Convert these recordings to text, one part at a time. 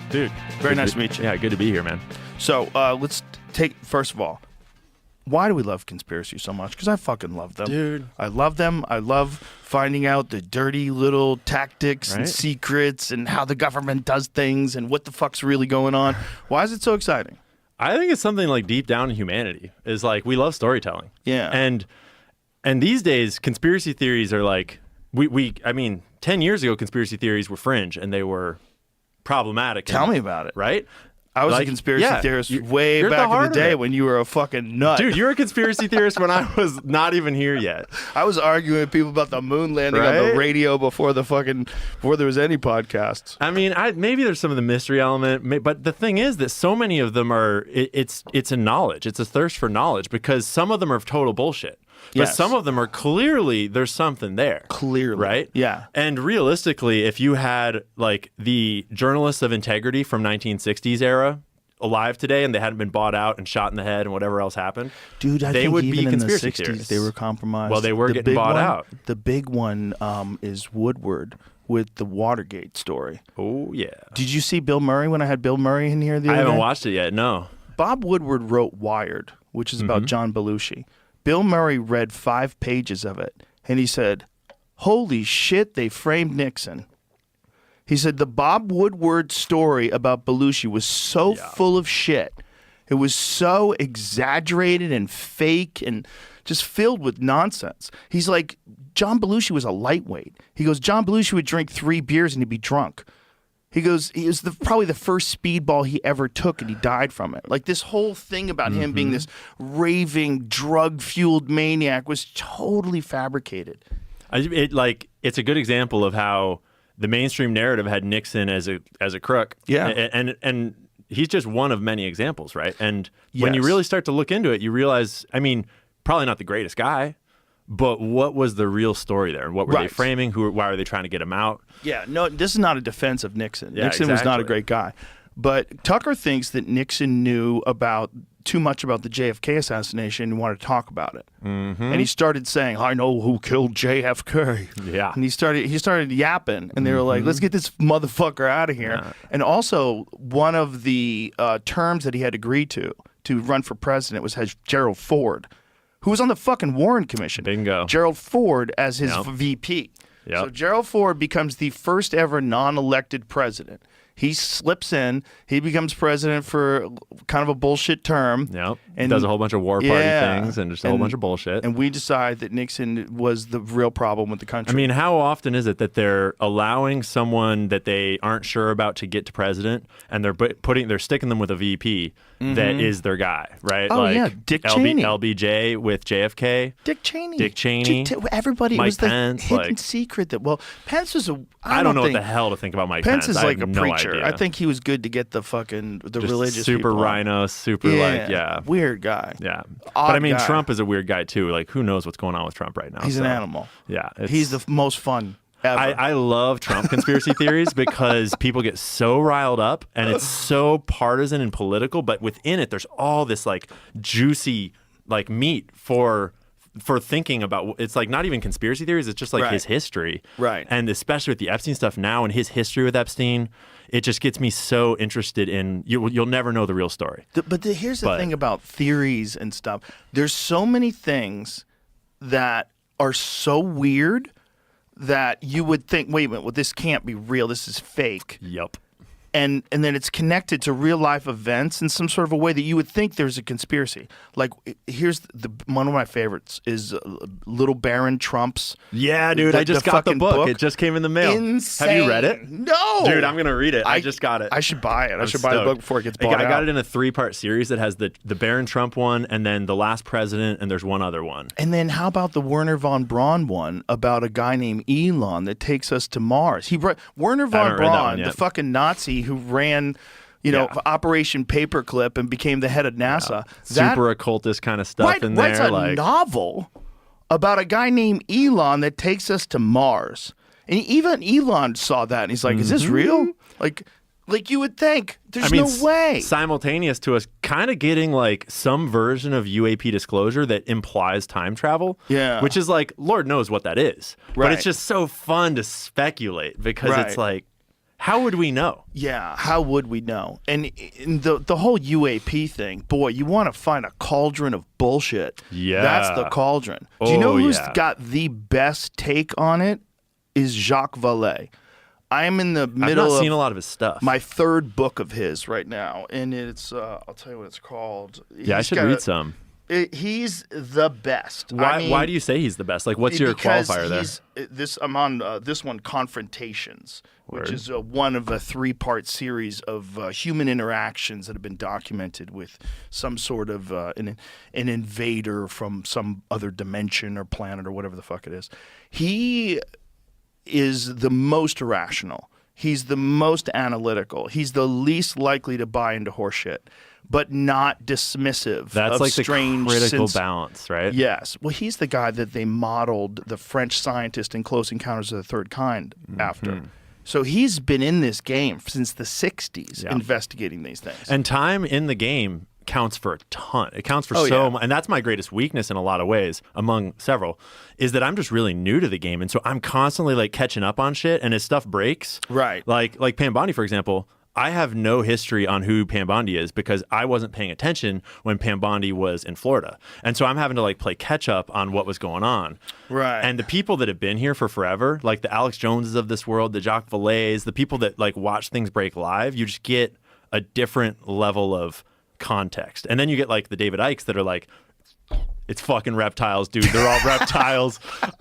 Dude, Very nice to meet you. Yeah, good to be here, man. So let's take, first of all, why do we love conspiracy so much? Because I fucking love them. Dude. I love them. I love finding out the dirty little tactics and secrets and how the government does things and what the fuck's really going on. Why is it so exciting? I think it's something like deep down in humanity is like we love storytelling. Yeah. And these days, conspiracy theories are like, I mean, 10 years ago, conspiracy theories were fringe and they were problematic. Tell me about it. Right? I was a conspiracy theorist way you're back the in the day when you were a fucking nut. Dude, you're a conspiracy theorist when I was not even here yet. I was arguing with people about the moon landing on the radio before there was any podcasts. I mean, maybe there's some of the mystery element, but the thing is that so many of them are, it's a knowledge. It's a thirst for knowledge because some of them are total bullshit. But some of them are clearly, there's something there. Clearly. Right? Yeah. And realistically, if you had like the journalists of integrity from 1960s era alive today and they hadn't been bought out and shot in the head and whatever else happened, dude, I they think would even be in the conspiracy 60s theorists. they were compromised. Well, they were getting bought out. The big one is Woodward with the Watergate story. Oh, yeah. Did you see Bill Murray when I had Bill Murray in here the other I haven't day? watched it yet, no. Bob Woodward wrote Wired, which is about John Belushi. Bill Murray read 5 pages of it, and he said, holy shit, they framed Nixon. He said the Bob Woodward story about Belushi was so full of shit. It was so exaggerated and fake and just filled with nonsense. He's like, John Belushi was a lightweight. He goes, John Belushi would drink 3 beers and he'd be drunk. He goes, he was probably the first speedball he ever took, and he died from it. Like, this whole thing about him being this raving, drug-fueled maniac was totally fabricated. It's a good example of how the mainstream narrative had Nixon as a crook. Yeah. And he's just one of many examples, right? And when you really start to look into it, you realize, I mean, probably not the greatest guy, but what was the real story there? What were they framing? Why are they trying to get him out? Yeah, no, this is not a defense of Nixon. Yeah, Nixon was not a great guy. But Tucker thinks that Nixon knew too much about the Jfk assassination and wanted to talk about it. And he started saying, I know who killed JFK. Yeah. And he started yapping, and they were like, let's get this motherfucker out of here. Yeah. And also, one of the terms that he had agreed to run for president was Gerald Ford, who was on the fucking Warren Commission. Bingo. Gerald Ford as his VP. Yep. So Gerald Ford becomes the first ever non-elected president. He slips in. He becomes president for kind of a bullshit term. Yep. And does a whole bunch of war party things and just a whole bunch of bullshit. And we decide that Nixon was the real problem with the country. I mean, how often is it that they're allowing someone that they aren't sure about to get to president, and they're sticking them with a VP that is their guy, right? Oh, yeah, Dick Cheney. LBJ with JFK. Dick Cheney. Mike Everybody, it was the Pence, hidden secret that, Pence was I don't know what the hell to think about Mike Pence. Pence is like a no preacher. idea. I think he was good to get the just super religious people rhino, super weird guy. Yeah. Odd But I mean, guy. Trump is a weird guy too. Like, who knows what's going on with Trump right now? He's an animal. Yeah. He's the most fun ever. I love Trump conspiracy theories because people get so riled up and it's so partisan and political, but within it, there's all this like juicy like meat for thinking about. It's like not even conspiracy theories. It's just like his history. Right. And especially with the Epstein stuff now and his history with Epstein, it just gets me so interested in, you'll never know the real story. Here's the thing about theories and stuff. There's so many things that are so weird that you would think, wait a minute, this can't be real. This is fake. Yep. And then it's connected to real life events in some sort of a way that you would think there's a conspiracy. Like, here's one of my favorites is Little Baron Trump's. Yeah, dude, I just got the book. It just came in the mail. Insane. Have you read it? No. Dude, I'm going to read it. I just got it. I should buy it. I should buy the book before it gets bought out. I got it in a 3-part series that has the Baron Trump one and then The Last President, and there's one other one. And then how about the Werner von Braun one about a guy named Elon that takes us to Mars? Werner von Braun, the fucking Nazi who ran, Operation Paperclip and became the head of NASA. Super occultist kind of stuff in there. Writes a novel about a guy named Elon that takes us to Mars. And even Elon saw that and he's like, is this real? Like you would think. There's no way. Simultaneous to us kind of getting like some version of UAP disclosure that implies time travel. Yeah. Which is like, Lord knows what that is. Right. But it's just so fun to speculate because it's like, How would we know? Yeah, how would we know? And the whole UAP thing, boy, you want to find a cauldron of bullshit. Yeah. That's the cauldron. Do you know Oh, who's yeah. got the best take on it? Is Jacques Vallée. I'm in the middle I've not of seen a lot of his stuff. my third book of his right now, and it's I'll tell you what it's called. I should read some. He's the best. Why do you say he's the best? Like, what's your qualifier there? I'm on this one, Confrontations, which is one of a 3-part series of human interactions that have been documented with some sort of an invader from some other dimension or planet or whatever the fuck it is. He is the most irrational. He's the most analytical. He's the least likely to buy into horseshit, but not dismissive. That's of like the strange critical balance, right? Yes. Well, he's the guy that they modeled the French scientist in Close Encounters of the Third Kind after. So he's been in this game since the 60s investigating these things. And time in the game counts for a ton. It counts for much. And that's my greatest weakness in a lot of ways, among several, is that I'm just really new to the game. And so I'm constantly like catching up on shit. And as stuff breaks, right? Like Pam Bondi, for example, I have no history on who Pam Bondi is because I wasn't paying attention when Pam Bondi was in Florida. And so I'm having to like play catch up on what was going on. Right. And the people that have been here for forever, like the Alex Joneses of this world, the Jacques Vallées, the people that like watch things break live, you just get a different level of context. And then you get like the David Ikes that are like, it's fucking reptiles, dude. They're all reptiles.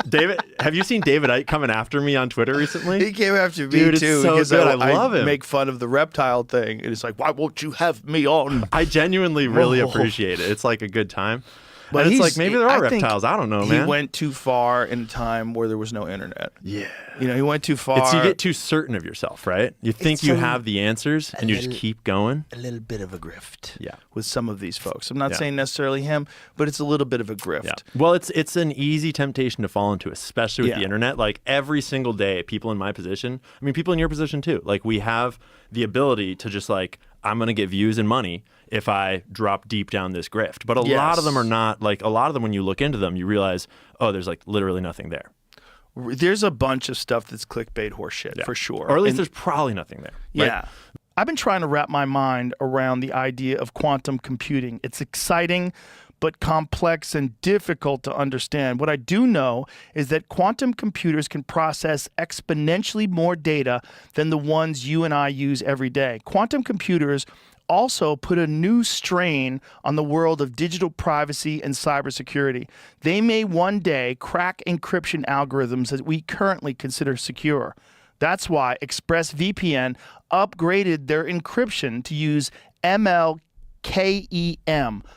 David, have you seen David Icke coming after me on Twitter recently? He came after me dude, too. It's so because good. I love him. Make fun of the reptile thing, and it's like, why won't you have me on? I genuinely really appreciate it. It's like a good time. But and it's like maybe there are reptiles. I don't know, man. He went too far in a time where there was no internet. Yeah. You know, he went too far. It's you get too certain of yourself, right? You think you have the answers and you just keep going. A little bit of a grift. Yeah. With some of these folks. I'm not saying necessarily him, but it's a little bit of a grift. Yeah. Well, it's an easy temptation to fall into, especially with the internet. Like every single day, people in my position, I mean, people in your position too, like we have the ability to just like, I'm going to get views and money if I drop deep down this grift. But a lot of them are not, like a lot of them, when you look into them, you realize, oh, there's like literally nothing there. There's a bunch of stuff that's clickbait horseshit, for sure. Or at least there's probably nothing there. Right? Yeah. I've been trying to wrap my mind around the idea of quantum computing. It's exciting, but complex and difficult to understand. What I do know is that quantum computers can process exponentially more data than the ones you and I use every day. Quantum computers also put a new strain on the world of digital privacy and cybersecurity. They may one day crack encryption algorithms that we currently consider secure. That's why ExpressVPN upgraded their encryption to use MLKEM,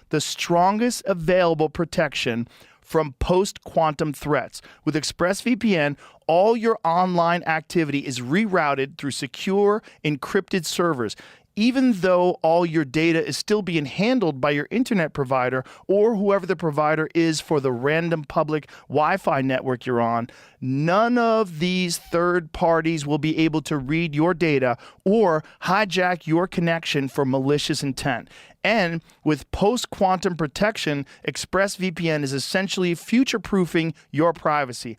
the strongest available protection from post-quantum threats. With ExpressVPN, all your online activity is rerouted through secure, encrypted servers. Even though all your data is still being handled by your internet provider or whoever the provider is for the random public Wi-Fi network you're on, none of these third parties will be able to read your data or hijack your connection for malicious intent. And with post-quantum protection, ExpressVPN is essentially future-proofing your privacy.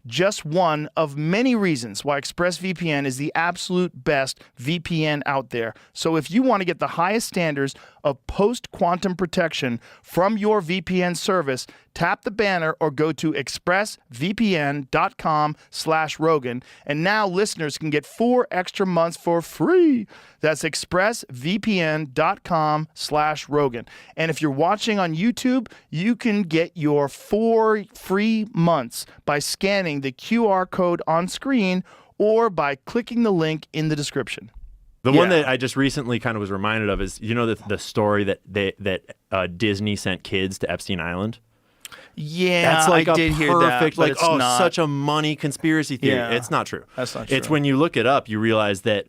Just one of many reasons why ExpressVPN is the absolute best VPN out there. So if you want to get the highest standards of post-quantum protection from your VPN service, tap the banner or go to expressvpn.com/Rogan. And now listeners can get 4 extra months for free. That's expressvpn.com/Rogan. And if you're watching on YouTube, you can get your 4 free months by scanning the QR code on screen or by clicking the link in the description. The one that I just recently kind of was reminded of is, you know, the story that Disney sent kids to Epstein Island? Yeah, that's like I did hear that, perfect, but like, it's oh, not. Such a money conspiracy theory. Yeah. It's not true. That's not true. It's when you look it up, you realize that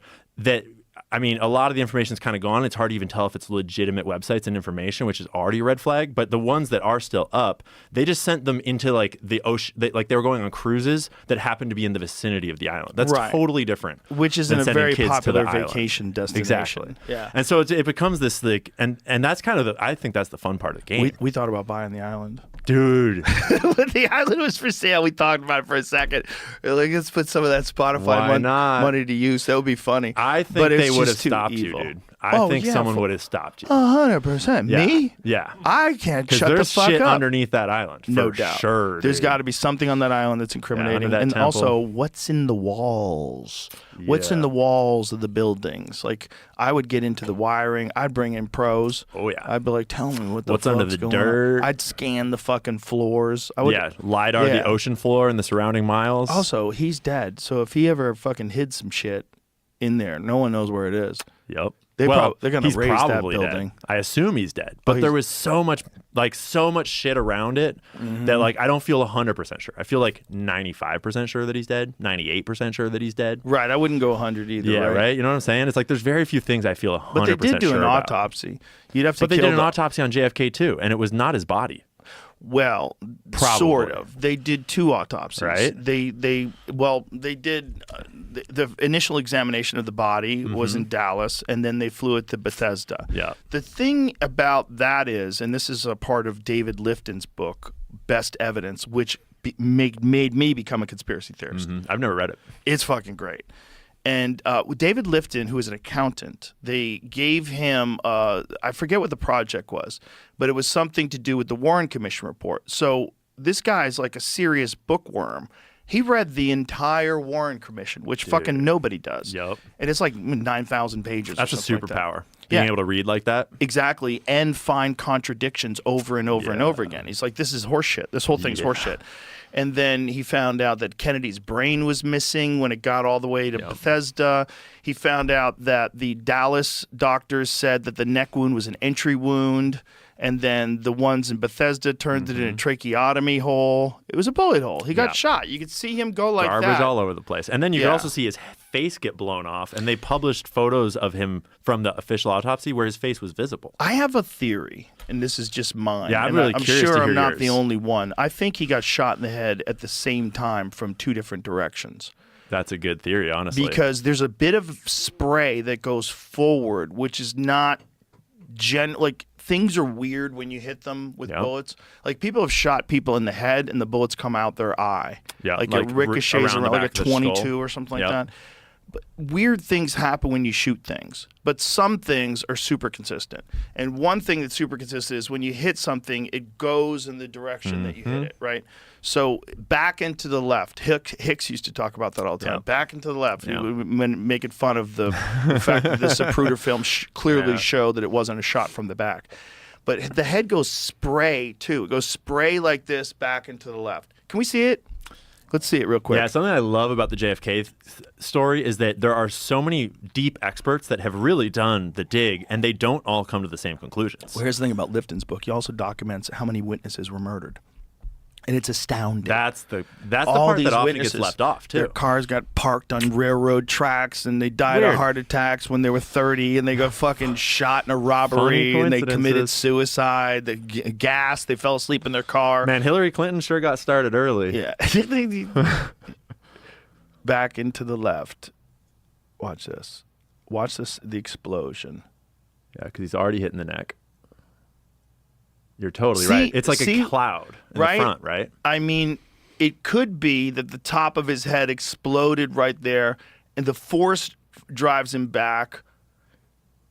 I mean, a lot of the information's kind of gone. It's hard to even tell if it's legitimate websites and information, which is already a red flag. But the ones that are still up, they just sent them into like the ocean. They were going on cruises that happened to be in the vicinity of the island. That's totally different. Which is in a very popular vacation destination. Exactly. Yeah. And so it becomes this like, and that's kind of I think that's the fun part of the game. We thought about buying the island. Dude. When the island was for sale, we talked about it for a second. Like, let's put some of that Spotify money to use. That would be funny. I think they would have stopped you, dude. I think someone would have stopped you. 100%. Me? Yeah. I can't shut the there's fuck shit up. underneath that island. No for doubt. Sure. There's dude. got to be something on that island that's incriminating. that And temple. also, what's in the walls? What's in the walls of the buildings? Like, I would get into the wiring. I'd bring in pros. Oh, yeah. I'd be like, tell me what's under the going dirt? on. I'd scan the fucking floors. I would, LiDAR the ocean floor and the surrounding miles. Also, he's dead. So if he ever fucking hid some shit in there, no one knows where it is. Yep. They're going to he's raise that probably building. Dead. I assume he's dead. But there was so much shit around it that like I don't feel 100% sure. I feel like 95% sure that he's dead, 98% sure that he's dead. Right. I wouldn't go 100 either. Yeah, right? You know what I'm saying? It's like there's very few things I feel 100% sure But they did do an about. autopsy. You'd have to But they did an autopsy on JFK too, and it was not his body. Well, Probably. sort of. They did 2 autopsies. Right? They did the initial examination of the body was in Dallas, and then they flew it to Bethesda. Yeah. The thing about that is, and this is a part of David Lifton's book, Best Evidence, which made me become a conspiracy theorist. I've never read it. It's fucking great. And David Lifton, who is an accountant, they gave him, I forget what the project was, but it was something to do with the Warren Commission report. So this guy's like a serious bookworm. He read the entire Warren Commission, which fucking nobody does. Yep. And it's like 9,000 pages. That's or a something like that. superpower. Being able to read like that. Exactly. And find contradictions over and over and over again. He's like, this is horseshit. This whole thing's horseshit. And then he found out that Kennedy's brain was missing when it got all the way to Bethesda. He found out that the Dallas doctors said that the neck wound was an entry wound. And then the ones in Bethesda turned it into a tracheotomy hole. It was a bullet hole. He got shot. You could see him go like Garbage that. all over the place. And then you could also see his face get blown off. And they published photos of him from the official autopsy where his face was visible. I have a theory, and this is just mine. Yeah, I'm and really I'm curious sure to I'm hear not yours. the only one. I think he got shot in the head at the same time from 2 different directions. That's a good theory, honestly. Because there's a bit of spray that goes forward, which is not like things are weird when you hit them with bullets. Like people have shot people in the head and the bullets come out their eye. Yeah, like it ricochets around like a 22 or something like that. But weird things happen when you shoot things, but some things are super consistent. And one thing that's super consistent is when you hit something, it goes in the direction that you hit it, right? So back and to the left. Hicks used to talk about that all the time. Yeah. Back and to the left. Yeah. When making fun of the fact that the Zapruder film clearly showed that it wasn't a shot from the back. But the head goes spray, too. It goes spray like this back and to the left. Can we see it? Let's see it real quick. Yeah, something I love about the JFK story is that there are so many deep experts that have really done the dig, and they don't all come to the same conclusions. Well, here's the thing about Lifton's book. He also documents how many witnesses were murdered. And it's astounding. That's the part that often gets left off, too. Their cars got parked on railroad tracks, and they died of heart attacks when they were 30, and they got fucking shot in a robbery, and they committed suicide. They gassed. They fell asleep in their car. Man, Hillary Clinton sure got started early. Yeah. Back into the left. Watch this. Watch this, the explosion. Yeah, because he's already hitting the neck. You're totally right. It's like a cloud in the front, right? I mean, it could be that the top of his head exploded right there, and the force drives him back.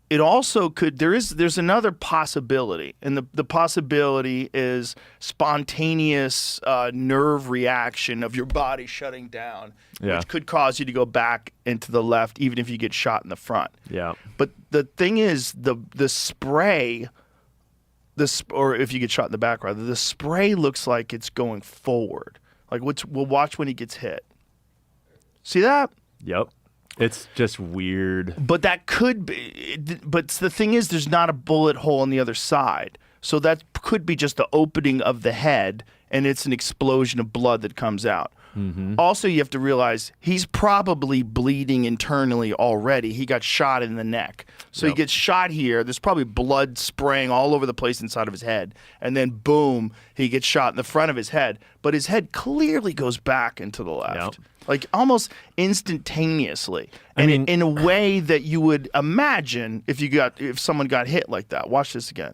It also could. There's another possibility, and the possibility is spontaneous nerve reaction of your body shutting down, which could cause you to go back into the left, even if you get shot in the front. Yeah. But the thing is, the spray. Or if you get shot in the back, rather, the spray looks like it's going forward. Like we'll watch when he gets hit. See that? Yep. It's just weird. But that could be. But the thing is, there's not a bullet hole on the other side. So that could be just the opening of the head, and it's an explosion of blood that comes out. Mm-hmm. Also, you have to realize he's probably bleeding internally already. He got shot in the neck. So he gets shot here. There's probably blood spraying all over the place inside of his head. And then, boom, he gets shot in the front of his head. But his head clearly goes back into the left. Yep. Like almost instantaneously. And in a way that you would imagine if someone got hit like that. Watch this again.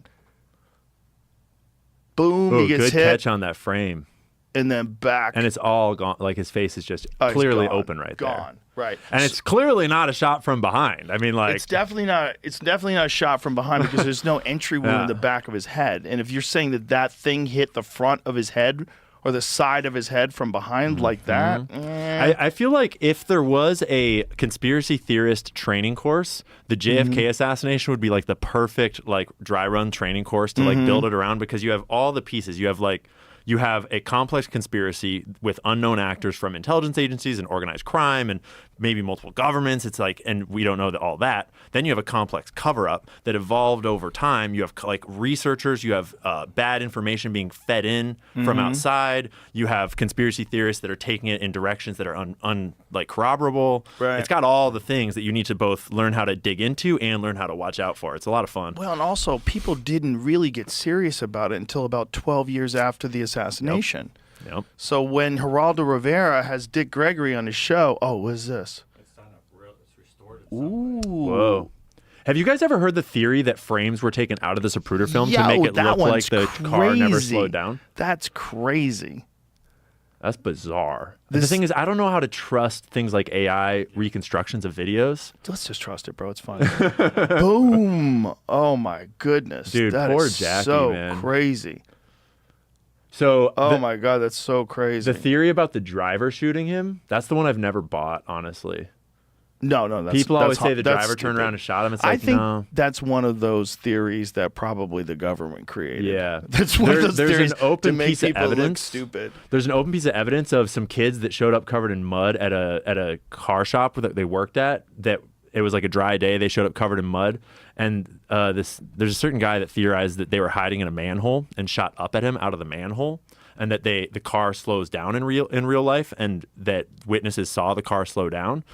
boom, he gets good hit, catch on that frame. and then back. And it's all gone. Like his face is just He's clearly gone, open right there. Gone. Right. And it's clearly not a shot from behind. I mean, like It's definitely not a shot from behind because there's no entry wound in the back of his head. And if you're saying that thing hit the front of his head or the side of his head from behind like that, I feel like if there was a conspiracy theorist training course, the JFK assassination would be like the perfect like dry run training course to like build it around, because you have all the pieces. You have a complex conspiracy with unknown actors from intelligence agencies and organized crime and maybe multiple governments. It's like, and we don't know all that. Then you have a complex cover-up that evolved over time. You have like researchers. You have bad information being fed in from outside. You have conspiracy theorists that are taking it in directions that are like corroborable. Right. It's got all the things that you need to both learn how to dig into and learn how to watch out for. It's a lot of fun. well, and also people didn't really get serious about it until about 12 years after the assassination. Yep. So when Geraldo Rivera has Dick Gregory on his show, what is this? It's restored. Ooh. Whoa. Have you guys ever heard the theory that frames were taken out of the Zapruder film to make it that look like one's the car never crazy. slowed down? That's crazy. That's bizarre. And the thing is, I don't know how to trust things like AI reconstructions of videos. Let's just trust it, bro. It's fine. Boom. Oh, my goodness. Dude, that poor is Jackie, so man. crazy. So Oh, my God. That's so crazy. the theory about the driver shooting him, that's the one I've never bought, honestly. No, that's People always say the that's driver turned stupid. around and shot him. It's I like, think no. that's one of those theories that probably the government created. Yeah. That's one of those There's theories an open to make piece of people look evidence. stupid. There's an open piece of evidence of some kids that showed up covered in mud at a car shop that they worked at. That it was like a dry day. They showed up covered in mud, and there's a certain guy that theorized that they were hiding in a manhole and shot up at him out of the manhole, and that the car slows down in real life, and that witnesses saw the car slow down,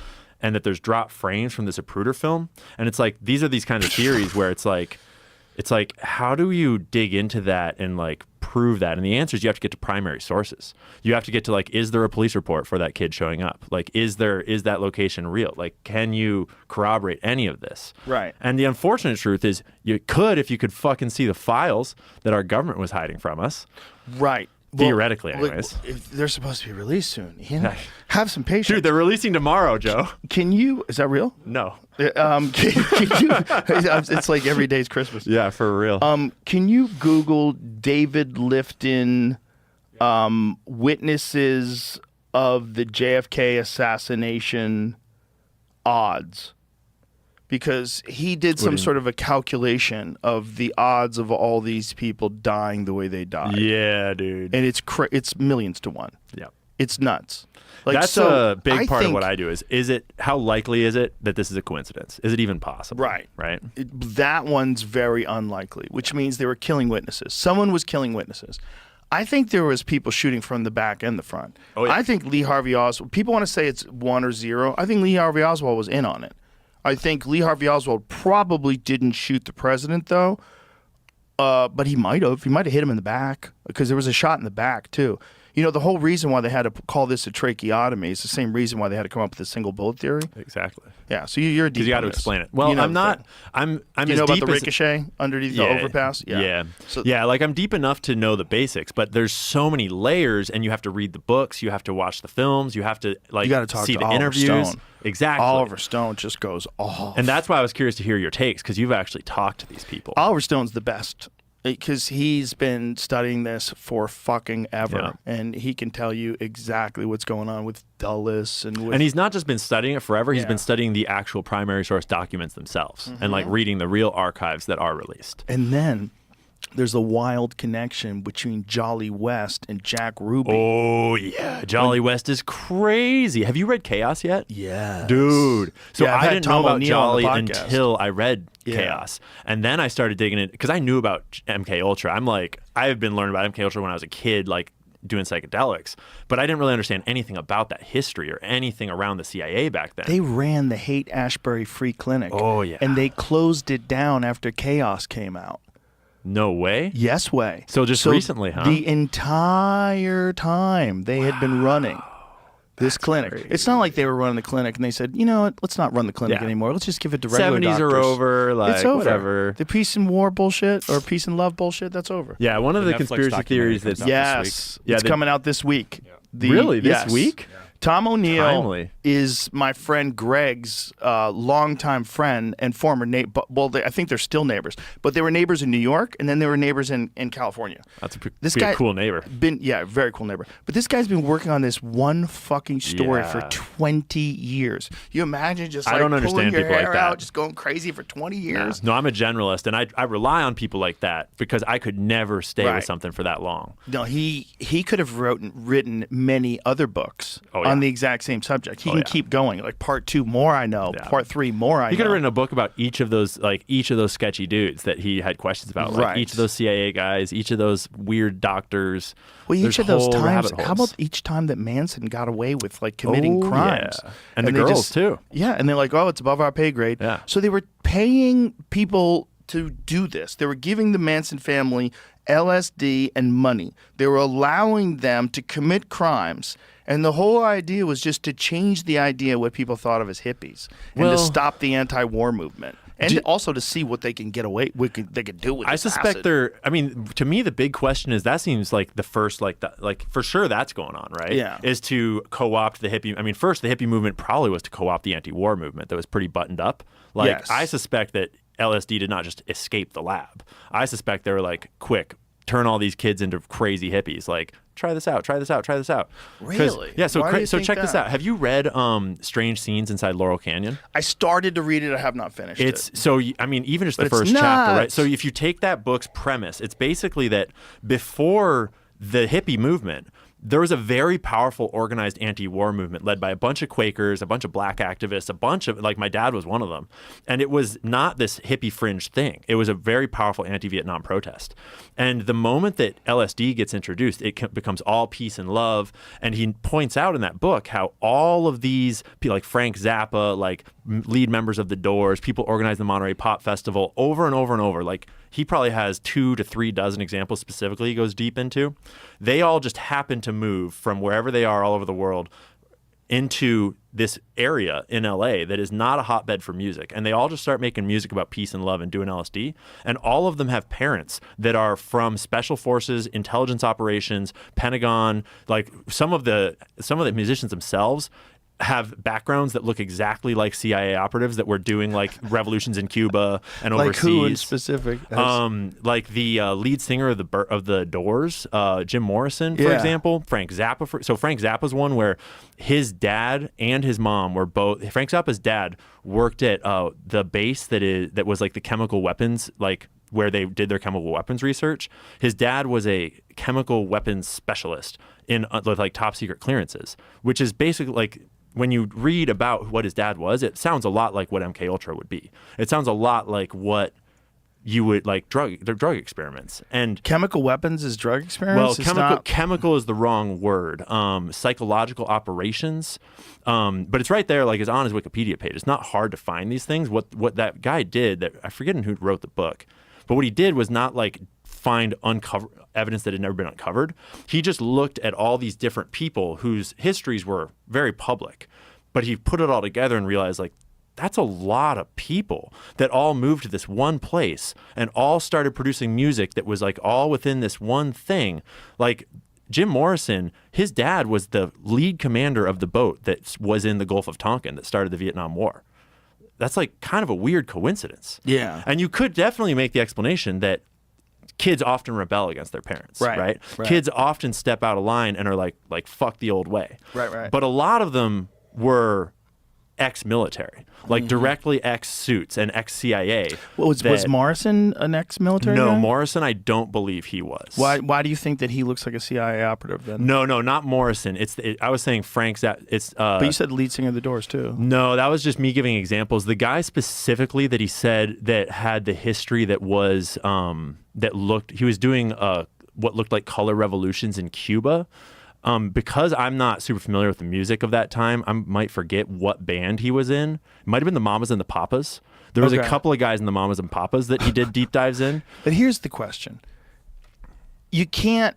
and that there's dropped frames from the Zapruder film. And it's like these are these kinds of theories where it's like how do you dig into that and like prove that? And the answer is you have to get to primary sources. You have to get to like, is there a police report for that kid showing up? Like, is that location real? Like, can you corroborate any of this? Right. And the unfortunate truth is you could if you could fucking see the files that our government was hiding from us. Right. Theoretically, Well, anyways. if they're supposed to be released soon. Have some patience. Dude, they're releasing tomorrow, Joe. Can you? Is that real? No. Can you? It's like every day's Christmas. Yeah, for real. Can you Google David Lifton witnesses of the JFK assassination odds? Because he did some sort of a calculation of the odds of all these people dying the way they died. Yeah, dude. And it's millions to one. Yeah. It's nuts. Like, That's so a big part of think- what I do is how likely is it that this is a coincidence? Is it even possible? Right. Right. That one's very unlikely, which means they were killing witnesses. Someone was killing witnesses. I think there was people shooting from the back and the front. Oh, yeah. I think Lee Harvey Oswald, people want to say it's 1 or 0. I think Lee Harvey Oswald was in on it. I think Lee Harvey Oswald probably didn't shoot the president, though, but he might have. He might have hit him in the back because there was a shot in the back, too. You know, the whole reason why they had to call this a tracheotomy is the same reason why they had to come up with a single bullet theory. Exactly. Yeah, so you're deep. Because you got to on this. explain it. Well, You know I'm the not. thing. I'm You as know about deep the as- ricochet underneath the overpass? Yeah. So- yeah, like I'm deep enough to know the basics, but there's so many layers, and you have to read the books, you have to watch the films, you have to like You gotta talk see to the Oliver interviews. Stone. Exactly. Oliver Stone just goes off. And that's why I was curious to hear your takes, because you've actually talked to these people. Oliver Stone's the best because he's been studying this for fucking ever, Yeah. and he can tell you exactly what's going on with Dulles and with. And he's not just been studying it forever, he's Yeah. been studying the actual primary source documents themselves and like reading the real archives that are released. And then there's a wild connection between Jolly West and Jack Ruby. Oh, yeah. Jolly West is crazy. Have you read Chaos yet? Yeah, Dude. So Yeah, I've I had didn't Tom know about O'Neill on the Jolly podcast. until I read Yeah. Chaos. And then I started digging it because I knew about MK Ultra. I have been learning about MK Ultra when I was a kid, like doing psychedelics, but I didn't really understand anything about that history or anything around the CIA back then. They ran the Haight Ashbury Free Clinic. Oh, yeah. And they closed it down after Chaos came out. No way? Yes way. So just recently, huh? The entire time they had been running. This clinic. It's not like they were running the clinic and they said, you know what, let's not run the clinic anymore. Let's just give it to regular 70s doctors. are over. Like, it's over. Whatever. The peace and war bullshit or peace and love bullshit, that's over. Yeah, one of the Netflix conspiracy theories documentary that's comes out Yes. this Yeah, It's coming out this week. Really? This Yes. week? Tom O'Neill Timely. is my friend Greg's longtime friend and former neighbor. Well, I think they're still neighbors, but they were neighbors in New York, and then they were neighbors in California. That's This be guy a cool neighbor. Very cool neighbor. But this guy's been working on this one fucking story for Yeah. 20 years. You imagine just I like don't pulling understand your people like hair that. out, just going crazy for 20 years. No, I'm a generalist, and I rely on people like that because I could never stay Right. with something for that long. No, he could have written many other books Oh, yeah. on the exact same subject. He Oh, can yeah. keep going. Like part 2 more I know, Yeah. part 3 more I know. He could have written a book about each of those sketchy dudes that he had questions about, like Right. each of those CIA guys, each of those weird doctors. Well, each There's of those whole times. rabbit How holes. about each time that Manson got away with like committing Oh, crimes? yeah. And the they girls, just- too. Yeah, and they're like, oh, it's above our pay grade. Yeah. So they were paying people to do this. They were giving the Manson family LSD and money. They were allowing them to commit crimes. And the whole idea was just to change the idea what people thought of as hippies and Well- to stop the anti-war movement. And also to see what they can get away, they could do with I this suspect acid. I mean, to me, the big question is that seems like the first, like for sure that's going on, right? Yeah. Is to co-opt the hippie. I mean, first, the hippie movement probably was to co-opt the anti-war movement that was pretty buttoned up. Like, Yes. I suspect that LSD did not just escape the lab. I suspect they were like, quick, turn all these kids into crazy hippies. Like, try this out, try this out, try this out. 'Cause- Really? Yeah. So, Why do you so think check this that? out. Have you read Strange Scenes Inside Laurel Canyon? I started to read it. I have not finished It's it. so I mean, even just the But it's first chapter, right? nuts. So if you take that book's premise, it's basically that before the hippie movement, there was a very powerful organized anti-war movement led by a bunch of Quakers, a bunch of black activists, a bunch of, like, my dad was one of them. And it was not this hippie fringe thing. It was a very powerful anti-Vietnam protest. And the moment that LSD gets introduced, it becomes all peace and love. And he points out in that book how all of these people, like Frank Zappa, like lead members of the Doors, people organized the Monterey Pop Festival over and over and over. Like, he probably has 2 to 3 dozen examples specifically he goes deep into. They all just happen to move from wherever they are all over the world into this area in LA that is not a hotbed for music. And they all just start making music about peace and love and doing LSD. And all of them have parents that are from special forces, intelligence operations, Pentagon. Like, some of the musicians themselves have backgrounds that look exactly like CIA operatives that were doing like revolutions in Cuba and Like overseas. who in specific? Like the lead singer of the Doors, Jim Morrison, for Yeah. example. Frank Zappa. So Frank Zappa's one where his dad and his mom were both. Frank Zappa's dad worked at the base that was like the chemical weapons, like where they did their chemical weapons research. His dad was a chemical weapons specialist in with like top secret clearances, which is basically like, when you read about what his dad was, it sounds a lot like what MK Ultra would be. It sounds a lot like what you would like drug experiments. And Chemical weapons is drug well, experiments? chemical is the wrong word. Psychological operations, but it's right there, like, it's on his Wikipedia page. It's not hard to find these things. What that guy did, that I forget who wrote the book, but what he did was not like find evidence that had never been uncovered. He just looked at all these different people whose histories were very public, but he put it all together and realized, like, that's a lot of people that all moved to this one place and all started producing music that was like all within this one thing. Like, Jim Morrison, his dad was the lead commander of the boat that was in the Gulf of Tonkin that started the Vietnam War. That's like kind of a weird coincidence. Yeah. And you could definitely make the explanation that kids often rebel against their parents, right? Kids often step out of line and are like fuck the old way. Right. But a lot of them were ex-military, like directly ex-suits and ex-CIA. Was Morrison an ex-military No, guy? Morrison, I don't believe he was. Why do you think that he looks like a CIA operative then? No, not Morrison. I was saying Frank Zappa. It's But you said lead singer of the Doors too. No, that was just me giving examples. The guy specifically that he said that had the history that was he was doing what looked like color revolutions in Cuba. Because I'm not super familiar with the music of that time, I might forget what band he was in. It might have been the Mamas and the Papas. There was a Okay. couple of guys in the Mamas and Papas that he did deep dives in. But here's the question. You can't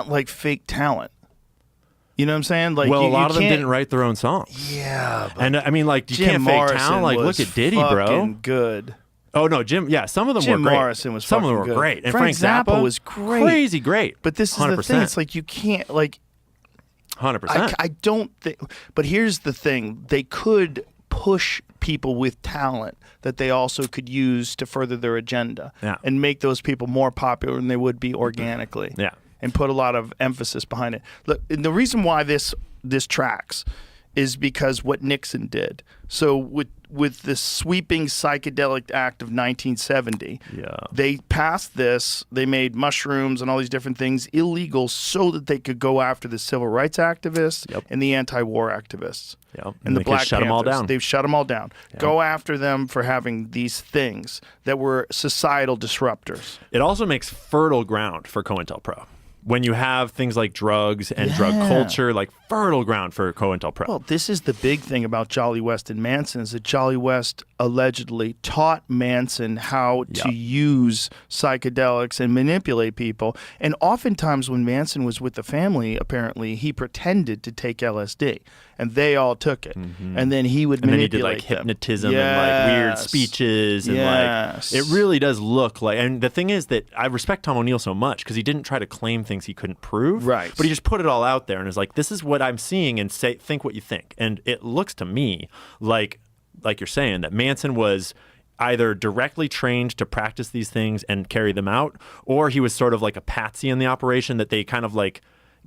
like fake talent. You know what I'm saying? Like, well, you, a lot you of them can't- didn't write their own songs. Yeah, but And I mean, like, you Jim can't fake Morrison talent. Like, was look at Diddy, bro. fucking good. Oh no, Jim. Yeah, some of them Jim were great. Morrison was some of them fucking were good. great. And Frank Zappa was great. crazy great. But this is the 100%. thing. It's like you can't like. 100%. I don't think. But here's the thing: they could push people with talent that they also could use to further their agenda Yeah. and make those people more popular than they would be organically. Yeah. And put a lot of emphasis behind it. Look, and the reason why this tracks is because what Nixon did. So with the sweeping psychedelic act of 1970, they passed this. They made mushrooms and all these different things illegal so that they could go after the civil rights activists and the anti-war activists. And the they Black shut them all Panthers. down. They've shut them all down. Go after them for having these things that were societal disruptors. It also makes fertile ground for COINTELPRO. When you have things like drugs and drug culture, like fertile ground for COINTELPRO. Well, this is the big thing about Jolly West and Manson is that Jolly West allegedly taught Manson how to use psychedelics and manipulate people. And oftentimes when Manson was with the family, apparently, he pretended to take LSD. And they all took it. And then he would and then he manipulate did like them. hypnotism and like weird speeches and like it really does look like. And the thing is that I respect Tom O'Neill so much because he didn't try to claim things he couldn't prove. Right. But he just put it all out there and is like, this is what I'm seeing and think what you think. And it looks to me like you're saying that Manson was either directly trained to practice these things and carry them out, or he was sort of like a patsy in the operation that they kind of like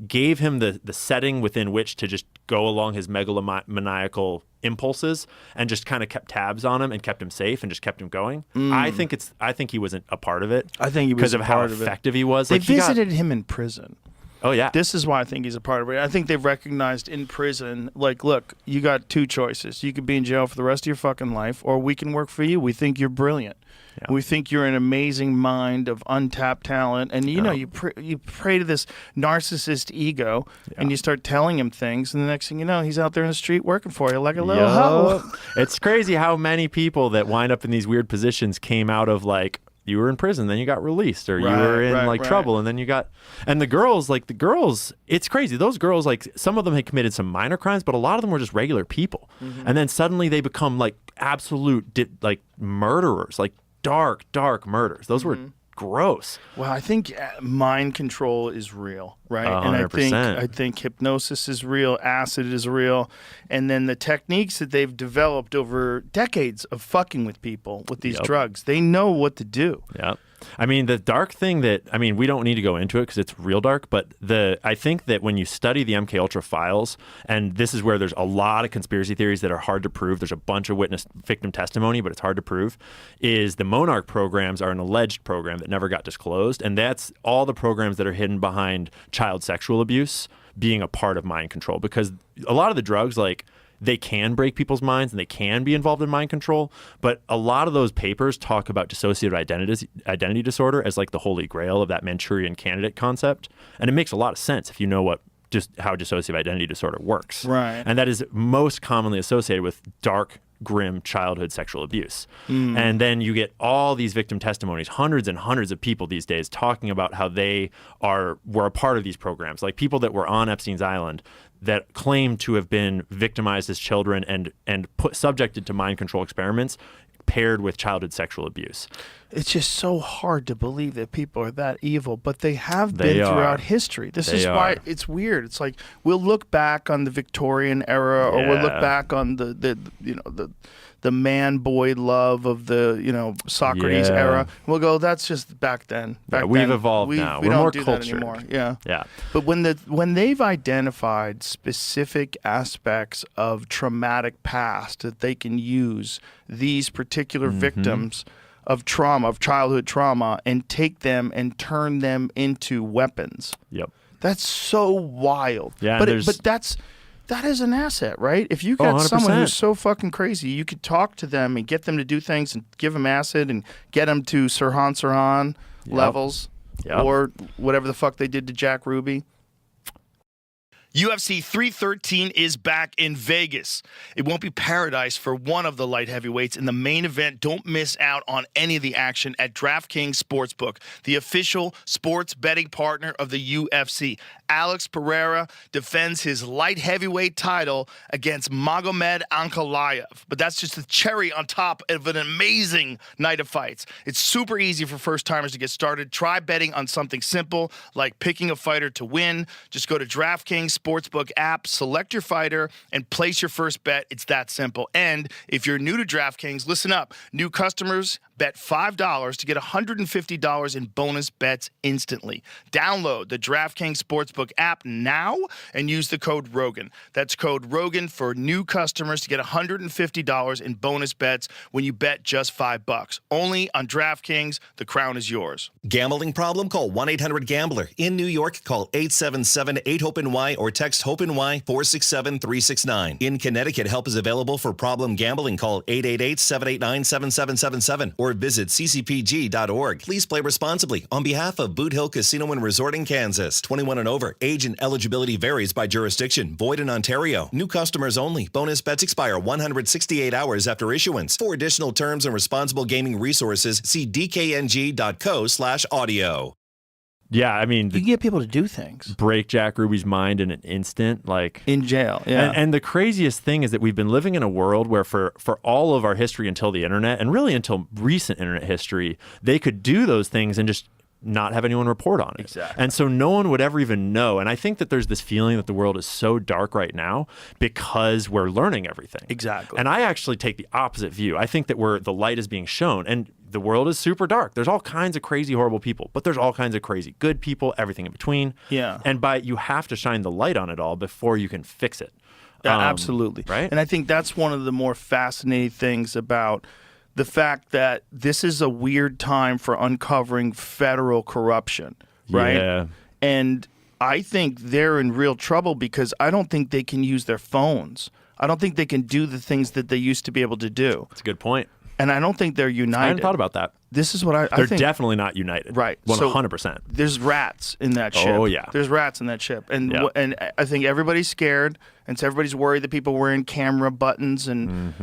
gave him the setting within which to just go along his megalomaniacal impulses and just kind of kept tabs on him and kept him safe and just kept him going. I think he wasn't a part of it. I think he was because of a how part of it. effective he was. They Like, he got- visited him in prison. oh yeah. This is why I think he's a part of it. I think they've recognized in prison, like, look, you got two choices. You could be in jail for the rest of your fucking life, or we can work for you. We think you're brilliant. Yeah. We think you're an amazing mind of untapped talent. And, you know, you pray to this narcissist ego, and you start telling him things, and the next thing you know, he's out there in the street working for you like a little hoe. It's crazy how many people that wind up in these weird positions came out of like, you were in prison, then you got released, or you were in trouble, and then you got. And the girls, it's crazy. Those girls, like, some of them had committed some minor crimes, but a lot of them were just regular people. And then suddenly they become like absolute like murderers, like dark murders. Those were gross. Well, I think mind control is real, right? And 100%. I think hypnosis is real, acid is real, and then the techniques that they've developed over decades of fucking with people with these drugs, they know what to do. Yeah. I mean, the dark thing we don't need to go into it because it's real dark, but I think that when you study the MK Ultra files, and this is where there's a lot of conspiracy theories that are hard to prove, there's a bunch of witness victim testimony, but it's hard to prove, is the Monarch programs are an alleged program that never got disclosed, and that's all the programs that are hidden behind child sexual abuse being a part of mind control, because a lot of the drugs, like, they can break people's minds and they can be involved in mind control. But a lot of those papers talk about dissociative identity disorder as like the holy grail of that Manchurian candidate concept. And it makes a lot of sense if you know how dissociative identity disorder works. Right. And that is most commonly associated with dark, grim childhood sexual abuse. And then you get all these victim testimonies, hundreds and hundreds of people these days talking about how they were a part of these programs, like people that were on Epstein's Island that claim to have been victimized as children and subjected to mind control experiments paired with childhood sexual abuse. It's just so hard to believe that people are that evil, but they have been throughout history. This is why it's weird. It's like we'll look back on the Victorian era, or we'll look back on the man-boy love of the Socrates era. We'll go, that's just back then. We've evolved now. We're don't more do cultured. that anymore. Yeah. Yeah. But when they've identified specific aspects of traumatic past that they can use these particular victims of trauma, of childhood trauma, and take them and turn them into weapons. Yep. That's so wild. Yeah, but that is an asset, right? If you got someone who's so fucking crazy, you could talk to them and get them to do things and give them acid and get them to Sirhan levels or whatever the fuck they did to Jack Ruby. UFC 313 is back in Vegas. It won't be paradise for one of the light heavyweights in the main event. Don't miss out on any of the action at DraftKings Sportsbook, the official sports betting partner of the UFC. Alex Pereira defends his light heavyweight title against Magomed Ankalaev. But that's just the cherry on top of an amazing night of fights. It's super easy for first-timers to get started. Try betting on something simple like picking a fighter to win. Just go to DraftKings Sportsbook app, select your fighter, and place your first bet. It's that simple. And if you're new to DraftKings, listen up. New customers bet $5 to get $150 in bonus bets instantly. Download the DraftKings Sportsbook app now and use the code ROGAN. That's code ROGAN for new customers to get $150 in bonus bets when you bet just $5. Only on DraftKings. The crown is yours. Gambling problem? Call 1-800-GAMBLER. In New York, call 877-8-HOPE-NY or text HOPE-NY 467-369. In Connecticut, help is available for problem gambling. Call 888-789-7777 or visit ccpg.org. Please play responsibly. On behalf of Boot Hill Casino and Resort in Kansas, 21 and over. Age and eligibility varies by jurisdiction. Void in Ontario. New customers only. Bonus bets expire 168 hours after issuance. For additional terms and responsible gaming resources, see dkng.co/audio. Yeah, I mean, You can get people to do things. break Jack Ruby's mind in an instant, like In jail, yeah. And the craziest thing is that we've been living in a world where for all of our history until the internet, and really until recent internet history, they could do those things and just not have anyone report on it. Exactly. And so no one would ever even know. And I think that there's this feeling that the world is so dark right now because we're learning everything. Exactly. And I actually take the opposite view. I think that the light is being shown, and the world is super dark. There's all kinds of crazy, horrible people, but there's all kinds of crazy good people, everything in between. Yeah. And you have to shine the light on it all before you can fix it. Absolutely. Right? And I think that's one of the more fascinating things about the fact that this is a weird time for uncovering federal corruption, right? Yeah. And I think they're in real trouble because I don't think they can use their phones. I don't think they can do the things that they used to be able to do. That's a good point. And I don't think they're united. I hadn't thought about that. This is what I They're think. definitely not united. Right. 100%. There's rats in that ship. Oh, yeah. There's rats in that ship. And Yeah. and I think everybody's scared, and so everybody's worried that people wearing camera buttons and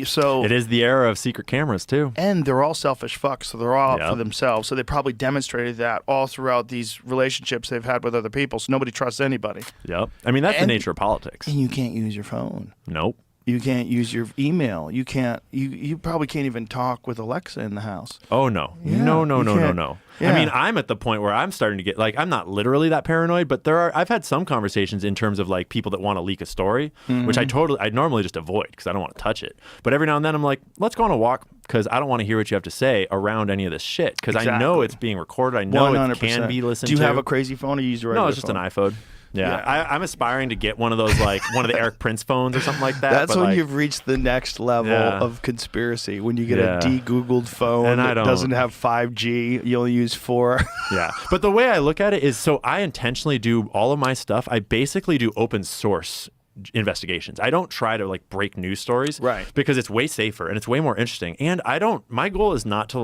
so It is the era of secret cameras, too. and they're all selfish fucks, so they're all out for Yep. themselves. So they probably demonstrated that all throughout these relationships they've had with other people. So nobody trusts anybody. Yep. I mean, that's the And- nature of politics. And you can't use your phone. Nope. You can't use your email. You can't. You probably can't even talk with Alexa in the house. Oh, no. Yeah, No. you can't. I mean, I'm at the point where I'm starting to get, like, I'm not literally that paranoid, but I've had some conversations in terms of, like, people that want to leak a story, which I normally just avoid because I don't want to touch it. But every now and then I'm like, let's go on a walk because I don't want to hear what you have to say around any of this shit because I know Exactly. it's being recorded. I know it can be listened Do to. you have a crazy phone or you use your regular No, it's just phone? an iPhone. Yeah, Yeah. I'm aspiring to get one of those, like one of the Eric Prince phones or something like that. That's but, when like, you've reached the next level Yeah. of conspiracy. When you get Yeah. a de-Googled phone And I that don't- doesn't have 5G, you only use 4. Yeah. But the way I look at it is, so I intentionally do all of my stuff. I basically do open source investigations. I don't try to like break news stories. Right. Because it's way safer and it's way more interesting. And my goal is not to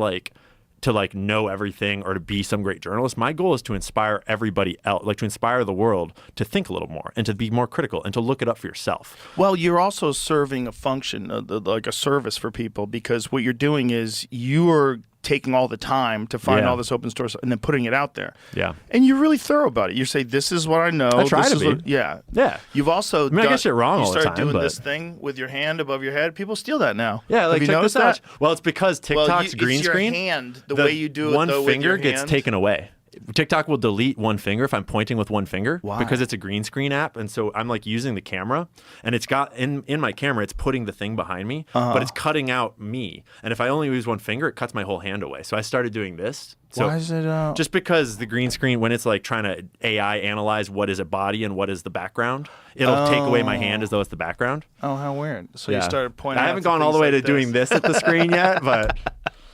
know everything or to be some great journalist. My goal is to inspire everybody else, like to inspire the world to think a little more and to be more critical and to look it up for yourself. Well, you're also serving a function, like a service for people, because what you're doing is you're taking all the time to find Yeah. all this open source and then putting it out there. Yeah. And you're really thorough about it. You say, this is what I know. I try this to is be. What, yeah. Yeah. You've also I get shit wrong you all the started time, doing but- this thing with your hand above your head. People steal that now. Yeah, like Have you check noticed this out. that? Well, it's because TikTok's Well, it's green your screen. hand, the way you do it, one though, with finger your gets hand. taken away. TikTok will delete one finger if I'm pointing with one finger. Why? Because it's a green screen app, and so I'm like using the camera, and it's got in my camera, it's putting the thing behind me, but it's cutting out me. And if I only use one finger, it cuts my whole hand away. So I started doing this. So Why is it? just because the green screen, when it's like trying to AI analyze what is a body and what is the background, it'll take away my hand as though it's the background. Oh, how weird. So you Yeah. started pointing I out haven't to gone all the things way like to doing this at the screen yet, but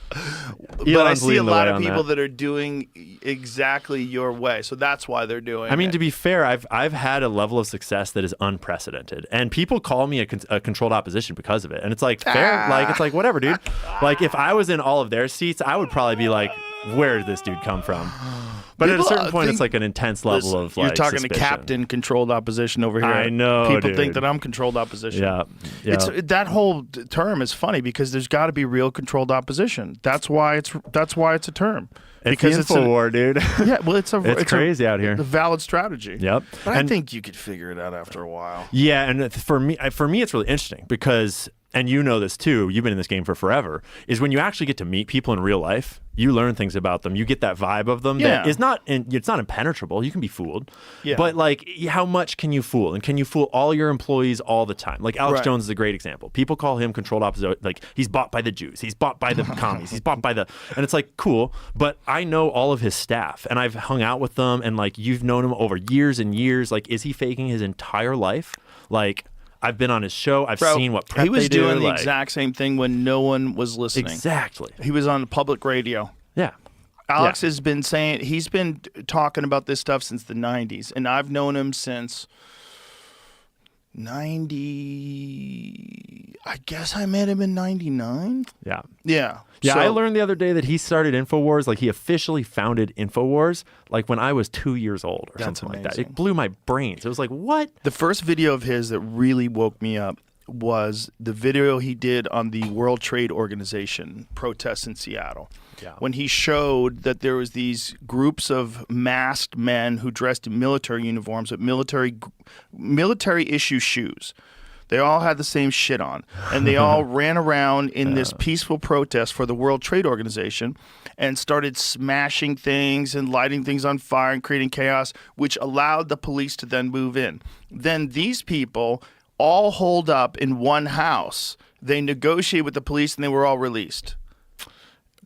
But I Elon's see a leading the lot way of on people that. that are doing exactly your way. So that's why they're doing I mean, it. to be fair, I've had a level of success that is unprecedented, and people call me a controlled opposition because of it. And it's like fair, like it's like whatever, dude. Like if I was in all of their seats, I would probably be like, where did this dude come from? But at a People, certain point, think- it's like an intense level Listen, of like you're talking suspicion. to captain controlled opposition over here. I know, People dude. think that I'm controlled opposition. Yeah. It's that whole term is funny because there's got to be real controlled opposition. That's why it's a term. It's because the info war, dude. Yeah, well, it's crazy out here. A valid strategy. Yep. But I And- think you could figure it out after a while. Yeah, and for me, it's really interesting because, and you know this too. You've been in this game for forever. Is when you actually get to meet people in real life, you learn things about them. You get that vibe of them that Yeah. is not. It's not impenetrable. You can be fooled. Yeah. But like, how much can you fool? And can you fool all your employees all the time? Like Alex Right. Jones is a great example. People call him controlled opposite. Like he's bought by the Jews. He's bought by the commies. He's bought by the. And it's like cool. But I know all of his staff, and I've hung out with them, and like you've known him over years and years. Like, is he faking his entire life? Like. I've been on his show. I've Bro, seen what prep he was they do. doing the like- exact same thing when no one was listening. Exactly. He was on the public radio. Yeah. Alex Yeah. has been saying he's been talking about this stuff since the 90s, and I've known him since 90. I guess I met him in 99. Yeah. Yeah. Yeah, So- I learned the other day that he started InfoWars, like he officially founded InfoWars, like when I was 2 years old or That's something like that. amazing. It blew my brains. It was like, what? The first video of his that really woke me up was the video he did on the World Trade Organization protests in Seattle. Yeah. When he showed that there was these groups of masked men who dressed in military uniforms with military issue shoes. They all had the same shit on, and they all ran around in this peaceful protest for the World Trade Organization and started smashing things and lighting things on fire and creating chaos, which allowed the police to then move in. Then these people all holed up in one house. They negotiated with the police, and they were all released.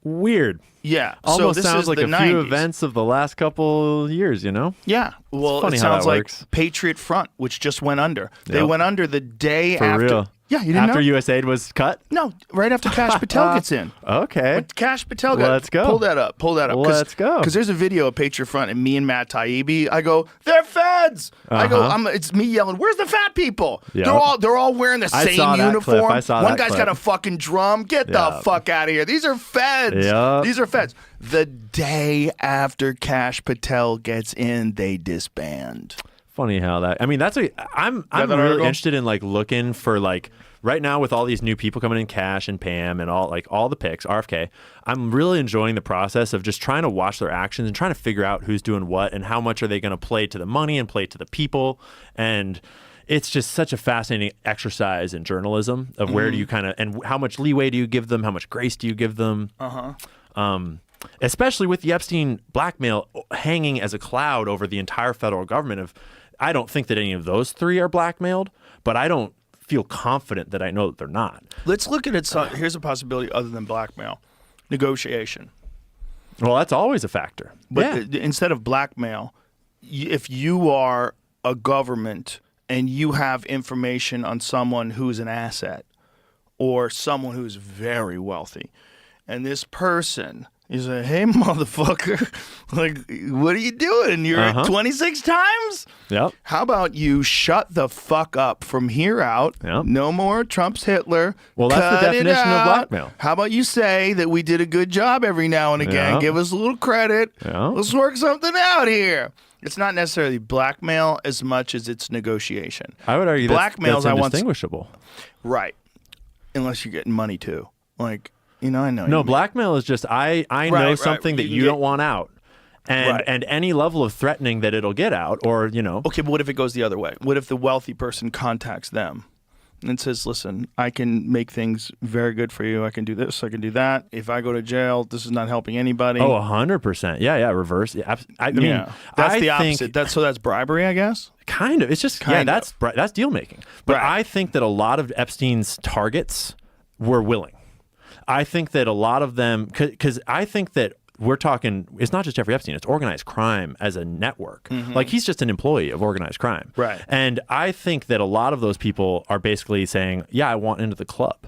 Weird. Yeah. Almost so this sounds is like the a 90s. few events of the last couple years, you know? Yeah. Well, funny it how sounds that like works. Patriot Front, which just went under. They Yep. went under the day For after. real. Yeah, you didn't After know? USAID was cut? No, right after Cash Patel gets in. Okay. When Cash Patel got Let's go. Pull that up. Pull that up. Let's go. Because there's a video of Patriot Front and me and Matt Taibbi. I go, they're feds. I go, it's me yelling, where's the fat people? Yeah. They're all wearing the I same saw that uniform. clip. I saw One that guy's clip. got a fucking drum. Get the Yeah. fuck out of here. These are feds. Yeah. These are feds. The day after Cash Patel gets in, they disband. Funny how that. I mean, I'm that really article? interested in like looking for like right now with all these new people coming in, Cash and Pam and all the picks, RFK. I'm really enjoying the process of just trying to watch their actions and trying to figure out who's doing what and how much are they going to play to the money and play to the people. And it's just such a fascinating exercise in journalism of where do you kind of and how much leeway do you give them, how much grace do you give them. Especially with the Epstein blackmail hanging as a cloud over the entire federal government. I don't think that any of those three are blackmailed, but I don't feel confident that I know that they're not. Let's look at it. Here's a possibility other than blackmail. Negotiation. Well, that's always a factor. But instead of blackmail, if you are a government and you have information on someone who's an asset or someone who's very wealthy, and this person is like, hey, motherfucker, like, what are you doing? You're at 26 times? Yep. How about you shut the fuck up from here out? Yep. No more Trump's Hitler. Well, that's the Cut it definition of out. blackmail. How about you say that we did a good job every now and again? Yeah. Give us a little credit. Yeah. Let's work something out here. It's not necessarily blackmail as much as it's negotiation. I would argue Blackmail's that's I once- indistinguishable. Right. Unless you're getting money too. Like, I know. No, you mean. blackmail is just I know Right. something that You can you get- don't want out. And Right. and any level of threatening that it'll get out or, Okay, but what if it goes the other way? What if the wealthy person contacts them and says, listen, I can make things very good for you. I can do this. I can do that. If I go to jail, this is not helping anybody. Oh, 100%. Yeah, reverse. Yeah, I mean, yeah. That's I the think- opposite. That's bribery, I guess. Kind of. It's just Kind that's deal making. But Right. I think that a lot of Epstein's targets were willing. I think that a lot of them because I think that we're talking. It's not just Jeffrey Epstein. It's organized crime as a network. Like he's just an employee of organized crime. Right. And I think that a lot of those people are basically saying, "Yeah, I want into the club."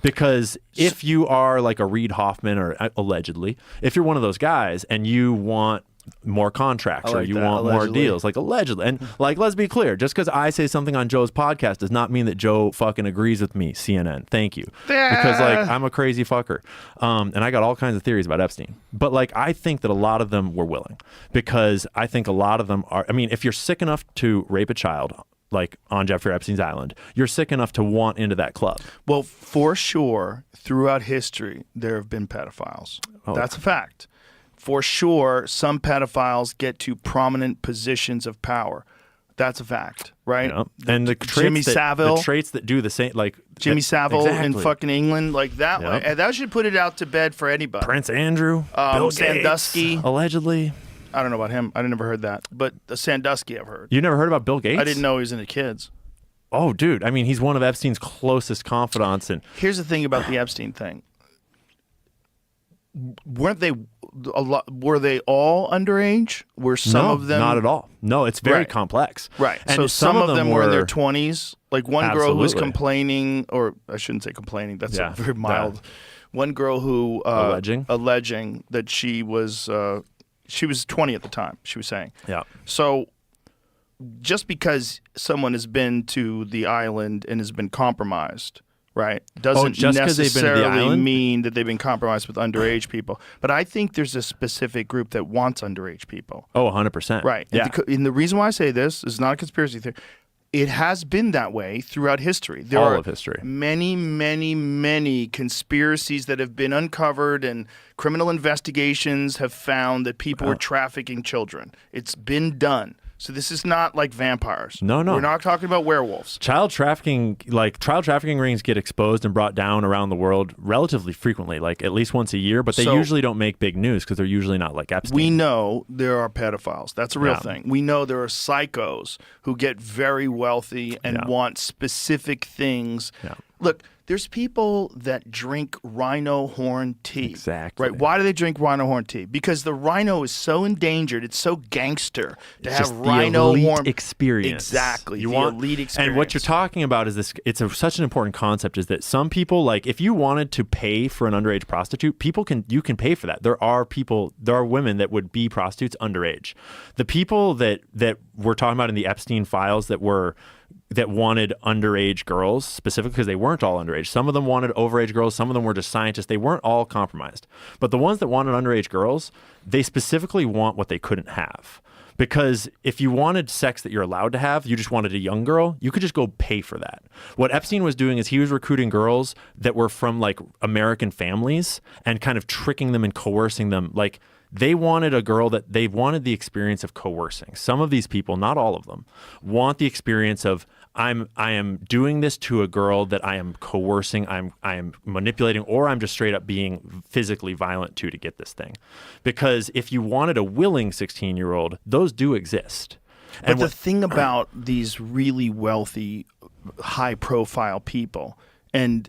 Because if you are like a Reid Hoffman or allegedly, if you're one of those guys and you want more contracts, I or like you that, want more allegedly. deals, like allegedly. And like, let's be clear, just because I say something on Joe's podcast does not mean that Joe fucking agrees with me. CNN, thank you, because like I'm a crazy fucker, and I got all kinds of theories about Epstein. But like, I think that a lot of them were willing, because I think a lot of them are. I mean, if you're sick enough to rape a child, like on Jeffrey Epstein's island, you're sick enough to want into that club. Well, for sure, throughout history, there have been pedophiles. Oh, That's a fact. For sure, some pedophiles get to prominent positions of power. That's a fact, right? You know? And the Jimmy traits Savile, the traits that do the same, like Jimmy Savile in exactly. fucking England, like that Yep. way. And that should put it out to bed for anybody. Prince Andrew, Bill Sandusky. Gates, allegedly. I don't know about him. I never heard that. But the Sandusky I've heard. You never heard about Bill Gates? I didn't know he was into kids. Oh, dude. I mean, he's one of Epstein's closest confidants. And Here's the thing about the Epstein thing. Weren't they a lot? Were they all underage? Were some no, of them not at all. No, it's very Right. complex. Right. And so some of them were in their were 20s. Like one girl who was Absolutely. complaining, or I shouldn't say complaining. That's Yeah. a very mild. One girl who alleging that she was 20 at the time. She was saying. Yeah. So just because someone has been to the island and has been compromised, right, doesn't just 'cause they've been to the necessarily island? mean that they've been compromised with underage people. But I think there's a specific group that wants underage people. Oh, 100%. Right. Yeah. And the reason why I say this is not a conspiracy theory. It has been that way throughout history. There All are of history. many, many, many conspiracies that have been uncovered, and criminal investigations have found that people were trafficking children. It's been done. So this is not like vampires. No. We're not talking about werewolves. Child trafficking rings get exposed and brought down around the world relatively frequently, like at least once a year, but they So- usually don't make big news because they're usually not like Epstein. We know there are pedophiles. That's a real Yeah. thing. We know there are psychos who get very wealthy and Yeah. want specific things. Yeah. Look, there's people that drink rhino horn tea. Exactly. Right? Why do they drink rhino horn tea? Because the rhino is so endangered. It's so gangster to have Just rhino the elite horn experience. Exactly. You the want elite experience. And what you're talking about is this. It's such an important concept. Is that some people, like, if you wanted to pay for an underage prostitute, you can pay for that. There are women that would be prostitutes underage. The people that we're talking about in the Epstein files that wanted underage girls specifically, because they weren't all underage. Some of them wanted overage girls. Some of them were just scientists. They weren't all compromised. But the ones that wanted underage girls, they specifically want what they couldn't have. Because if you wanted sex that you're allowed to have, you just wanted a young girl, you could just go pay for that. What Epstein was doing is he was recruiting girls that were from like American families and kind of tricking them and coercing them. Like, they wanted a girl that they wanted the experience of coercing. Some of these people, not all of them, want the experience of I am doing this to a girl that I am coercing, I am manipulating, or I'm just straight up being physically violent to get this thing. Because if you wanted a willing 16-year-old, those do exist. But the thing about these really wealthy, high-profile people, and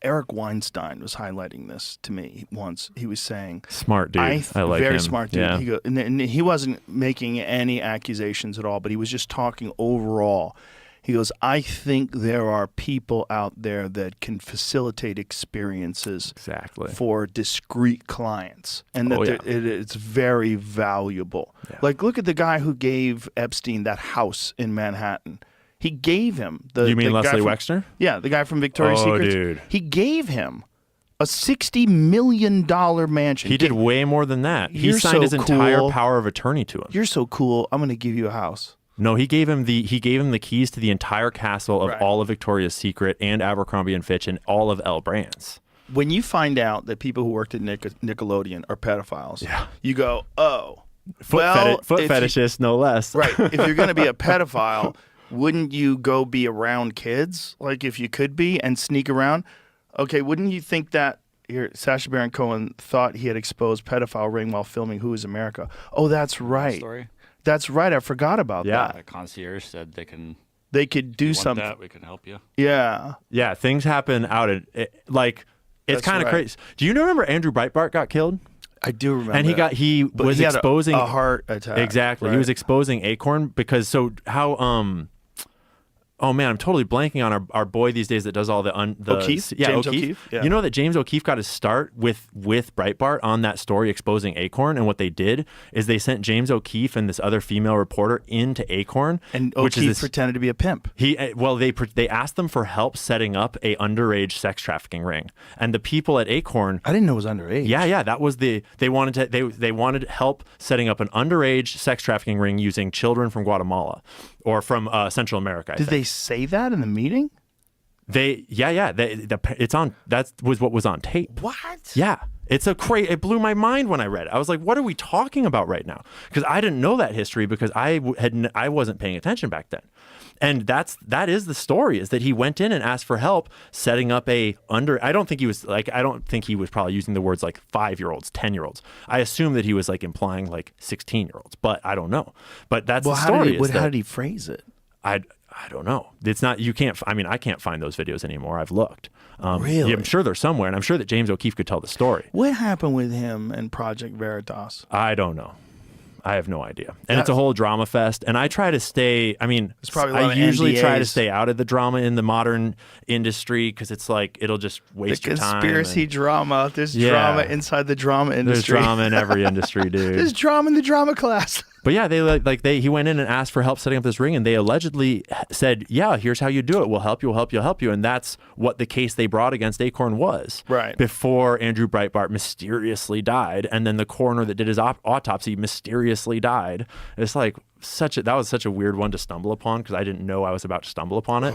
Eric Weinstein was highlighting this to me once. He was saying, smart dude. I like very him. smart dude. Yeah. He and he wasn't making any accusations at all, but he was just talking overall. He goes, I think there are people out there that can facilitate experiences Exactly. for discrete clients, and that it's very valuable. Yeah. Like, look at the guy who gave Epstein that house in Manhattan. He gave him the. You mean the guy Leslie from- Wexner? Yeah, the guy from Victoria's Oh, Secret. dude. He gave him a $60 million mansion. He did way more than that. He You're signed so his entire cool. power of attorney to him. You're so cool. I'm going to give you a house. No, he gave him the keys to the entire castle of Right. all of Victoria's Secret and Abercrombie and Fitch and all of L Brands. When you find out that people who worked at Nickelodeon are pedophiles, Yeah. you go, oh, Foot if you- fetishist, no less. Right. If you're going to be a pedophile, wouldn't you go be around kids? Like, if you could be and sneak around? Okay, wouldn't you think that here Sacha Baron Cohen thought he had exposed pedophile ring while filming Who is America? Oh, that's right. Story. That's right. I forgot about Yeah. that. A concierge said they can They could do want something. that. We can help you. Yeah. Yeah, things happen out at it's That's kind of right. crazy. Do you remember Andrew Breitbart got killed? I do remember. And he that. But was he had exposing a heart attack. Exactly. He right? was exposing Acorn because oh man, I'm totally blanking on our boy these days that does all the O'Keefe? James O'Keefe? Yeah. You know that James O'Keefe got his start with Breitbart on that story exposing Acorn, and what they did is they sent James O'Keefe and this other female reporter into Acorn, And which is O'Keefe this, pretended to be a pimp. they asked them for help setting up a underage sex trafficking ring, and the people at Acorn. I didn't know it was underage. Yeah, that was they wanted help setting up an underage sex trafficking ring using children from Guatemala or from Central America. Did they say that in the meeting? It's on. That was what was on tape. What? Yeah, it blew my mind when I read it. I was like, what are we talking about right now? Because I didn't know that history because I wasn't paying attention back then. And that is the story, is that he went in and asked for help setting up I don't think he was probably using the words like 5-year-olds, 10-year-olds. I assume that he was like implying like 16-year-olds, but I don't know. But that's the story. How did he phrase it? I don't know. It's not, I can't find those videos anymore. I've looked. Really? Yeah, I'm sure they're somewhere, and I'm sure that James O'Keefe could tell the story. What happened with him and Project Veritas? I don't know. I have no idea. And it's a whole drama fest. And I try to stay, I usually try to stay out of the drama in the modern industry because it's like, it'll just waste your time. Conspiracy drama. There's drama inside the drama industry. There's drama in every industry, dude. There's drama in the drama class. But yeah, he went in and asked for help setting up this ring, and they allegedly said, yeah, here's how you do it. We'll help you. And that's what the case they brought against Acorn was. Right. Before Andrew Breitbart mysteriously died, and then the coroner that did his autopsy mysteriously died. It's like that was such a weird one to stumble upon because I didn't know I was about to stumble upon it.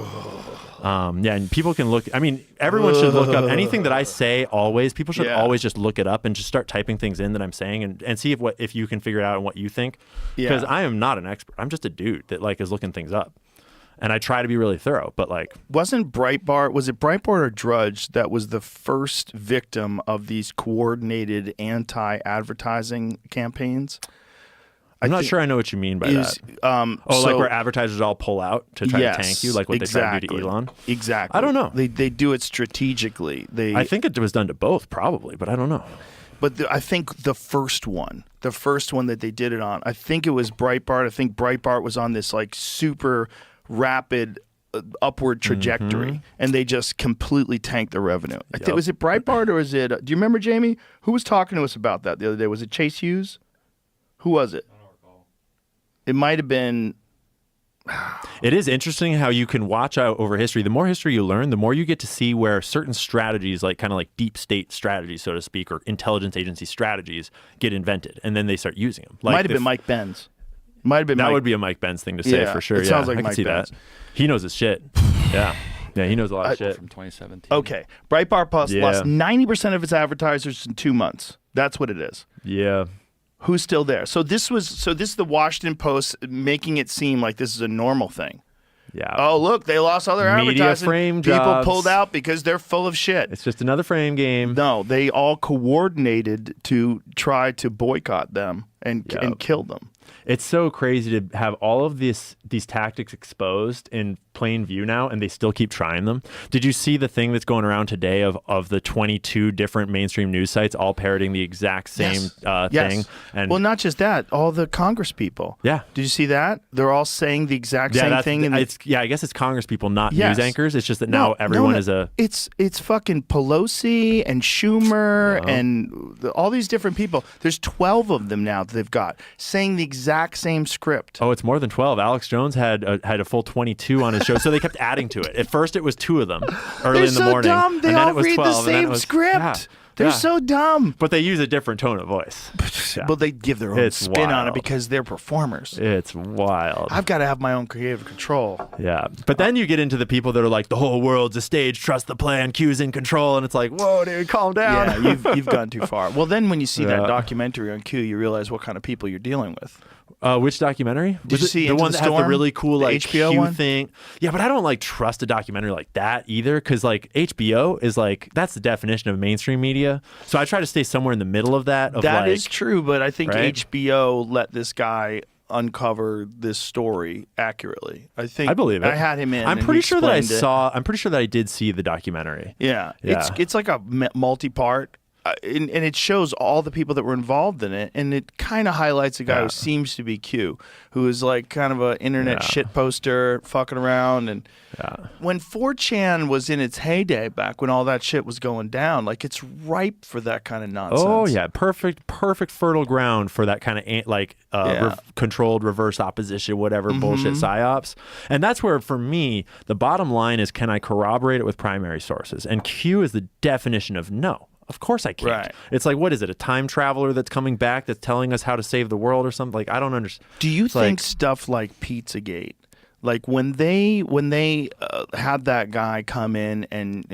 And people can look. I mean, everyone should look up anything that I say. Always, people should always just look it up and just start typing things in that I'm saying and see if you can figure it out and what you think. Because I am not an expert. I'm just a dude that like is looking things up, and I try to be really thorough. But like, was it Breitbart or Drudge that was the first victim of these coordinated anti-advertising campaigns? I'm not sure I know what you mean by that. Like where advertisers all pull out to try to tank you, like what they tried to do to Elon? Exactly. I don't know. They do it strategically. I think it was done to both, probably, but I don't know. But I think the first one that they did it on, I think it was Breitbart. I think Breitbart was on this like super rapid upward trajectory, and they just completely tanked the revenue. Was it Breitbart or was it? Do you remember, Jamie? Who was talking to us about that the other day? Was it Chase Hughes? Who was it? It might have been. It is interesting how you can watch out over history. The more history you learn, the more you get to see where certain strategies, like kind of like deep state strategies, so to speak, or intelligence agency strategies, get invented, and then they start using them. Like might have been Mike Benz. Might have been. That would be a Mike Benz thing to say for sure. It sounds like I Mike can see Benz. that. He knows his shit. Yeah, he knows a lot of shit. From 2017. Okay, Breitbart lost 90% of its advertisers in 2 months. That's what it is. Yeah. Who's still there? So this is the Washington Post making it seem like this is a normal thing. Yeah. Oh, look, they lost other advertising. Frame People jobs. pulled out because they're full of shit. It's just another frame game. No, they all coordinated to try to boycott them and kill them. It's so crazy to have all of these tactics exposed in plain view now, and they still keep trying them. Did you see the thing that's going around today of the 22 different mainstream news sites all parroting the exact same thing? And well, not just that, all the Congress people. Yeah. Did you see that? They're all saying the exact same thing. I guess it's Congress people, not news anchors. It's just that now everyone is a... It's fucking Pelosi and Schumer and all these different people. There's 12 of them now that they've got saying the exact same script. Oh, it's more than 12. Alex Jones had a full 22 on his show, so they kept adding to it. At first, it was 2 of them early in the morning. They're so dumb. They all read the same script. Yeah. They're so dumb. But they use a different tone of voice. Well, they give their own spin on it because they're performers. It's wild. I've got to have my own creative control. Yeah. But then you get into the people that are like, the whole world's a stage, trust the plan, Q's in control. And it's like, whoa, dude, calm down. Yeah, you've gone too far. Well, then when you see that documentary on Q, you realize what kind of people you're dealing with. Which documentary? Did you see the one that has the really cool like HBO Q one thing? Yeah, but I don't like trust a documentary like that either, because like HBO is like, that's the definition of mainstream media. So I try to stay somewhere in the middle of that. That is true, but I think HBO let this guy uncover this story accurately. I believe it. I had him in. I'm pretty sure that I did see the documentary. Yeah. It's like a multi-part. and it shows all the people that were involved in it, and it kind of highlights a guy who seems to be Q, who is like kind of an internet shit poster, fucking around. And when 4chan was in its heyday, back when all that shit was going down, like it's ripe for that kind of nonsense. Oh yeah, perfect fertile ground for that kind of controlled reverse opposition, whatever bullshit psyops. And that's where, for me, the bottom line is, can I corroborate it with primary sources? And Q is the definition of no. Of course I can't. Right. It's like, what is it? A time traveler that's coming back that's telling us how to save the world or something? Like, I don't understand. Do you think stuff like Pizzagate, like when they had that guy come in and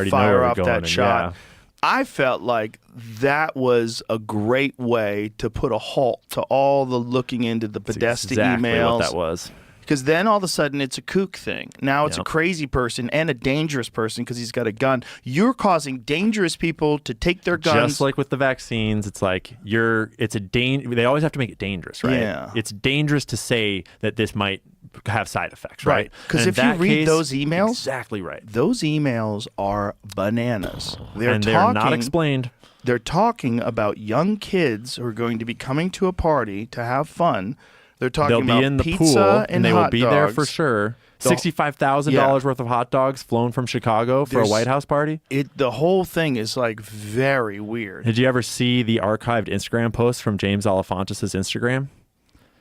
fire off that shot, I felt like that was a great way to put a halt to all the looking into the Podesta emails. What that was. Because then all of a sudden it's a kook thing. Now it's a crazy person and a dangerous person because he's got a gun. You're causing dangerous people to take their guns. Just like with the vaccines, it's like they always have to make it dangerous, right? Yeah. It's dangerous to say that this might have side effects, right? Because if you read those emails, exactly right. Those emails are bananas. They're not explained. They're talking about young kids who are going to be coming to a party to have fun. They're talking They'll be in the pizza pool, and they hot will be dogs. there for sure. $65,000 worth of hot dogs flown from Chicago for a White House party. The whole thing is like very weird. Did you ever see the archived Instagram posts from James Alefantis' Instagram?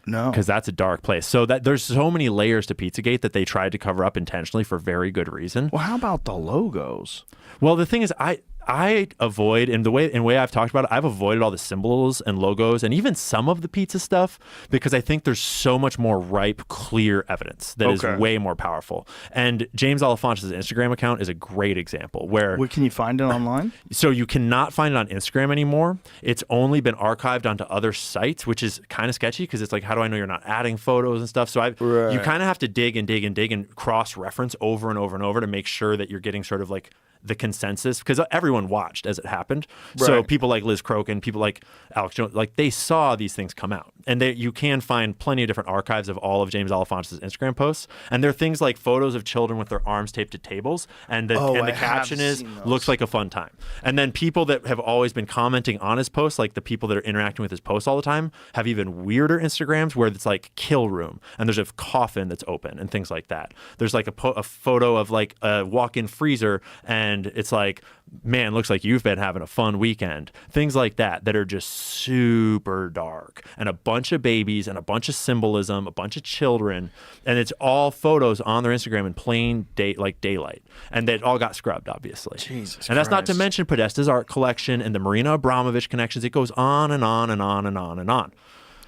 No. Because that's a dark place. So there's so many layers to Pizzagate that they tried to cover up intentionally for very good reason. Well, how about the logos? Well, the thing is, I avoid, in the way I've talked about it, I've avoided all the symbols and logos and even some of the pizza stuff because I think there's so much more ripe, clear evidence that is way more powerful. And James Alefantis' Instagram account is a great example where... Where can you find it online? So you cannot find it on Instagram anymore. It's only been archived onto other sites, which is kind of sketchy because it's like, how do I know you're not adding photos and stuff? So you kind of have to dig and cross-reference over and over and over to make sure that you're getting sort of like the consensus, because everyone watched as it happened. Right. So people like Liz Crokin, people like Alex Jones, like they saw these things come out. And you can find plenty of different archives of all of James Alefantis' Instagram posts. And there are things like photos of children with their arms taped to tables. And the caption is, looks like a fun time. And then people that have always been commenting on his posts, like the people that are interacting with his posts all the time, have even weirder Instagrams where it's like kill room. And there's a coffin that's open and things like that. There's like a photo of like a walk-in freezer and it's like, man, looks like you've been having a fun weekend. Things like that are just super dark. And a bunch of babies and a bunch of symbolism, a bunch of children. And it's all photos on their Instagram in plain daylight. And they all got scrubbed, obviously. Jesus and that's not to mention Podesta's art collection and the Marina Abramovich connections. It goes on and on and on and on and on.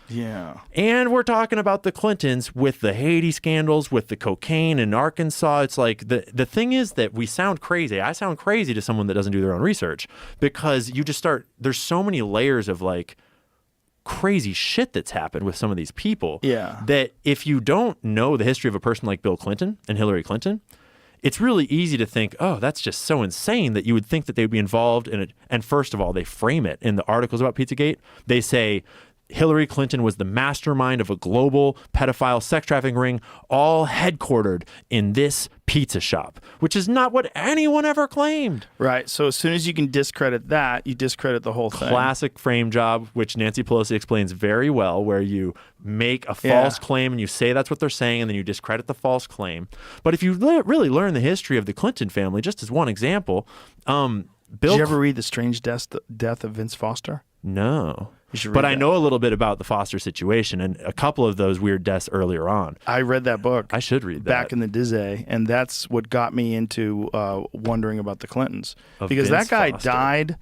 Yeah. And we're talking about the Clintons with the Haiti scandals, with the cocaine in Arkansas. It's like the thing is that we sound crazy. I sound crazy to someone that doesn't do their own research because you just there's so many layers of like crazy shit that's happened with some of these people. Yeah. That if you don't know the history of a person like Bill Clinton and Hillary Clinton, it's really easy to think, oh, that's just so insane that you would think that they would be involved in it. And first of all, they frame it in the articles about Pizzagate. They say Hillary Clinton was the mastermind of a global pedophile sex trafficking ring, all headquartered in this pizza shop, which is not what anyone ever claimed. Right. So as soon as you can discredit that, you discredit the whole thing. Classic frame job, which Nancy Pelosi explains very well, where you make a false claim and you say that's what they're saying, and then you discredit the false claim. But if you really learn the history of the Clinton family, just as one example, Did you ever read The Strange Death of Vince Foster? No. But I know a little bit about the Foster situation and a couple of those weird deaths earlier on. I read that book. I should read that. Back in the day, and that's what got me into wondering about the Clintons. Because Vince that guy Foster. died.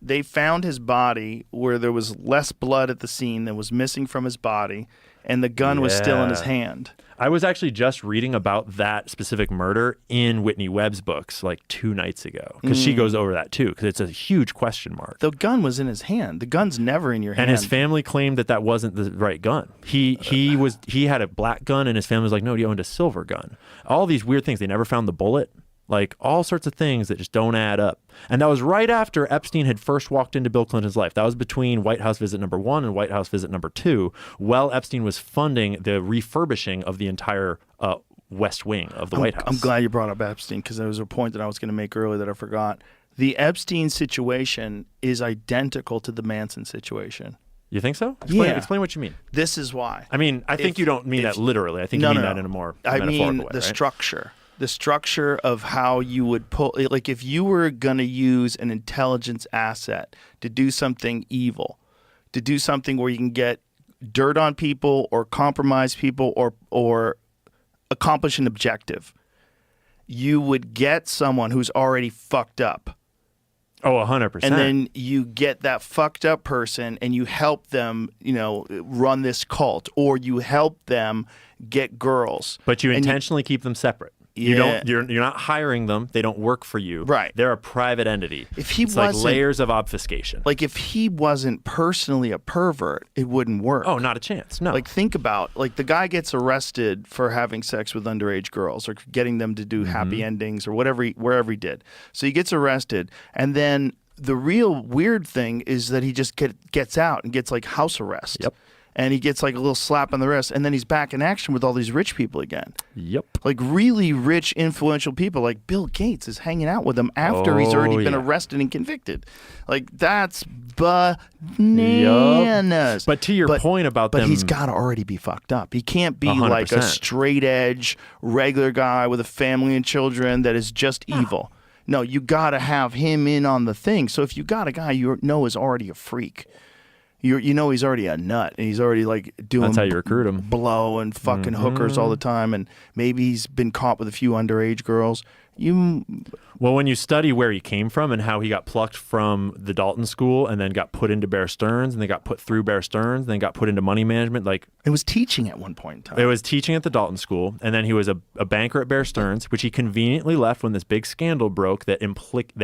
They found his body where there was less blood at the scene that was missing from his body, and the gun was still in his hand. I was actually just reading about that specific murder in Whitney Webb's books like 2 nights ago because she goes over that too because it's a huge question mark. The gun was in his hand. The gun's never in your hand. And his family claimed that wasn't the right gun. He had a black gun and his family was like, no, he owned a silver gun. All these weird things. They never found the bullet. Like all sorts of things that just don't add up. And that was right after Epstein had first walked into Bill Clinton's life. That was between White House visit number 1 and White House visit number 2, while Epstein was funding the refurbishing of the entire West Wing of the White House. I'm glad you brought up Epstein because there was a point that I was going to make earlier that I forgot. The Epstein situation is identical to the Manson situation. You think so? Yeah. Explain what you mean. This is why. I mean, I think you don't mean that literally. I think you mean that in a more metaphorical way, the right? structure. The structure of how you would pull, like if you were going to use an intelligence asset to do something evil, to do something where you can get dirt on people or compromise people or accomplish an objective, you would get someone who's already fucked up. Oh, 100%. And then you get that fucked up person and you help them, run this cult, or you help them get girls. But you intentionally keep them separate. Yeah. You're not hiring them. They don't work for you. Right. They're a private entity. If he it's like wasn't- layers of obfuscation. Like if he wasn't personally a pervert, it wouldn't work. Oh, not a chance. No. Like think about, like the guy gets arrested for having sex with underage girls or getting them to do happy endings or wherever he did. So he gets arrested, and then the real weird thing is that he just gets out and gets like house arrest. Yep. And he gets like a little slap on the wrist, and then he's back in action with all these rich people again. Yep. Like really rich, influential people. Like Bill Gates is hanging out with them after he's already been arrested and convicted. Like that's bananas. But to your point about but them, he's got to already be fucked up. He can't be 100%. like a straight edge, regular guy with a family and children that is just evil. No, you got to have him in on the thing. So if you got a guy you know is already a freak, you know he's already a nut, and he's already like doing That's how you recruit him. blow and fucking hookers all the time, and maybe he's been caught with a few underage girls. Well, when you study where he came from and how he got plucked from the Dalton School and then got put into Bear Stearns and then got put through Bear Stearns and then got put into money management, like It was teaching at one point in time. it was teaching at the Dalton School, and then he was a banker at Bear Stearns, which he conveniently left when this big scandal broke that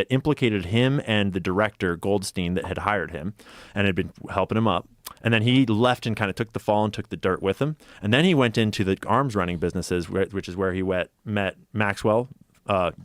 implicated him and the director Goldstein that had hired him and had been helping him up. And then he left and kind of took the fall and took the dirt with him. And then he went into the arms running businesses, which is where he met Maxwell.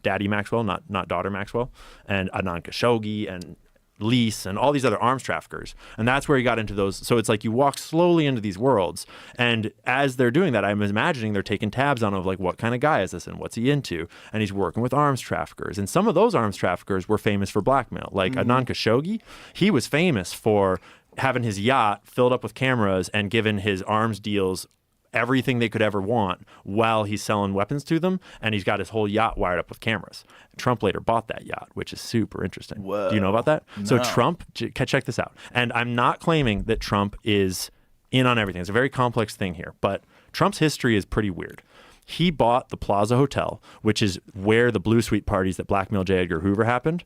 Daddy Maxwell, not daughter Maxwell, and Anand Khashoggi and Lease and all these other arms traffickers. And that's where he got into those. So it's like you walk slowly into these worlds. And as they're doing that, I'm imagining they're taking tabs on of like, what kind of guy is this and what's he into? And he's working with arms traffickers. And some of those arms traffickers were famous for blackmail. Like Anand Khashoggi, he was famous for having his yacht filled up with cameras and given his arms deals everything they could ever want while he's selling weapons to them, and he's got his whole yacht wired up with cameras. Trump later bought that yacht, which is super interesting. Whoa. Do you know about that? No. So Trump, check this out. And I'm not claiming that Trump is in on everything. It's a very complex thing here, but Trump's history is pretty weird. He bought the Plaza Hotel, which is where the Blue Suite parties that blackmailed J. Edgar Hoover happened.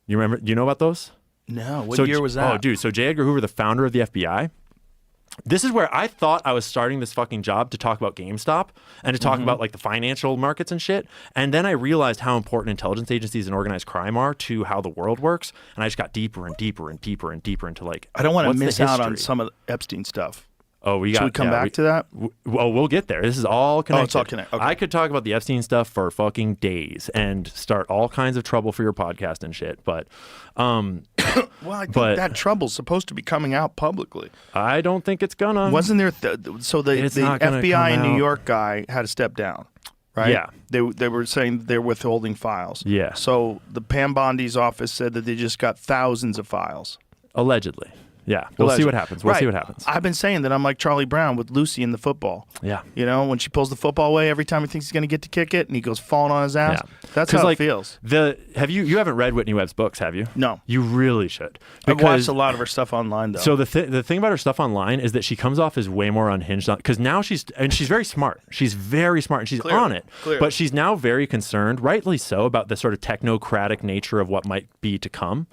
You remember? Do you know about those? No. What year was that? Oh, dude. So J. Edgar Hoover, the founder of the FBI, this is where I thought I was starting this fucking job to talk about GameStop and to talk about like the financial markets and shit. And then I realized how important intelligence agencies and organized crime are to how the world works. And I just got deeper and deeper and deeper and deeper into like, I don't want to what's the miss out on history? some of the Epstein stuff. Oh, Should we come back to that? Well, we'll get there. This is all connected. Oh, it's all connected. Okay. I could talk about the Epstein stuff for fucking days and start all kinds of trouble for your podcast and shit. But, Well, I think that trouble's supposed to be coming out publicly. I don't think it's gonna. Wasn't there? So the It's not gonna FBI in come New out. York guy had to step down, right? Yeah. They were saying they're withholding files. Yeah. So the Pam Bondi's office said that they just got thousands of files. Allegedly. Yeah. We'll see what happens. We'll see what happens. I've been saying that I'm like Charlie Brown with Lucy in the football. Yeah. You know, when she pulls the football away every time he thinks he's going to get to kick it and he goes falling on his ass. Yeah. That's 'Cause, how like, it feels. You haven't read Whitney Webb's books, have you? No. You really should. I've watched a lot of her stuff online, though. So the thing about her stuff online is that she comes off as way more unhinged because now she's very smart. She's very smart and she's on it. Clearly. But she's now very concerned, rightly so, about the sort of technocratic nature of what might be to come.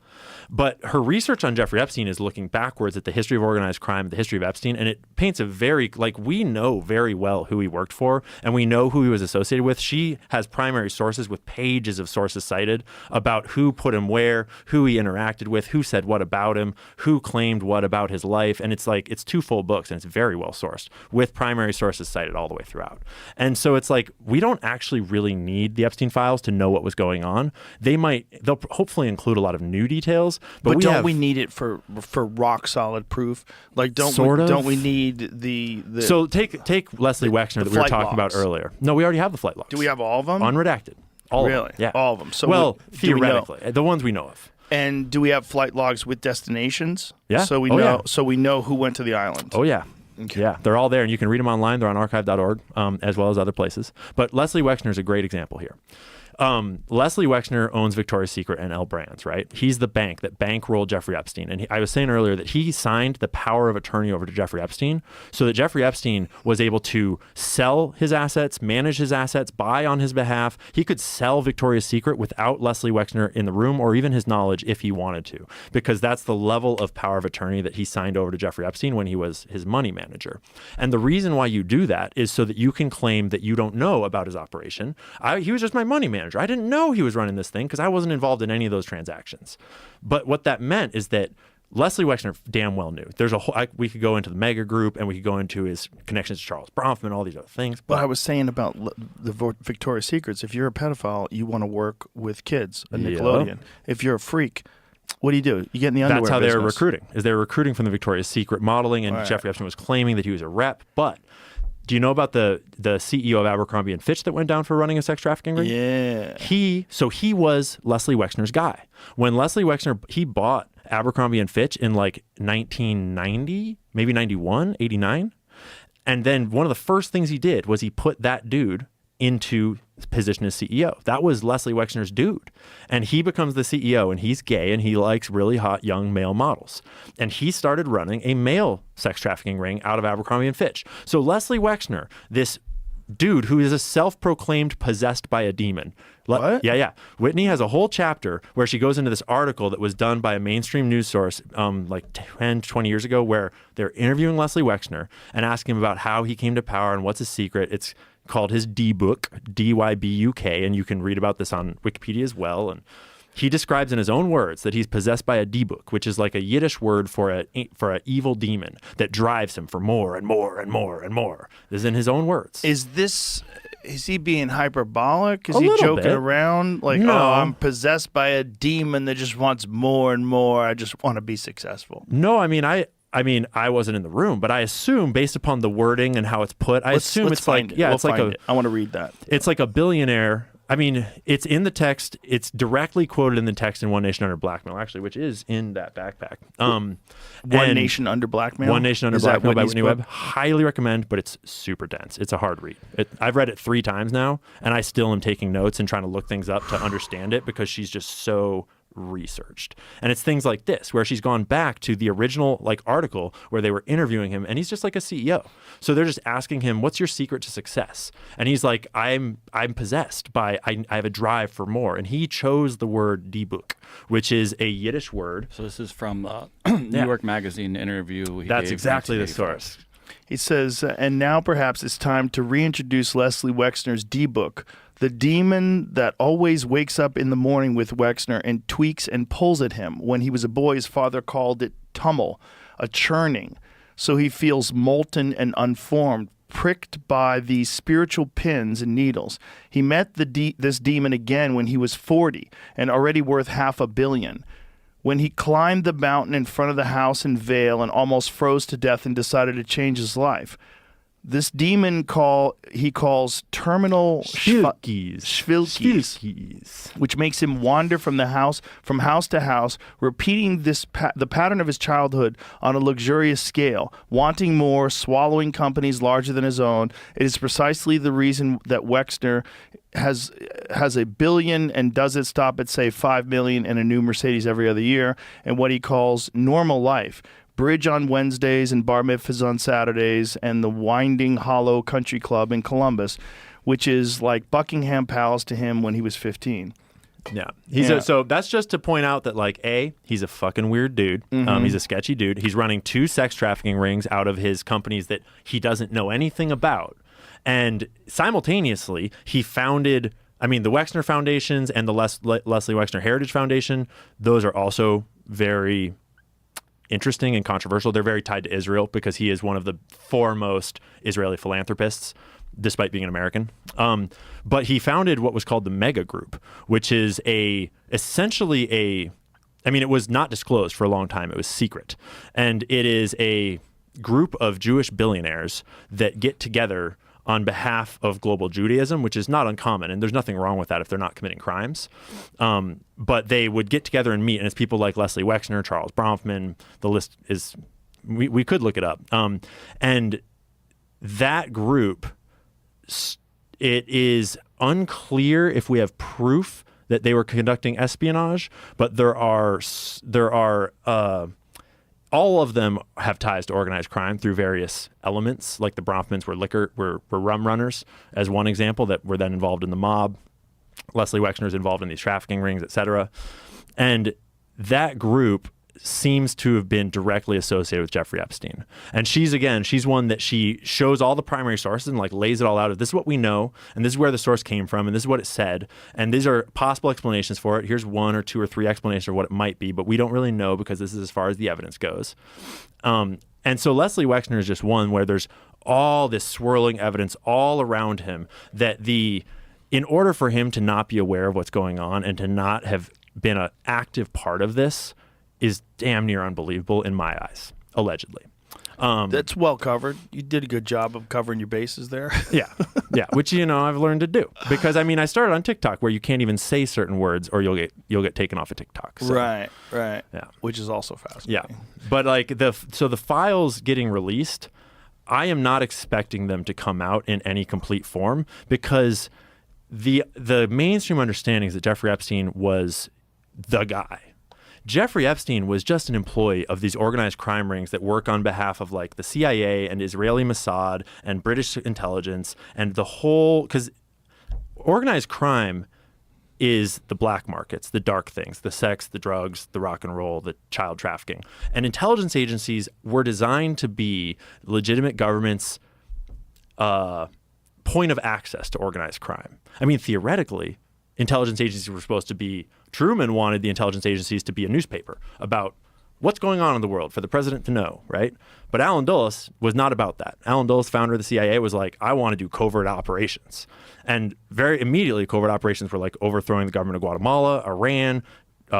But her research on Jeffrey Epstein is looking backwards at the history of organized crime, the history of Epstein, and it paints a very, like, we know very well who he worked for, and we know who he was associated with. She has primary sources with pages of sources cited about who put him where, who he interacted with, who said what about him, who claimed what about his life, and it's like, it's 2 full books, and it's very well sourced, with primary sources cited all the way throughout. And so it's like, we don't actually really need the Epstein files to know what was going on. They'll hopefully include a lot of new details, But we don't have, we need it for rock solid proof? Like, don't we need the So take Leslie Wexner that we were flight talking logs. about earlier. No, we already have the flight logs. Do we have all of them? Unredacted. All Really? of them. Yeah. All of them. So well, do we know? theoretically, the ones we know of. And do we have flight logs with destinations? Yeah. So we Oh, know. yeah. So we know who went to the island. Oh yeah. Okay. Yeah, they're all there, and you can read them online. They're on archive.org, as well as other places. But Leslie Wexner is a great example here. Leslie Wexner owns Victoria's Secret and L Brands, right? He's the bank that bankrolled Jeffrey Epstein. And I was saying earlier that he signed the power of attorney over to Jeffrey Epstein so that Jeffrey Epstein was able to sell his assets, manage his assets, buy on his behalf. He could sell Victoria's Secret without Leslie Wexner in the room or even his knowledge if he wanted to, because that's the level of power of attorney that he signed over to Jeffrey Epstein when he was his money manager. And the reason why you do that is so that you can claim that you don't know about his operation. He was just my money manager. I didn't know he was running this thing because I wasn't involved in any of those transactions. But what that meant is that Leslie Wexner damn well knew. There's a whole, we could go into the mega group and we could go into his connections to Charles Bronfman, all these other things. But I was saying about the Victoria's Secrets, if you're a pedophile, you want to work with kids at Nickelodeon. If you're a freak, what do? You get in the underwear That's how business. they're recruiting. They're recruiting from the Victoria's Secret modeling, and Right. Jeffrey Epstein was claiming that he was a rep. But do you know about the CEO of Abercrombie and Fitch that went down for running a sex trafficking ring? Yeah. He was Leslie Wexner's guy. When Leslie Wexner, he bought Abercrombie and Fitch in like 1990, maybe 91, 89. And then one of the first things he did was he put that dude into position as CEO. That was Leslie Wexner's dude. And he becomes the CEO, and he's gay, and he likes really hot young male models. And he started running a male sex trafficking ring out of Abercrombie and Fitch. So Leslie Wexner, this dude who is a self-proclaimed possessed by a demon. What? Yeah. Whitney has a whole chapter where she goes into this article that was done by a mainstream news source like 10, 20 years ago, where they're interviewing Leslie Wexner and asking him about how he came to power and what's his secret. It's called his D-book, D-Y-B-U-K, and you can read about this on Wikipedia as well. And he describes in his own words that he's possessed by a D-book, which is like a Yiddish word for a evil demon that drives him for more and more and more and more. This is in his own words. Is he being hyperbolic? Is A he little joking bit. around? Like, No. oh, I'm possessed by a demon that just wants more and more. I just want to be successful. No, I mean, I wasn't in the room, but I assume based upon the wording and how it's put, I assume let's it's like, find it. yeah, We'll it's like find it. I want to read that. it's like a billionaire. I mean, it's in the text. It's directly quoted in the text in One Nation Under Blackmail, actually, which is in that backpack. One and Nation Under Blackmail? One Nation Under Is that Blackmail by Whitney's Whitney book? Webb. Highly recommend, but it's super dense. It's a hard read. I've read it 3 times now, and I still am taking notes and trying to look things up to understand it because she's just so researched. And it's things like this where she's gone back to the original article where they were interviewing him, and he's just like a CEO. So they're just asking him, what's your secret to success? And he's like, I'm possessed by I have a drive for more. And he chose the word D-book, which is a Yiddish word. So this is from New York Magazine interview. That's gave exactly the 1985. source. He says, and now perhaps it's time to reintroduce Leslie Wexner's D-book, the demon that always wakes up in the morning with Wexner and tweaks and pulls at him. When he was a boy, his father called it tummel, a churning. So he feels molten and unformed, pricked by these spiritual pins and needles. He met this demon again when he was 40 and already worth $500 million. When he climbed the mountain in front of the house in Vale and almost froze to death and decided to change his life. This demon he calls terminal Schwilkes, which makes him wander from house to house, repeating the pattern of his childhood on a luxurious scale, wanting more, swallowing companies larger than his own. It is precisely the reason that Wexner has $1 billion and doesn't stop at, say, $5 million and a new Mercedes every other year, and what he calls normal life. Bridge on Wednesdays and bar mitzvahs on Saturdays, and the Winding Hollow Country Club in Columbus, which is like Buckingham Palace to him when he was 15. Yeah. So that's just to point out that he's a fucking weird dude. He's a sketchy dude. He's running 2 sex trafficking rings out of his companies that he doesn't know anything about. And simultaneously, he founded, the Wexner Foundations and the Leslie Wexner Heritage Foundation. Those are also very interesting and controversial. They're very tied to Israel because he is one of the foremost Israeli philanthropists, despite being an American. But he founded what was called the Mega Group, which is essentially a I mean, it was not disclosed for a long time. It was secret. And it is a group of Jewish billionaires that get together on behalf of global Judaism, which is not uncommon. And there's nothing wrong with that if they're not committing crimes. But they would get together and meet. And it's people like Leslie Wexner, Charles Bronfman. The list is, we could look it up. And that group, it is unclear if we have proof that they were conducting espionage, but there are all of them have ties to organized crime through various elements. Like the Bronfmans were rum runners, as one example, that were then involved in the mob. Leslie Wexner's involved in these trafficking rings, et cetera. And that group seems to have been directly associated with Jeffrey Epstein. And she's one that she shows all the primary sources and like lays it all out of this is what we know, and this is where the source came from, and this is what it said, and these are possible explanations for it. Here's 1 or 2 or 3 explanations of what it might be, but we don't really know because this is as far as the evidence goes. And so Leslie Wexner is just one where there's all this swirling evidence all around him that in order for him to not be aware of what's going on and to not have been an active part of this is damn near unbelievable in my eyes, allegedly. That's well covered. You did a good job of covering your bases there. Yeah, which I've learned to do because I started on TikTok where you can't even say certain words or you'll get taken off of TikTok. So, right. Yeah, which is also fascinating. Yeah, but like the files getting released, I am not expecting them to come out in any complete form because the mainstream understanding is that Jeffrey Epstein was the guy. Jeffrey Epstein was just an employee of these organized crime rings that work on behalf of like the CIA and Israeli Mossad and British intelligence and the whole, because organized crime is the black markets, the dark things, the sex, the drugs, the rock and roll, the child trafficking. And intelligence agencies were designed to be legitimate governments' point of access to organized crime. I mean, theoretically, intelligence agencies were supposed to be, Truman wanted the intelligence agencies to be a newspaper about what's going on in the world for the president to know, right? But Allen Dulles was not about that. Allen Dulles, founder of the CIA, was like, I want to do covert operations. And very immediately, covert operations were like overthrowing the government of Guatemala, Iran,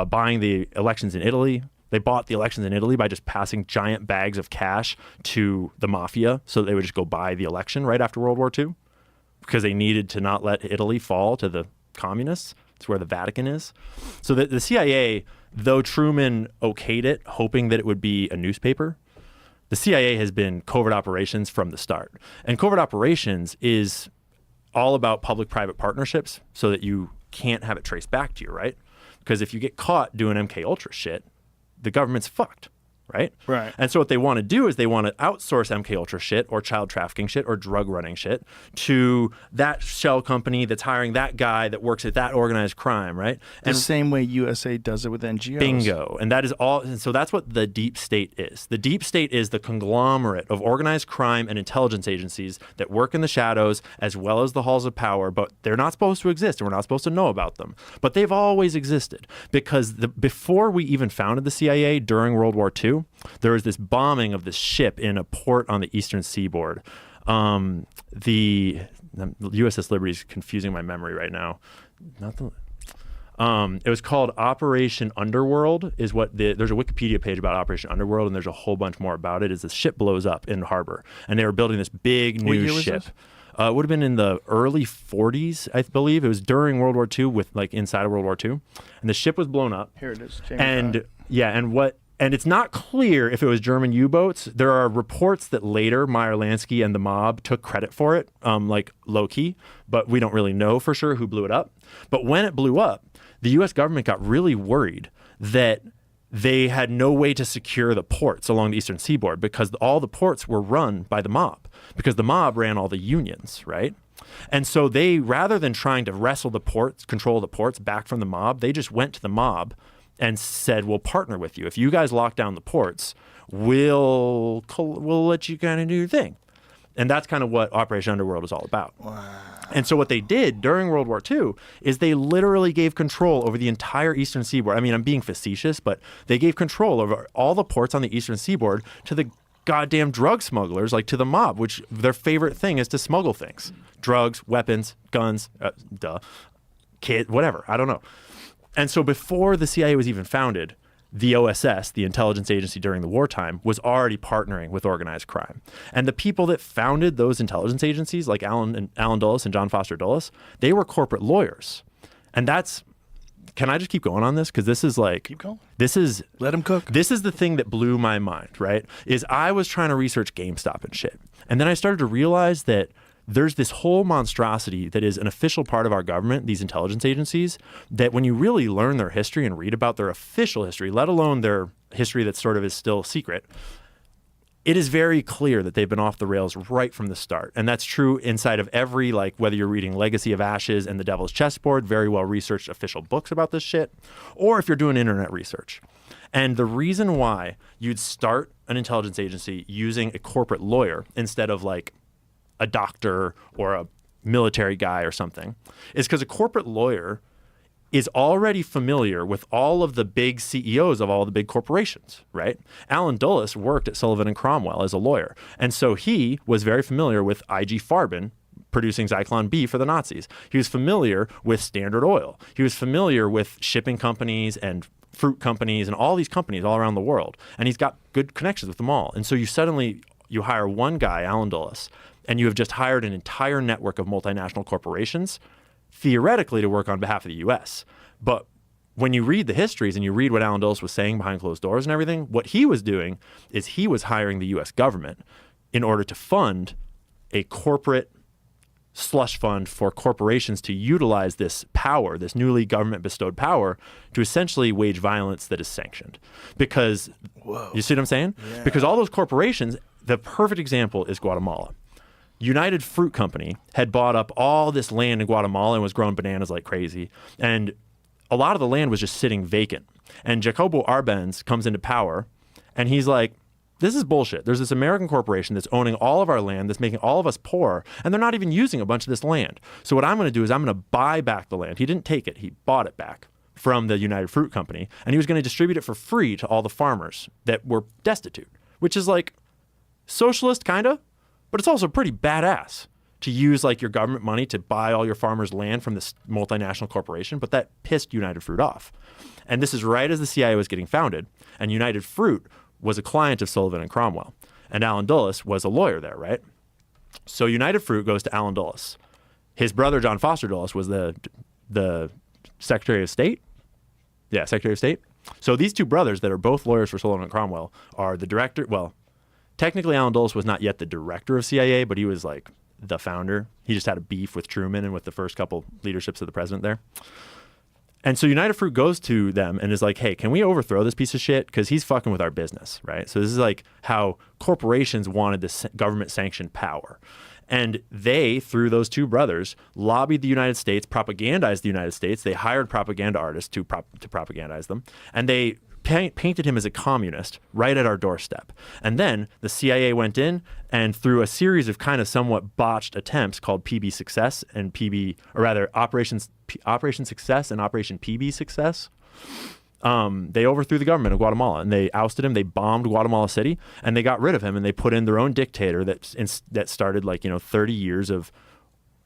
buying the elections in Italy. They bought the elections in Italy by just passing giant bags of cash to the mafia so that they would just go buy the election right after World War II because they needed to not let Italy fall to the communists. It's where the Vatican is. So the CIA, though Truman okayed it, hoping that it would be a newspaper, the CIA has been covert operations from the start. And covert operations is all about public-private partnerships so that you can't have it traced back to you, right? Because if you get caught doing MK Ultra shit, the government's fucked. Right? Right. And so what they want to do is they want to outsource MK Ultra shit or child trafficking shit or drug running shit to that shell company that's hiring that guy that works at that organized crime, right? The same way USA does it with NGOs. Bingo. And that is all. And so that's what the deep state is. The deep state is the conglomerate of organized crime and intelligence agencies that work in the shadows as well as the halls of power, but they're not supposed to exist and we're not supposed to know about them. But they've always existed because before we even founded the CIA during World War II, there was this bombing of this ship in a port on the eastern seaboard. The USS Liberty is confusing my memory right now. It was called Operation Underworld. There's a Wikipedia page about Operation Underworld, and there's a whole bunch more about it. Is this ship blows up in the harbor, and they were building this big new ship. It would have been in the early 40s, I believe. It was during World War II, with like inside of World War II, and the ship was blown up. Here it is. And it's not clear if it was German U-boats. There are reports that later Meyer Lansky and the mob took credit for it, like low-key, but we don't really know for sure who blew it up. But when it blew up, the U.S. government got really worried that they had no way to secure the ports along the eastern seaboard because all the ports were run by the mob because the mob ran all the unions, right? And so they, rather than trying to wrestle the ports, control the ports back from the mob, they just went to the mob and said, we'll partner with you. If you guys lock down the ports, we'll let you kind of do your thing. And that's kind of what Operation Underworld is all about. Wow. And so what they did during World War II is they literally gave control over the entire eastern seaboard. I mean, I'm being facetious, but they gave control over all the ports on the eastern seaboard to the goddamn drug smugglers, like to the mob, which their favorite thing is to smuggle things. Drugs, weapons, guns, whatever. I don't know. And so before the CIA was even founded, the OSS, the intelligence agency during the wartime, was already partnering with organized crime. And the people that founded those intelligence agencies, like Allen Dulles and John Foster Dulles, they were corporate lawyers. And that's, can I just keep going on this? Because this is like, Keep going. this is, Let them cook. this is the thing that blew my mind, right? Is I was trying to research GameStop and shit. And then I started to realize that there's this whole monstrosity that is an official part of our government, these intelligence agencies, that when you really learn their history and read about their official history, let alone their history that sort of is still secret, it is very clear that they've been off the rails right from the start. And that's true inside of every, like, whether you're reading Legacy of Ashes and The Devil's Chessboard, very well researched official books about this shit, or if you're doing internet research. And the reason why you'd start an intelligence agency using a corporate lawyer instead of like a doctor or a military guy or something is because a corporate lawyer is already familiar with all of the big CEOs of all the big corporations, right? Allen Dulles worked at Sullivan and Cromwell as a lawyer. And so he was very familiar with IG Farben producing Zyklon B for the Nazis. He was familiar with Standard Oil. He was familiar with shipping companies and fruit companies and all these companies all around the world. And he's got good connections with them all. And so you hire one guy, Allen Dulles, and you have just hired an entire network of multinational corporations, theoretically to work on behalf of the U.S. But when you read the histories and you read what Allen Dulles was saying behind closed doors and everything, what he was doing is he was hiring the U.S. government in order to fund a corporate slush fund for corporations to utilize this power, this newly government bestowed power, to essentially wage violence that is sanctioned. Because, you see what I'm saying? Yeah. Because all those corporations, the perfect example is Guatemala. United Fruit Company had bought up all this land in Guatemala and was growing bananas like crazy. And a lot of the land was just sitting vacant. And Jacobo Arbenz comes into power and he's like, this is bullshit. There's this American corporation that's owning all of our land, that's making all of us poor, and they're not even using a bunch of this land. So what I'm going to do is I'm going to buy back the land. He didn't take it. He bought it back from the United Fruit Company. And he was going to distribute it for free to all the farmers that were destitute, which is like socialist kind of, but it's also pretty badass to use like your government money to buy all your farmers' land from this multinational corporation. But that pissed United Fruit off. And this is right as the CIA was getting founded. And United Fruit was a client of Sullivan and Cromwell. And Allen Dulles was a lawyer there, right? So United Fruit goes to Allen Dulles. His brother, John Foster Dulles, was the Secretary of State. Yeah, Secretary of State. So these two brothers that are both lawyers for Sullivan and Cromwell are the director. Well, technically Allen Dulles was not yet the director of CIA, but he was like the founder. He just had a beef with Truman and with the first couple leaderships of the president there. And so United Fruit goes to them and is like, hey, can we overthrow this piece of shit? Because he's fucking with our business, right? So this is like how corporations wanted this government-sanctioned power. And they, through those two brothers, lobbied the United States, propagandized the United States. They hired propaganda artists to propagandize them. And they painted him as a communist right at our doorstep. And then the CIA went in and through a series of kind of somewhat botched attempts called PB Success and Operation Success and Operation PB Success, they overthrew the government of Guatemala and they ousted him. They bombed Guatemala City and they got rid of him and they put in their own dictator that started 30 years of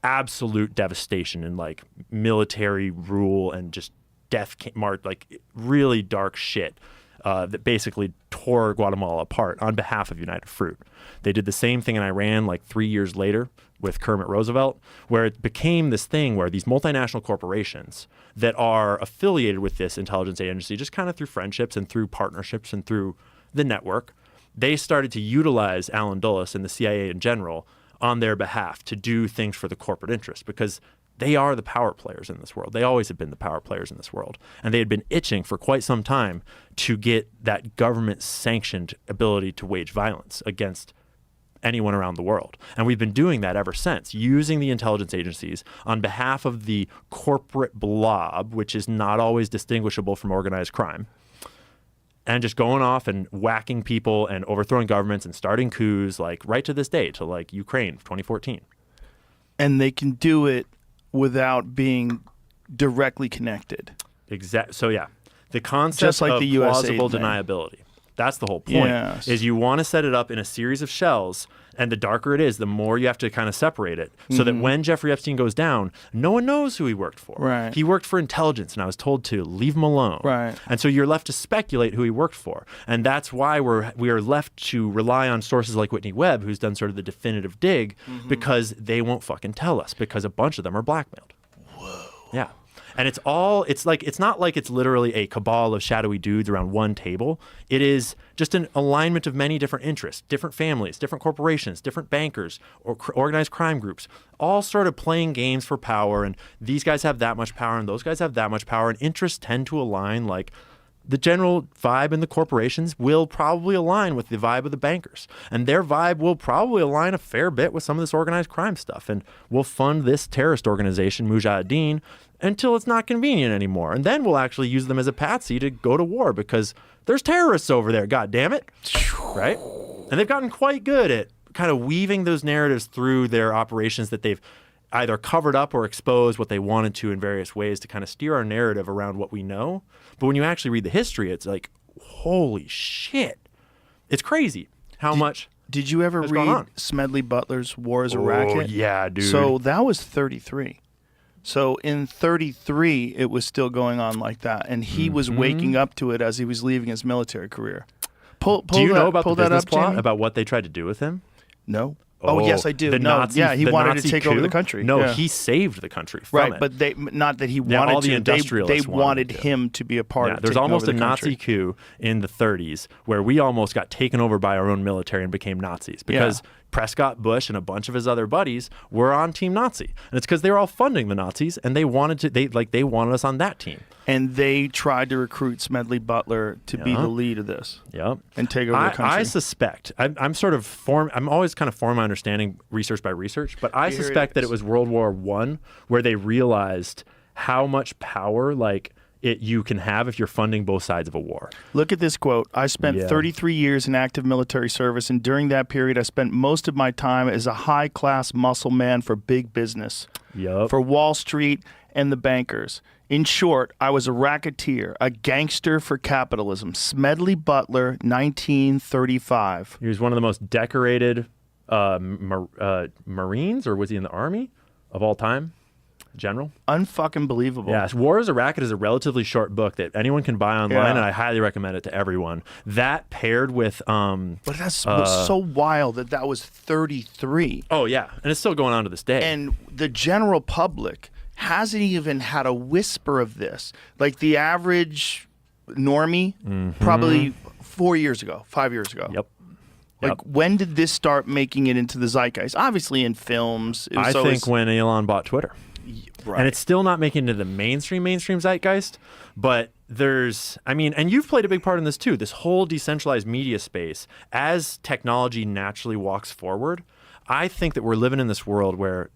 absolute devastation and like military rule and just death marked, like really dark shit that basically tore Guatemala apart on behalf of United Fruit. They did the same thing in Iran like 3 years later with Kermit Roosevelt, where it became this thing where these multinational corporations that are affiliated with this intelligence agency, just kind of through friendships and through partnerships and through the network, they started to utilize Allen Dulles and the CIA in general on their behalf to do things for the corporate interest because they are the power players in this world. They always have been the power players in this world. And they had been itching for quite some time to get that government-sanctioned ability to wage violence against anyone around the world. And we've been doing that ever since, using the intelligence agencies on behalf of the corporate blob, which is not always distinguishable from organized crime, and just going off and whacking people and overthrowing governments and starting coups, like right to this day, to like Ukraine, 2014. And they can do it without being directly connected. So yeah, the concept just like of the USA plausible deniability. That's the whole point. Yes. Is you want to set it up in a series of shells, and the darker it is, the more you have to kind of separate it, so that when Jeffrey Epstein goes down, no one knows who he worked for. Right. He worked for intelligence, and I was told to leave him alone. Right. And so you're left to speculate who he worked for, and that's why we are left to rely on sources like Whitney Webb, who's done sort of the definitive dig, because they won't fucking tell us, because a bunch of them are blackmailed. Whoa. Yeah. And it's not like it's literally a cabal of shadowy dudes around one table. It is just an alignment of many different interests, different families, different corporations, different bankers, or organized crime groups, all sort of playing games for power. And these guys have that much power and those guys have that much power. And interests tend to align. Like the general vibe in the corporations will probably align with the vibe of the bankers. And their vibe will probably align a fair bit with some of this organized crime stuff. And we'll fund this terrorist organization, Mujahideen, until it's not convenient anymore. And then we'll actually use them as a patsy to go to war because there's terrorists over there, god damn it. Right? And they've gotten quite good at kind of weaving those narratives through their operations, that they've either covered up or exposed what they wanted to in various ways to kind of steer our narrative around what we know. But when you actually read the history, it's like, holy shit. It's crazy how much. Did you ever has gone read on. Smedley Butler's War is a Racket? Yeah, dude. So that was 33. So in 33, it was still going on like that. And he was waking up to it as he was leaving his military career. Do you know about the business up, plot, Jamie? about what they tried to do with him? No. Oh, yes, I do. The No, Nazi, yeah, he the wanted Nazi to take coup? over the country. No, Yeah. he saved the country from Right, it. but not that he Yeah, wanted all the to. They industrialists wanted to. him to be a part of There's taking almost over a the Nazi country. coup in the 30s where we almost got taken over by our own military and became Nazis because Prescott Bush and a bunch of his other buddies were on Team Nazi. And it's because they were all funding the Nazis and they wanted us on that team. And they tried to recruit Smedley Butler to be the lead of this. Yep. And take over the country. I suspect, I'm always kind of forming my understanding research by research, but I suspect that it was World War I where they realized how much power you can have if you're funding both sides of a war. Look at this quote. I spent 33 years in active military service, and during that period, I spent most of my time as a high-class muscle man for big business, for Wall Street and the bankers. In short, I was a racketeer, a gangster for capitalism. Smedley Butler, 1935. He was one of the most decorated Marines, or was he in the Army, of all time? General. Unfucking believable. Yes, War is a Racket is a relatively short book that anyone can buy online, and I highly recommend it to everyone. That paired with But that's so wild that was 33. Oh yeah, and it's still going on to this day. And the general public hasn't even had a whisper of this. Like the average normie, probably 4 years ago, 5 years ago. Yep. Like, when did this start making it into the zeitgeist? Obviously in films. I think when Elon bought Twitter. Right. And it's still not making it into the mainstream zeitgeist, but and you've played a big part in this too, this whole decentralized media space. As technology naturally walks forward, I think that we're living in this world where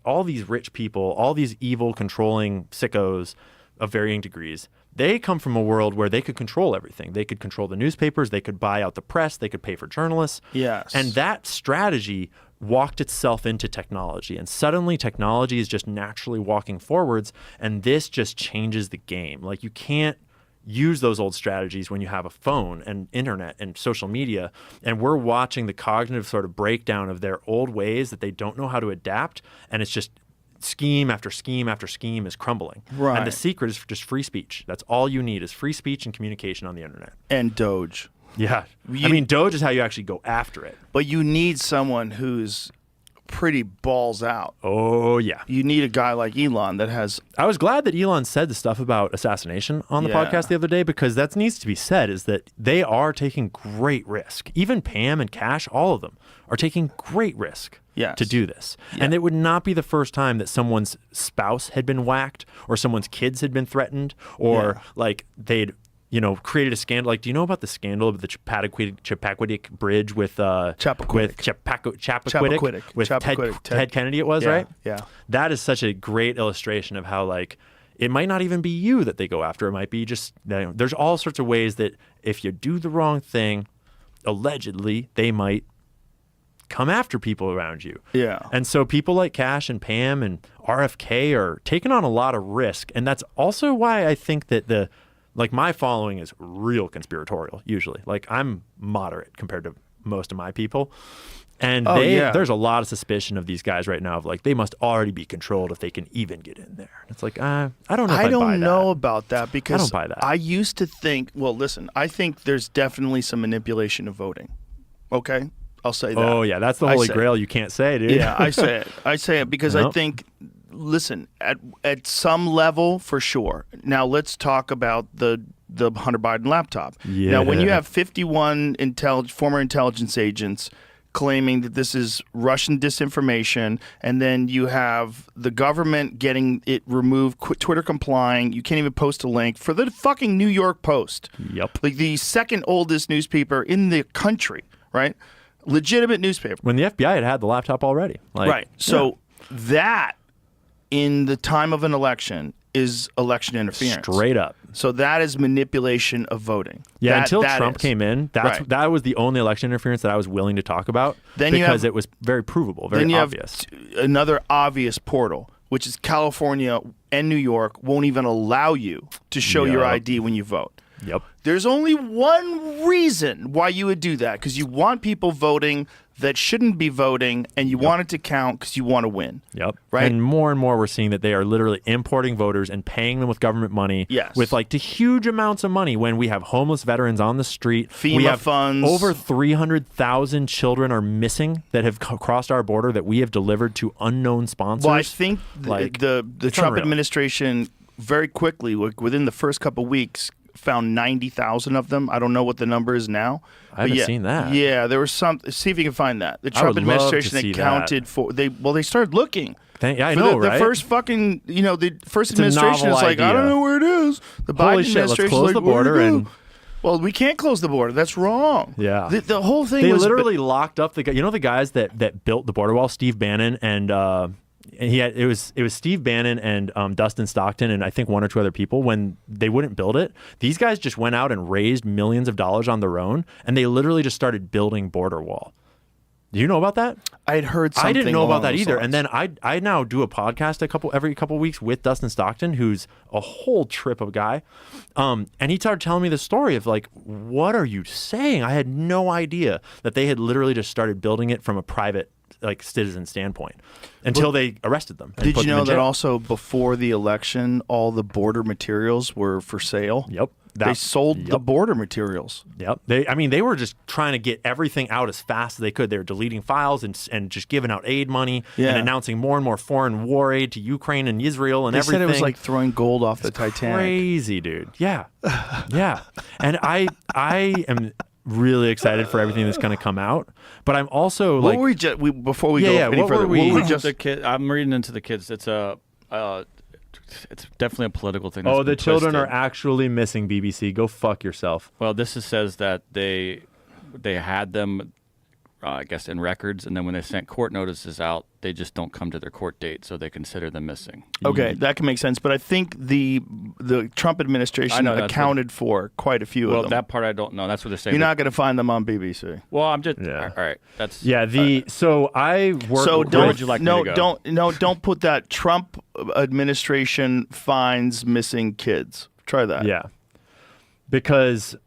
all these rich people, all these evil, controlling sickos of varying degrees, they come from a world where they could control everything. They could control the newspapers, they could buy out the press, they could pay for journalists. Yes. And that strategy walked itself into technology, and suddenly technology is just naturally walking forwards, and this just changes the game. Like, you can't use those old strategies when you have a phone and internet and social media, and we're watching the cognitive sort of breakdown of their old ways that they don't know how to adapt, and it's just scheme after scheme after scheme is crumbling. Right. And the secret is just free speech. That's all you need, is free speech and communication on the internet. And Doge. Yeah. Doge is how you actually go after it. But you need someone who's pretty balls out. Oh, yeah. You need a guy like Elon that has... I was glad that Elon said the stuff about assassination on the podcast the other day, because that needs to be said, is that they are taking great risk. Even Pam and Cash, all of them, are taking great risk to do this. Yeah. And it would not be the first time that someone's spouse had been whacked, or someone's kids had been threatened, or they'd created a scandal. Like, do you know about the scandal of the Chappaquiddick Bridge with Chappaquiddick with Ted Kennedy? It was, right? Yeah. That is such a great illustration of how, it might not even be you that they go after. It might be just, there's all sorts of ways that if you do the wrong thing, allegedly, they might come after people around you. Yeah. And so people like Cash and Pam and RFK are taking on a lot of risk. And that's also why I think that the like my following is real conspiratorial usually. Like I'm moderate compared to most of my people. And there's a lot of suspicion of these guys right now of like they must already be controlled if they can even get in there. It's like I don't know. I don't know about that because I don't buy that. I used to think. Well, listen, I think there's definitely some manipulation of voting. Okay, I'll say that. Oh yeah, that's the holy grail. You can't say, dude. Yeah, I say it. I say it because I think. Listen, at some level for sure. Now let's talk about the Hunter Biden laptop. Yeah. Now, when you have 51 former intelligence agents claiming that this is Russian disinformation, and then you have the government getting it removed, Twitter complying, you can't even post a link for the fucking New York Post. Yep. Like the second oldest newspaper in the country, right? Legitimate newspaper. When the FBI had the laptop already. Like, right. So that, in the time of an election, is election interference. Straight up. So that is manipulation of voting. Yeah, until Trump came in, that was the only election interference that I was willing to talk about because it was very provable, very obvious. Another obvious portal, which is California and New York won't even allow you to show your ID when you vote. Yep. There's only one reason why you would do that, because you want people voting that shouldn't be voting, and you want it to count because you want to win. Yep. Right. And more we're seeing that they are literally importing voters and paying them with government money. Yes. With like huge amounts of money when we have homeless veterans on the street. FEMA we have funds. Over 300,000 children are missing that have crossed our border that we have delivered to unknown sponsors. Well, I think the Trump administration very quickly, within the first couple of weeks, found 90,000 of them. I don't know what the number is now. I haven't seen that. Yeah, there was some. See if you can find that. The Trump administration accounted for. They started looking. I know, right? The first fucking, the first administration is like, I don't know where it is. The Biden administration let's close the border and. Well, we can't close the border. That's wrong. Yeah. The whole thing they was. They literally locked up the guys that built the border wall, Steve Bannon and it was Steve Bannon and Dustin Stockton and I think one or two other people. When they wouldn't build it, these guys just went out and raised millions of dollars on their own, and they literally just started building border wall. Do you know about that? I had heard something. I didn't know about that those either. lines. And then I now do a podcast every couple weeks with Dustin Stockton, who's a whole trip of a guy. And he started telling me the story of like, what are you saying? I had no idea that they had literally just started building it from a private citizen standpoint until they arrested them. Did you know that also before the election, all the border materials were for sale? Yep. They sold the border materials. Yep. They were just trying to get everything out as fast as they could. They were deleting files and just giving out aid money and announcing more and more foreign war aid to Ukraine and Israel and everything. They said it was like throwing gold off the Titanic. Crazy, dude. Yeah. Yeah. And I am really excited for everything that's going to come out, but I'm also what were we before we go any further? I'm reading into the kids. It's definitely a political thing. Oh, the children are actually missing, BBC. Go fuck yourself. Well, this says that they had them, I guess, in records, and then when they sent court notices out, they just don't come to their court date, so they consider them missing. Okay, that can make sense. But I think the Trump administration accounted for quite a few of them. Well, that part I don't know. That's what they're saying. You're not going to find them on BBC. Well, I'm just all right. That's So I work. So where would you like me to go? Don't put that Trump administration finds missing kids. Try that. Yeah, because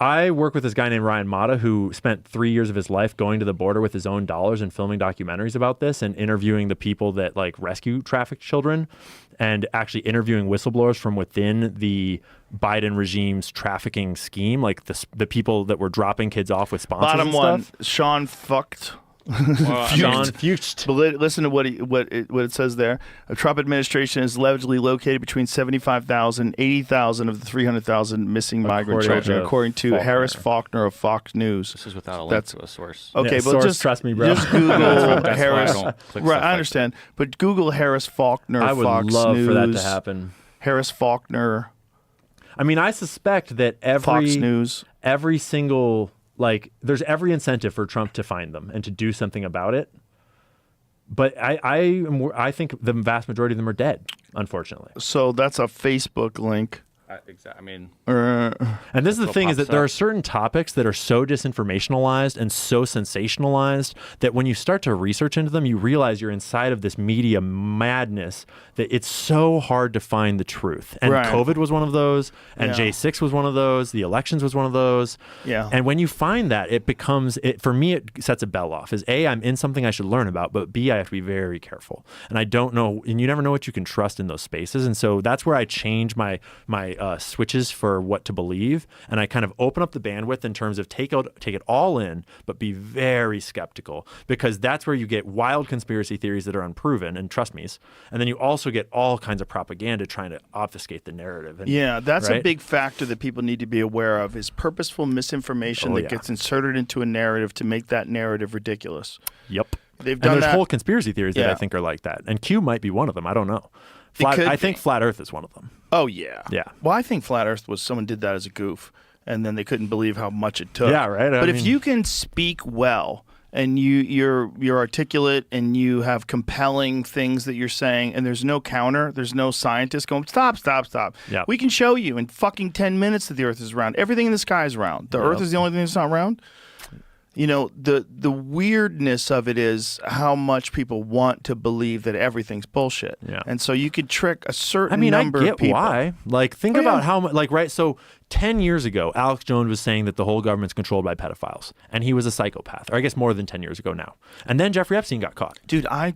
I work with this guy named Ryan Mata who spent 3 years of his life going to the border with his own dollars and filming documentaries about this and interviewing the people that rescue trafficked children and actually interviewing whistleblowers from within the Biden regime's trafficking scheme, like the people that were dropping kids off with sponsors. Bottom and one, stuff. Sean fucked. Sean Fuchs. But listen to what it says there. The Trump administration is allegedly located between 75,000, 80,000 of the 300,000 missing migrant children, according to Harris Faulkner of Fox News. This is without a link to a source. Okay, yeah, but source, just trust me, bro. Just Google Harris. Right, I understand, but Google Harris Faulkner. I would Fox love News, for that to happen. Harris Faulkner. I mean, I suspect that Fox News. Every single. There's every incentive for Trump to find them and to do something about it. But I think the vast majority of them are dead, unfortunately. So that's a Facebook link. I mean, And this is the what thing is pops that there up. are certain topics that are so disinformationalized and so sensationalized that when you start to research into them, you realize you're inside of this media madness that it's so hard to find the truth. And Right. COVID was one of those, and Yeah. J6 was one of those, the elections was one of those. Yeah. And when you find that, it becomes, for me, it sets a bell off. Is A, I'm in something I should learn about, but B, I have to be very careful. And I don't know, and you never know what you can trust in those spaces. And so that's where I change my switches for what to believe, and I kind of open up the bandwidth in terms of take it all in, but be very skeptical, because that's where you get wild conspiracy theories that are unproven, and trust me, and then you also get all kinds of propaganda trying to obfuscate the narrative. And, Yeah, that's a right? big factor that people need to be aware of is purposeful misinformation that yeah. gets inserted into a narrative to make that narrative ridiculous. Yep. They've And done there's that. whole conspiracy theories that Yeah. I think are like that, and Q might be one of them. I don't know. could I think be. flat Earth is one of them. Oh yeah. Yeah. Well, I think flat Earth was someone did that as a goof, and then they couldn't believe how much it took. Yeah, right. But I if mean- you can speak well and you're articulate and you have compelling things that you're saying, and there's no counter, there's no scientist going stop. Yeah. We can show you in fucking 10 minutes that the Earth is round. Everything in the sky is round. The Earth is the only thing that's not round. You know, the weirdness of it is how much people want to believe that everything's bullshit. Yeah. And so you could trick a certain I mean, number I get of people. why. Like, think Oh, about yeah. how much. Like, right. So, 10 years ago, Alex Jones was saying that the whole government's controlled by pedophiles, and he was a psychopath. Or I guess more than 10 years ago now. And then Jeffrey Epstein got caught. Dude, I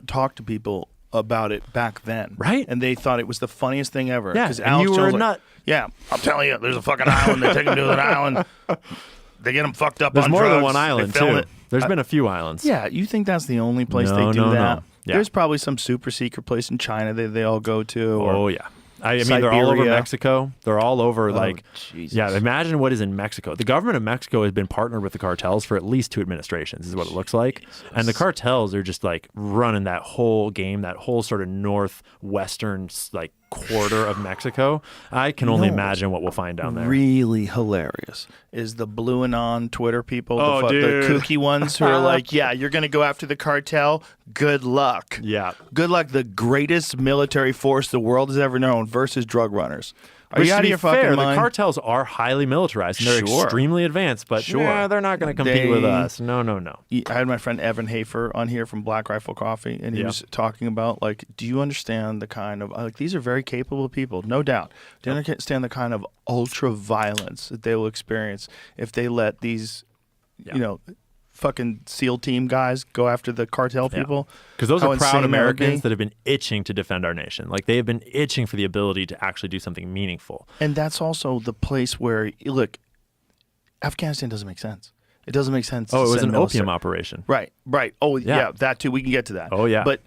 talked to people about it back then. Right. And they thought it was the funniest thing ever. Yeah, 'Cause and Alex you were Jones a was nut. Yeah, I'm telling you, there's a fucking island. They take them to an island. They get them fucked up There's on more drugs. than one They island film too. it. There's been a few islands. Yeah, you think that's the only place No, they do no, that? no. Yeah. There's probably some super secret place in China that they all go to. Or, Oh yeah. I mean, they're all over Siberia. Mexico. They're all over, like, Jesus. yeah, imagine what is in Mexico. The government of Mexico has been partnered with the cartels for at least 2 administrations, is what it looks like. And the cartels are just, like, running that whole game, that whole sort of northwestern, like, quarter of Mexico. I can only No. imagine what we'll find down there. Really hilarious is the blue and on Twitter people, Oh, the dude. kooky ones who are like, yeah, you're going to go after the cartel. Good luck. Yeah. Good luck. The greatest military force the world has ever known versus drug runners. Are Which, you to out of be your fucking fair, mind? the cartels are highly militarized and they're Sure. extremely advanced, but Sure. yeah, they're not going to compete with They- us. No. I had my friend Evan Hafer on here from Black Rifle Coffee, and he Yeah. was talking about, like, do you understand the kind of, like, these are very capable people, no doubt. Do you understand the kind of ultra violence that they will experience if they let these, Yeah. you know, fucking SEAL team guys go after the cartel people? Because those How are proud insane that would be. Americans that have been itching to defend our nation. Like, they have been itching for the ability to actually do something meaningful. And that's also the place where, look, Afghanistan doesn't make sense. It doesn't make sense. Oh, to it was send an opium military. operation. Right. Oh, Yeah. yeah, that too. We can get to that. Oh, yeah. But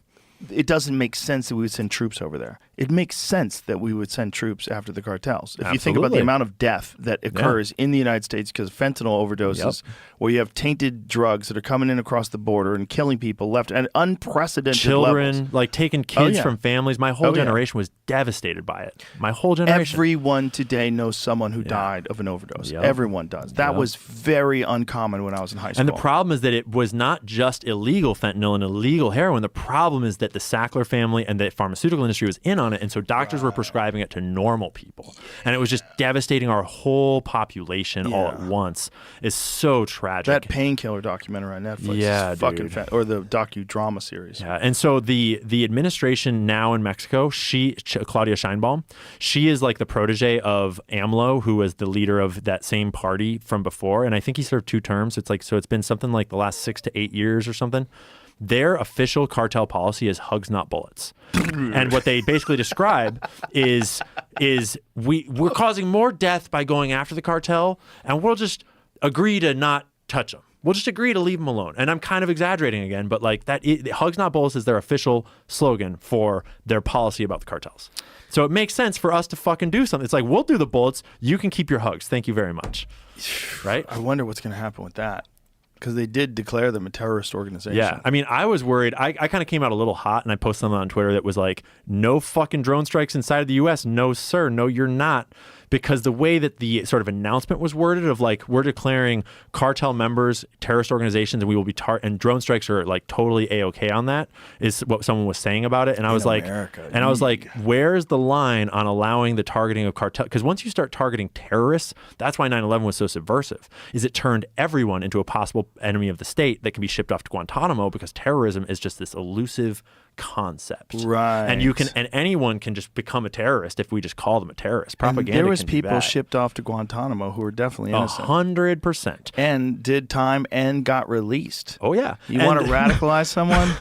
it doesn't make sense that we would send troops over there. It makes sense that we would send troops after the cartels. If you think about the Absolutely. amount of death that occurs in the United States because of fentanyl overdoses, where you have tainted drugs that are coming in across the border and killing people left at unprecedented Children, levels. like taking kids yeah. from families. My whole Oh, yeah. generation was devastated by it. My whole generation. Everyone today knows someone who died of an overdose. Yep. Everyone does. That Yep. was very uncommon when I was in high school. And the problem is that it was not just illegal fentanyl and illegal heroin. The problem is that the Sackler family and the pharmaceutical industry was in on it, and so doctors were prescribing it to normal people. And it was just devastating our whole population all at once. It's so tragic. that painkiller documentary on Netflix Yeah, is fucking dude. or the docudrama series. Yeah, and so the administration now in Mexico, Claudia Sheinbaum, she is like the protege of AMLO, who was the leader of that same party from before, and I think he served 2 terms. It's like, so it's been something like the last 6 to 8 years or something. Their official cartel policy is hugs, not bullets. And what they basically describe is we're causing more death by going after the cartel, and we'll just agree to not touch them. We'll just agree to leave them alone. And I'm kind of exaggerating again, but like that, hugs, not bullets is their official slogan for their policy about the cartels. So it makes sense for us to fucking do something. It's like, we'll do the bullets. You can keep your hugs. Thank you very much. Right? I wonder what's going to happen with that. Because they did declare them a terrorist organization. Yeah. I mean, I was worried. I kind of came out a little hot, and I posted something on Twitter that was like, no fucking drone strikes inside of the U.S. No, sir. No, you're not. because the way that the sort of announcement was worded of like, we're declaring cartel members terrorist organizations and we will be and drone strikes are like totally A-okay on that, is what someone was saying about it. And I was like, where's the line on allowing the targeting of cartel? Because once you start targeting terrorists, that's why 9/11 was so subversive, is it turned everyone into a possible enemy of the state that can be shipped off to Guantanamo, because terrorism is just this elusive concept. Right. And anyone can just become a terrorist if we just call them a terrorist. Propaganda. And there was can people do that. shipped off to Guantanamo who were definitely innocent. 100%. And did time and got released. Oh yeah. You want to radicalize someone?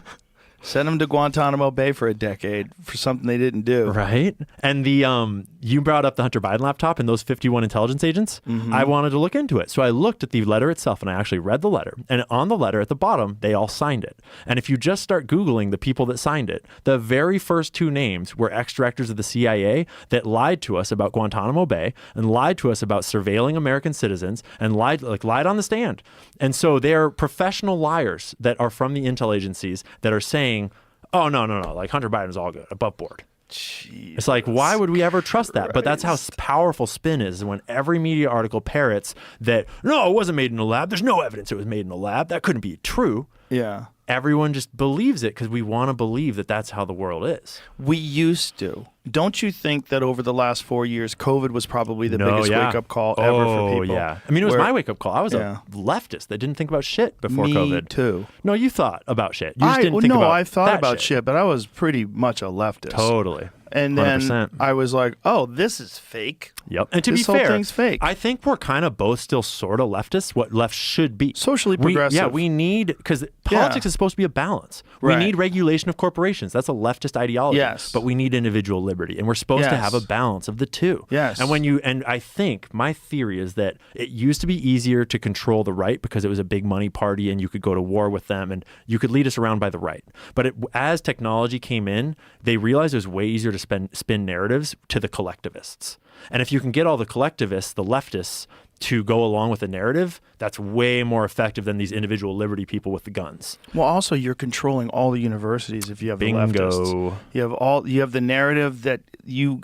Send them to Guantanamo Bay for a decade for something they didn't do. Right. And the you brought up the Hunter Biden laptop and those 51 intelligence agents. I wanted to look into it. So I looked at the letter itself and I actually read the letter. And on the letter at the bottom, they all signed it. And if you just start Googling the people that signed it, the very first two names were ex-directors of the CIA that lied to us about Guantanamo Bay and lied to us about surveilling American citizens and lied on the stand. And so they're professional liars that are from the intel agencies that are saying, oh, no, like Hunter Biden's all good, above board. Jesus it's like, why would we ever trust that? Christ. But that's how powerful spin is, when every media article parrots that, no, it wasn't made in a lab. There's no evidence it was made in a lab. That couldn't be true. Yeah. Everyone just believes it because we want to believe that that's how the world is. We used to. Don't you think that over the last 4 years, COVID was probably the biggest wake-up call ever for people? Oh, yeah. I mean, it was my wake-up call. I was a leftist that didn't think about shit before COVID. Me too. No, you thought about shit. You just didn't think about I thought that about shit, but I was pretty much a leftist. Totally. And then 100%. I was like, oh, this is fake. Yep. And to This be whole fair, thing's fake. I think we're kind of both still sort of leftists, what left should be. Socially progressive. We need, because politics is supposed to be a balance. We Right. need regulation of corporations. That's a leftist ideology. Yes. But we need individual liberty. And we're supposed to have a balance of the two. Yes. And I think my theory is that it used to be easier to control the right because it was a big money party and you could go to war with them and you could lead us around by the right. But as technology came in, they realized it was way easier to spin narratives to the collectivists. And if you can get all the collectivists, the leftists, to go along with the narrative, that's way more effective than these individual liberty people with the guns. Well, also you're controlling all the universities if you have Bingo. the leftists. You have the narrative that you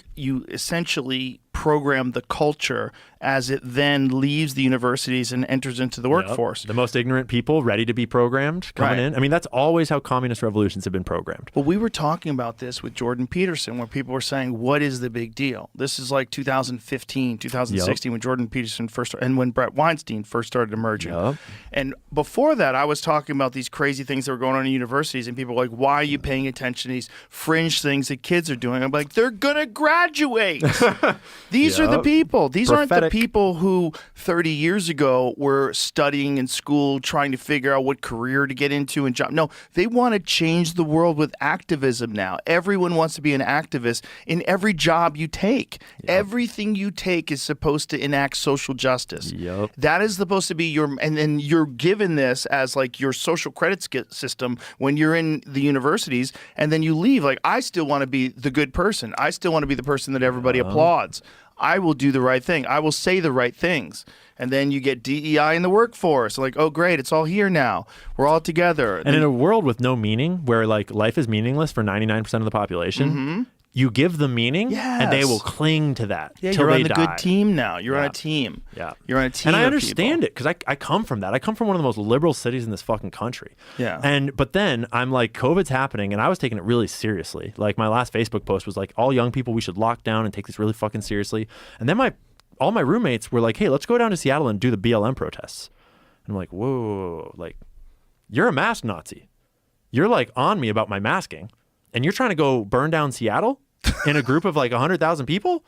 essentially program the culture as it then leaves the universities and enters into the workforce. The most ignorant people ready to be programmed coming in. I mean, that's always how communist revolutions have been programmed. Well, we were talking about this with Jordan Peterson, where people were saying, what is the big deal? This is like 2015, 2016, when Jordan Peterson first started, and when Brett Weinstein first started emerging. And before that, I was talking about these crazy things that were going on in universities, and people were like, why are you paying attention to these fringe things that kids are doing? I'm like, they're going to graduate. These are the people. These aren't the people who 30 years ago were studying in school, trying to figure out what career to get into and job. No, they want to change the world with activism now. Everyone wants to be an activist in every job you take. Everything you take is supposed to enact social justice. That is supposed to be and then you're given this as like your social credit system when you're in the universities, and then you leave. Like, I still want to be the good person. I still want to be the person that everybody applauds. I will do the right thing. I will say the right things. And then you get DEI in the workforce. Like, oh, great, it's all here now. We're all together. And in a world with no meaning, where like life is meaningless for 99% of the population, you give them meaning, and they will cling to that till you're they on the die. good team now. You're on a team. Yeah. You're on a team. And I of understand people. it because I come from that. I come from one of the most liberal cities in this fucking country. Yeah. But then I'm like, COVID's happening, and I was taking it really seriously. Like, my last Facebook post was like, all young people, we should lock down and take this really fucking seriously. And then all my roommates were like, hey, let's go down to Seattle and do the BLM protests. And I'm like, whoa, like, you're a mask Nazi. You're like on me about my masking, and you're trying to go burn down Seattle in a group of like 100,000 people?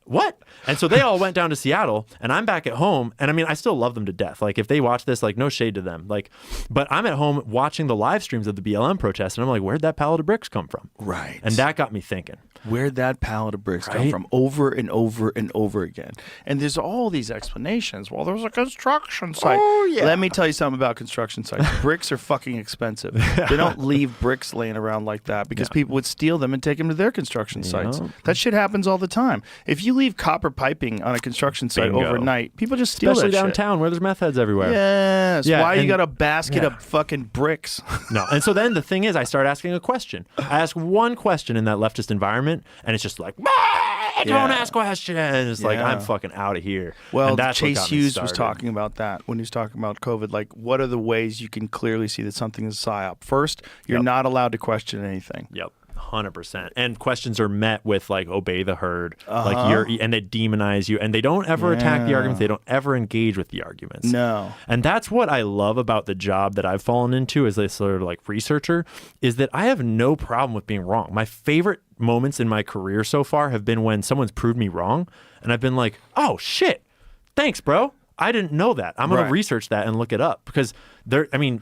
What? And so they all went down to Seattle, and I'm back at home. And I mean, I still love them to death. Like, if they watch this, like, no shade to them. Like, but I'm at home watching the live streams of the BLM protests, and I'm like, where'd that pallet of bricks come from? Right. And that got me thinking. Where'd that pallet of bricks come from? Over and over and over again. And there's all these explanations. Well, there's a construction site. Oh, yeah. Let me tell you something about construction sites. Bricks are fucking expensive. They don't leave bricks laying around like that because people would steal them and take them to their construction sites. That shit happens all the time. If you leave copper piping on a construction site overnight, people just steal Especially that shit. downtown where there's meth heads everywhere. Yes. Yeah, Why you got a basket yeah. of fucking bricks? No. And so then the thing is, I start asking a question. I ask one question in that leftist environment, and it's just like, don't ask questions. Like, Yeah. I'm fucking out of here. Well, And that's what Chase got me Hughes was started. talking about that when he was talking about COVID. Like, what are the ways you can clearly see that something is a psyop? First, you're Yep. not allowed to question anything. Yep. 100%. And questions are met with like obey the herd, like and they demonize you, and they don't ever attack the Yeah. arguments. They don't ever engage with the arguments. No. And that's what I love about the job that I've fallen into as a sort of like researcher, is that I have no problem with being wrong. My favorite moments in my career so far have been when someone's proved me wrong, and I've been like, oh shit, thanks, bro. I didn't know that. I'm going Right. to research that and look it up, because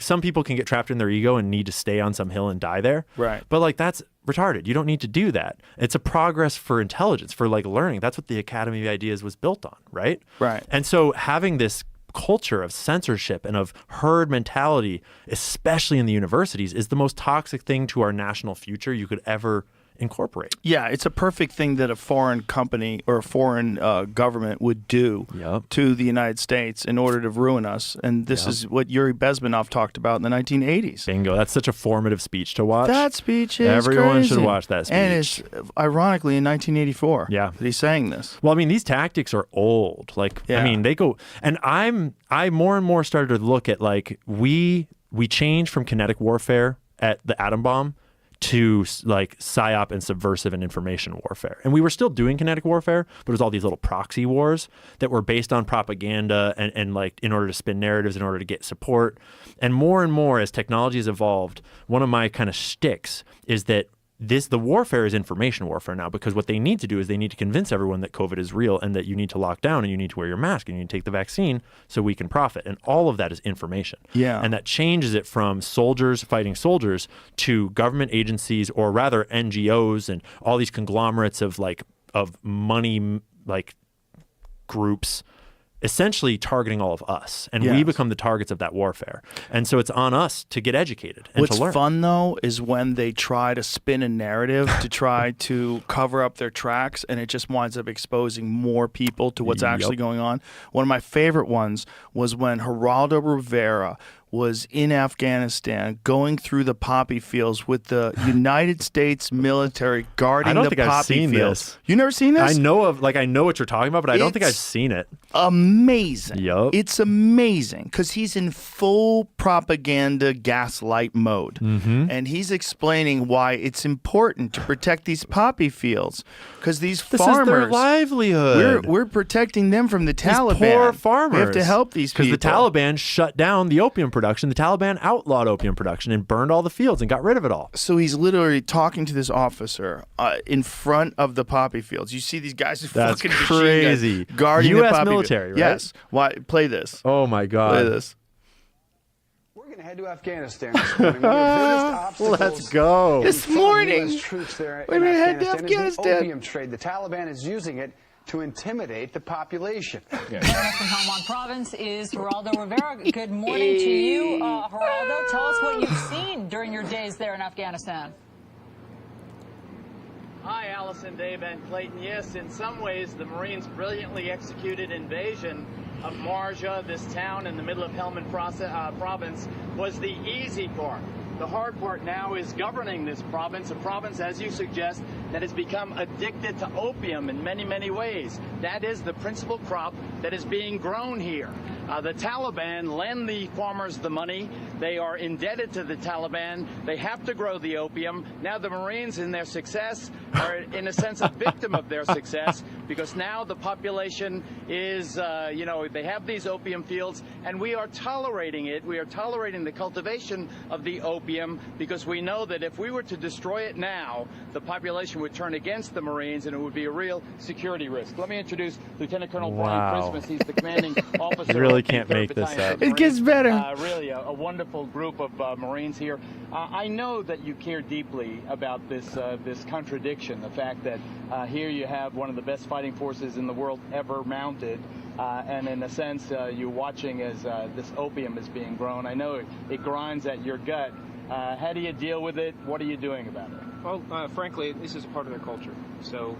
some people can get trapped in their ego and need to stay on some hill and die there. Right. But like, that's retarded. You don't need to do that. It's a progress for intelligence, for like learning. That's what the Academy of Ideas was built on, right? Right. And so having this culture of censorship and of herd mentality, especially in the universities, is the most toxic thing to our national future you could ever incorporate. Yeah, it's a perfect thing that a foreign company or a foreign government would do Yep. to the United States in order to ruin us. And this is what Yuri Bezmenov talked about in the 1980s. Bingo. That's such a formative speech to watch. That speech is Everyone should crazy. watch that And speech. it's ironically in 1984 Yeah. that he's saying this. Well, I mean, these tactics are old. Like, Yeah. I mean, they go, and I more and more started to look at like, we changed from kinetic warfare at the atom bomb to like psyop and subversive and information warfare. And we were still doing kinetic warfare, but it was all these little proxy wars that were based on propaganda and like in order to spin narratives, in order to get support. And more as technology has evolved, one of my kind of shticks is that the warfare is information warfare now, because what they need to do is they need to convince everyone that COVID is real and that you need to lock down and you need to wear your mask and you need to take the vaccine so we can profit. And all of that is information. Yeah. And that changes it from soldiers fighting soldiers to government agencies, or rather NGOs and all these conglomerates of money, like groups, essentially targeting all of us, and we Yes. become the targets of that warfare. And so it's on us to get educated and What's to learn. fun though is when they try to spin a narrative to try to cover up their tracks, and it just winds up exposing more people to what's actually going on. One of my favorite ones was when Geraldo Rivera was in Afghanistan going through the poppy fields with the United States military guarding I don't the think I've poppy seen fields. this. You never seen this? I know what you're talking about, but I don't think I've It's seen it. amazing. Yup. It's amazing because he's in full propaganda gaslight mode. Mm-hmm. And he's explaining why it's important to protect these poppy fields because these This farmers, is their livelihood. we're protecting them from the These Taliban. poor farmers. We have to help these people. Because the Taliban shut down the opium production. The Taliban outlawed opium production and burned all the fields and got rid of it all. So he's literally talking to this officer in front of the poppy fields. You see these guys with That's fucking crazy. machine guns guarding US the poppy military, right? Yes. Why? Play this. Oh my God. Play this. We're going to head to Afghanistan this morning. One of the biggest obstacles Let's go. This in front of morning. US troops there We're in gonna head to Afghanistan is the Afghanistan. opium trade. The Taliban is using it to intimidate the population. Joining us from Helmand Province is Geraldo Rivera. Good morning to you, Geraldo. Tell us what you've seen during your days there in Afghanistan. Hi, Allison, Dave, and Clayton. Yes, in some ways, the Marines' brilliantly executed invasion of Marja, this town in the middle of Helmand province, was the easy part. The hard part now is governing this province, a province, as you suggest, that has become addicted to opium in many, many ways. That is the principal crop that is being grown here. The Taliban lend the farmers the money. They are indebted to the Taliban. They have to grow the opium. Now the Marines, in their success, are in a sense a victim of their success, because now the population is, they have these opium fields, and we are tolerating it. We are tolerating the cultivation of the opium because we know that if we were to destroy it now, the population would turn against the Marines, and it would be a real security risk. Let me introduce Lieutenant Colonel Brian Wow. Christmas. He's the commanding officer. You really of the can't 3rd make this Battalion up. of It gets Marines. better. Really a wonderful group of Marines here. I know that you care deeply about this contradiction, the fact that here you have one of the best fighting forces in the world ever mounted, and in a sense you're watching as this opium is being grown. I know it grinds at your gut. How do you deal with it? What are you doing about it? Well, frankly, this is a part of their culture. So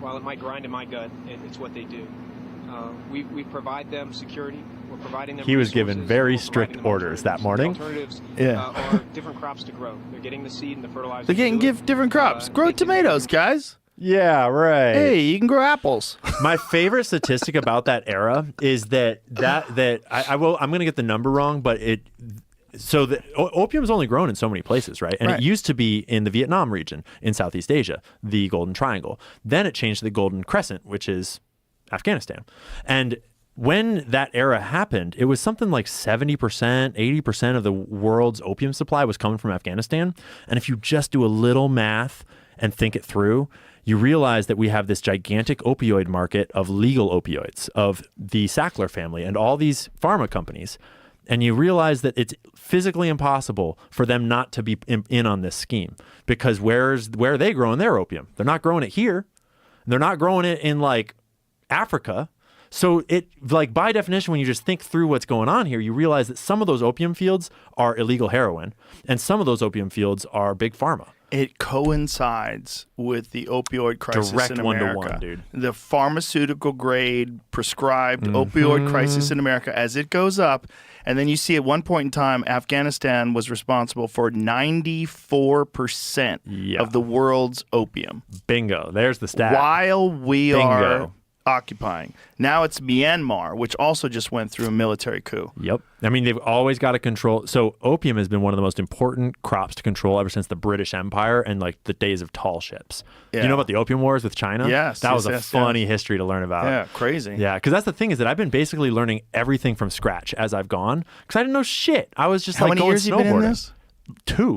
while it might grind in my gut, it's what they do. We provide them security. We're providing them. He was given resources. very We're strict providing them orders that alternatives. morning. The alternatives Yeah. are different crops to grow. They're getting the seed and the fertilizer. They're getting to do it. different crops. Grow they can- tomatoes, guys. Yeah, right. Hey, you can grow apples. My favorite statistic about that era is that I'm going to get the number wrong, but opium is only grown in so many places, right? And Right. it used to be in the Vietnam region in Southeast Asia, the Golden Triangle. Then it changed to the Golden Crescent, which is Afghanistan. And when that era happened, it was something like 70%, 80% of the world's opium supply was coming from Afghanistan. And if you just do a little math and think it through, you realize that we have this gigantic opioid market of legal opioids, of the Sackler family and all these pharma companies. And you realize that it's physically impossible for them not to be in on this scheme, because where are they growing their opium? They're not growing it here. They're not growing it in like Africa. So it, like, by definition, when you just think through what's going on here, you realize that some of those opium fields are illegal heroin and some of those opium fields are big pharma. It coincides with the opioid crisis Direct in one to America. one, dude. The pharmaceutical grade prescribed opioid crisis in America, as it goes up. And then you see at one point in time, Afghanistan was responsible for 94% Yeah. of the world's opium. Bingo. There's the stat. While we Bingo. are occupying. Now it's Myanmar, which also just went through a military coup. Yep. I mean, they've always got to control. So opium has been one of the most important crops to control ever since the British Empire and like the days of tall ships. Yeah. You know about the opium wars with China? Yes, That was yes, a yes, funny history to learn about. Yeah, crazy. Yeah, because that's the thing is that I've been basically learning everything from scratch as I've gone because I didn't know shit. I was just How like many going years you been in snowboarding. this?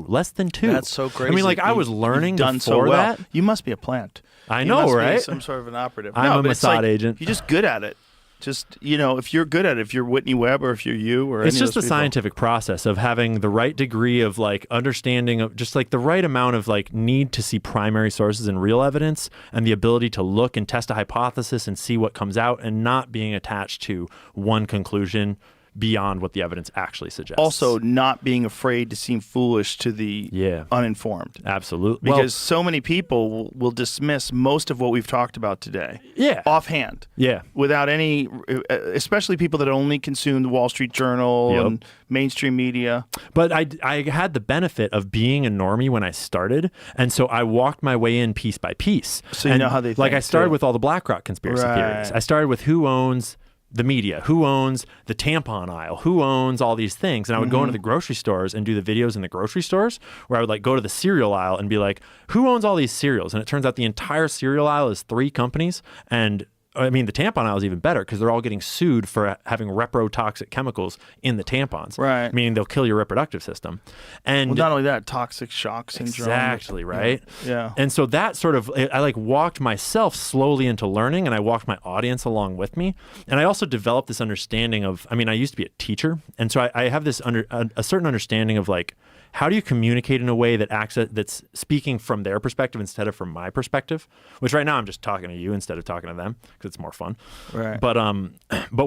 Less than 2. That's so crazy. I mean, like I was You've learning done before so well. that. You must be a plant. I You know, must be right? some sort of an operative. I'm a but it's Mossad like, agent. You're just good at it. Just, if you're good at it, if you're Whitney Webb or if you're you or It's any of just those the people. scientific process of having the right degree of like understanding of just like the right amount of like need to see primary sources and real evidence and the ability to look and test a hypothesis and see what comes out and not being attached to one conclusion beyond what the evidence actually suggests. Also, not being afraid to seem foolish to the Yeah. uninformed. Absolutely. Because so many people will dismiss most of what we've talked about today Yeah. offhand. Yeah. Without any, especially people that only consume the Wall Street Journal Yep. and mainstream media. But I had the benefit of being a normie when I started, and so I walked my way in piece by piece. So you And, know how they like think, I started too. with all the BlackRock conspiracy Right. theories. I started with who owns the media, who owns the tampon aisle, who owns all these things. And I would go into the grocery stores and do the videos in the grocery stores where I would like go to the cereal aisle and be like, who owns all these cereals? And it turns out the entire cereal aisle is 3 companies. And I mean, the tampon aisle is even better because they're all getting sued for having reprotoxic chemicals in the tampons. Right. Meaning they'll kill your reproductive system. And Well, not only that, toxic shock syndrome. exactly, right? Yeah. And so that sort of, I like walked myself slowly into learning and I walked my audience along with me. And I also developed this understanding of, I mean, I used to be a teacher. And so I have this a certain understanding of like, how do you communicate in a way that that's speaking from their perspective instead of from my perspective? Which right now I'm just talking to you instead of talking to them because it's more fun. Right. But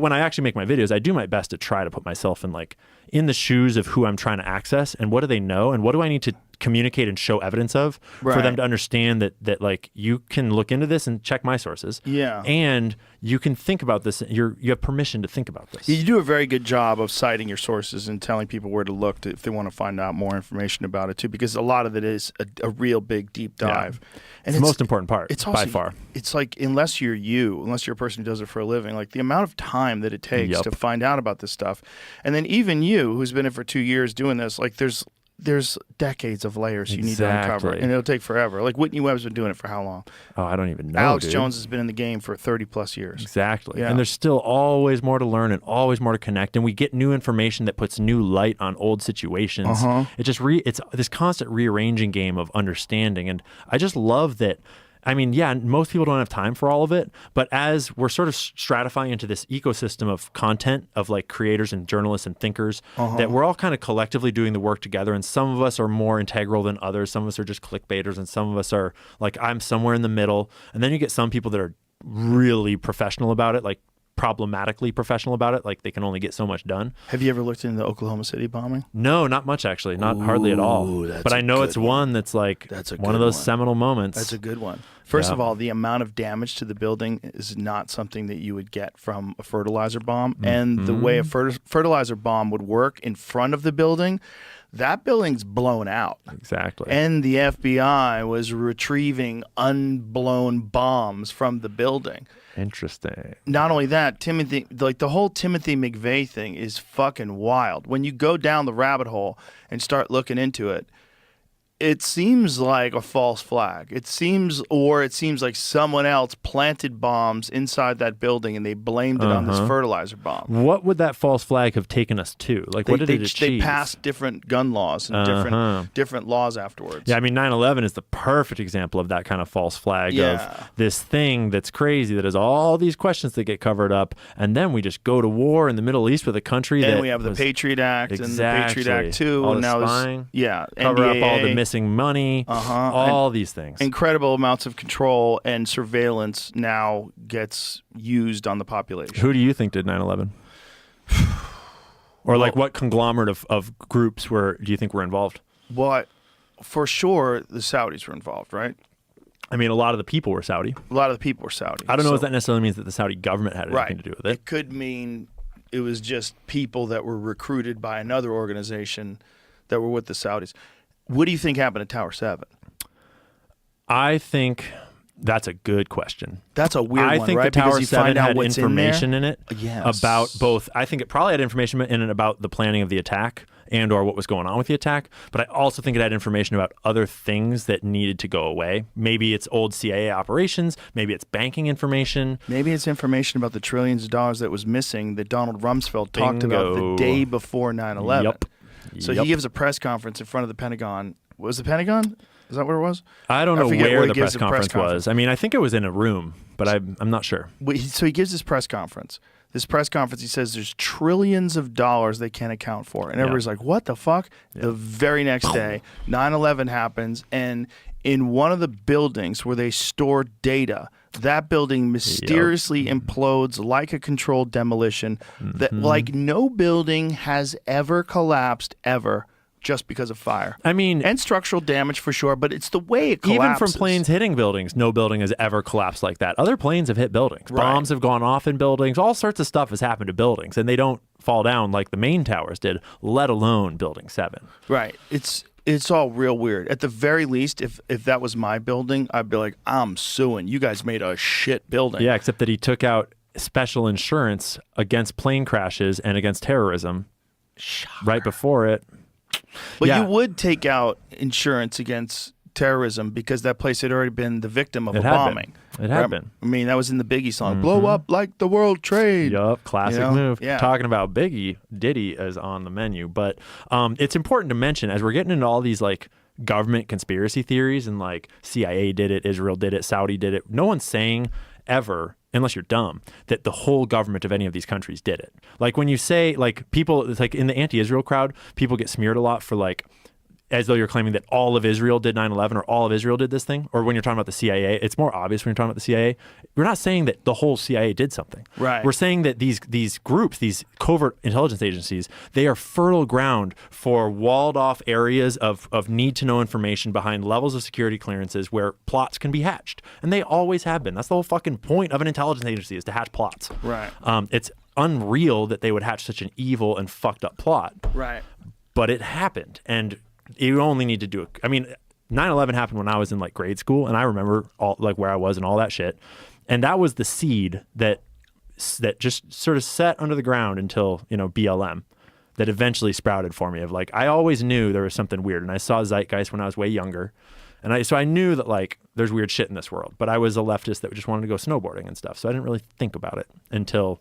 when I actually make my videos, I do my best to try to put myself in the shoes of who I'm trying to access and what do they know and what do I need to communicate and show evidence of for them Right. to understand that like you can look into this and check my sources. Yeah. And you can think about this. You have permission to think about this. You do a very good job of citing your sources and telling people where to look if they want to find out more information about it too, because a lot of it is a real big deep dive. And it's the most important part It's also, by far. It's like unless you're a person who does it for a living, like the amount of time that it takes Yep. to find out about this stuff, and then even you, who's been in for 2 years doing this, like there's decades of layers you need to uncover, Exactly. and it'll take forever. Like Whitney Webb's been doing it for how long? Oh, I don't even know. Alex dude. Jones has been in the game for 30 plus years. Exactly. Yeah. And there's still always more to learn and always more to connect. And we get new information that puts new light on old situations. It just it's this constant rearranging game of understanding. And I just love that. I mean, yeah, most people don't have time for all of it, but as we're sort of stratifying into this ecosystem of content of like creators and journalists and thinkers, that we're all kind of collectively doing the work together. And some of us are more integral than others. Some of us are just clickbaiters and some of us are like, I'm somewhere in the middle. And then you get some people that are really professional about it, like problematically professional about it, like they can only get so much done. Have you ever looked into the Oklahoma City bombing? No, not much actually, not hardly at all. that's But I a know good it's one that's like That's a one of good those one. seminal moments. That's a good one. First Yeah. of all, the amount of damage to the building is not something that you would get from a fertilizer bomb. And the way a fertilizer bomb would work in front of the building, That building's blown out. Exactly. And the FBI was retrieving unblown bombs from the building. Interesting. Not only that, the whole Timothy McVeigh thing is fucking wild. When you go down the rabbit hole and start looking into it, it seems like a false flag. It seems like someone else planted bombs inside that building and they blamed it on this fertilizer bomb. What would that false flag have taken us to? Like, what did it achieve? They passed different gun laws and different laws afterwards. Yeah, I mean, 9/11 is the perfect example of that kind of false flag of this thing that's crazy that has all these questions that get covered up, and then we just go to war in the Middle East with a country and that we have the Patriot Act and the Patriot Act 2. All and the now spying, NDAA. cover up all the missing money, all these things. Incredible amounts of control and surveillance now gets used on the population. Who do you think did 9/11? Or like what conglomerate of groups do you think were involved? Well, for sure, the Saudis were involved, right? I mean, a lot of the people were Saudi. A lot of the people were Saudi. I don't know if that necessarily means that the Saudi government had anything to do with it. It could mean it was just people that were recruited by another organization that were with the Saudis. What do you think happened at Tower 7? I think that's a good question. That's a weird one, I think right? the Tower because you 7 find out had what's information in it Yes. about both. I think it probably had information in it about the planning of the attack and or what was going on with the attack. But I also think it had information about other things that needed to go away. Maybe it's old CIA operations. Maybe it's banking information. Maybe it's information about the trillions of dollars that was missing that Donald Rumsfeld talked about the day before 9/11. Yep. So he gives a press conference in front of the Pentagon. Was the Pentagon? Is that what it was? I don't know forget where he the gives press conference was. I mean, I think it was in a room, but I'm not sure. So he gives this press conference. This press conference, he says there's trillions of dollars they can't account for. And everybody's like, what the fuck? The very next day, 9/11 happens. And in one of the buildings where they store data, that building mysteriously implodes like a controlled demolition. That like no building has ever collapsed ever just because of fire. I mean, and structural damage for sure, but it's the way it collapses. Even from planes hitting buildings, no building has ever collapsed like that. Other planes have hit buildings. Right. Bombs have gone off in buildings. All sorts of stuff has happened to buildings, and they don't fall down like the main towers did, let alone Building 7. Right. It's all real weird. At the very least, if that was my building, I'd be like, I'm suing. You guys made a shit building. Yeah, except that he took out special insurance against plane crashes and against terrorism right before it. But you would take out insurance against terrorism because that place had already been the victim of a bombing. It had been. I mean, that was in the Biggie song. Blow up like the World Trade. Yup, classic move. Yeah. Talking about Biggie, Diddy is on the menu. But it's important to mention, as we're getting into all these like government conspiracy theories and like CIA did it, Israel did it, Saudi did it, no one's saying ever, unless you're dumb, that the whole government of any of these countries did it. Like when you say, like people, it's like in the anti-Israel crowd, people get smeared a lot for like, as though you're claiming that all of Israel did 9/11 or all of Israel did this thing. Or when you're talking about the CIA, it's more obvious when you're talking about the CIA. We're not saying that the whole CIA did something. Right. We're saying that these groups, these covert intelligence agencies, they are fertile ground for walled off areas of need to know information behind levels of security clearances where plots can be hatched. And they always have been. That's the whole fucking point of an intelligence agency, is to hatch plots. Right. It's unreal that they would hatch such an evil and fucked up plot. Right. But it happened. And you only need to do it. I mean, 9/11 happened when I was in like grade school, and I remember all like where I was and all that shit. And that was the seed that just sort of sat under the ground until, BLM, that eventually sprouted for me of like, I always knew there was something weird, and I saw Zeitgeist when I was way younger. And so I knew that like there's weird shit in this world, but I was a leftist that just wanted to go snowboarding and stuff. So I didn't really think about it until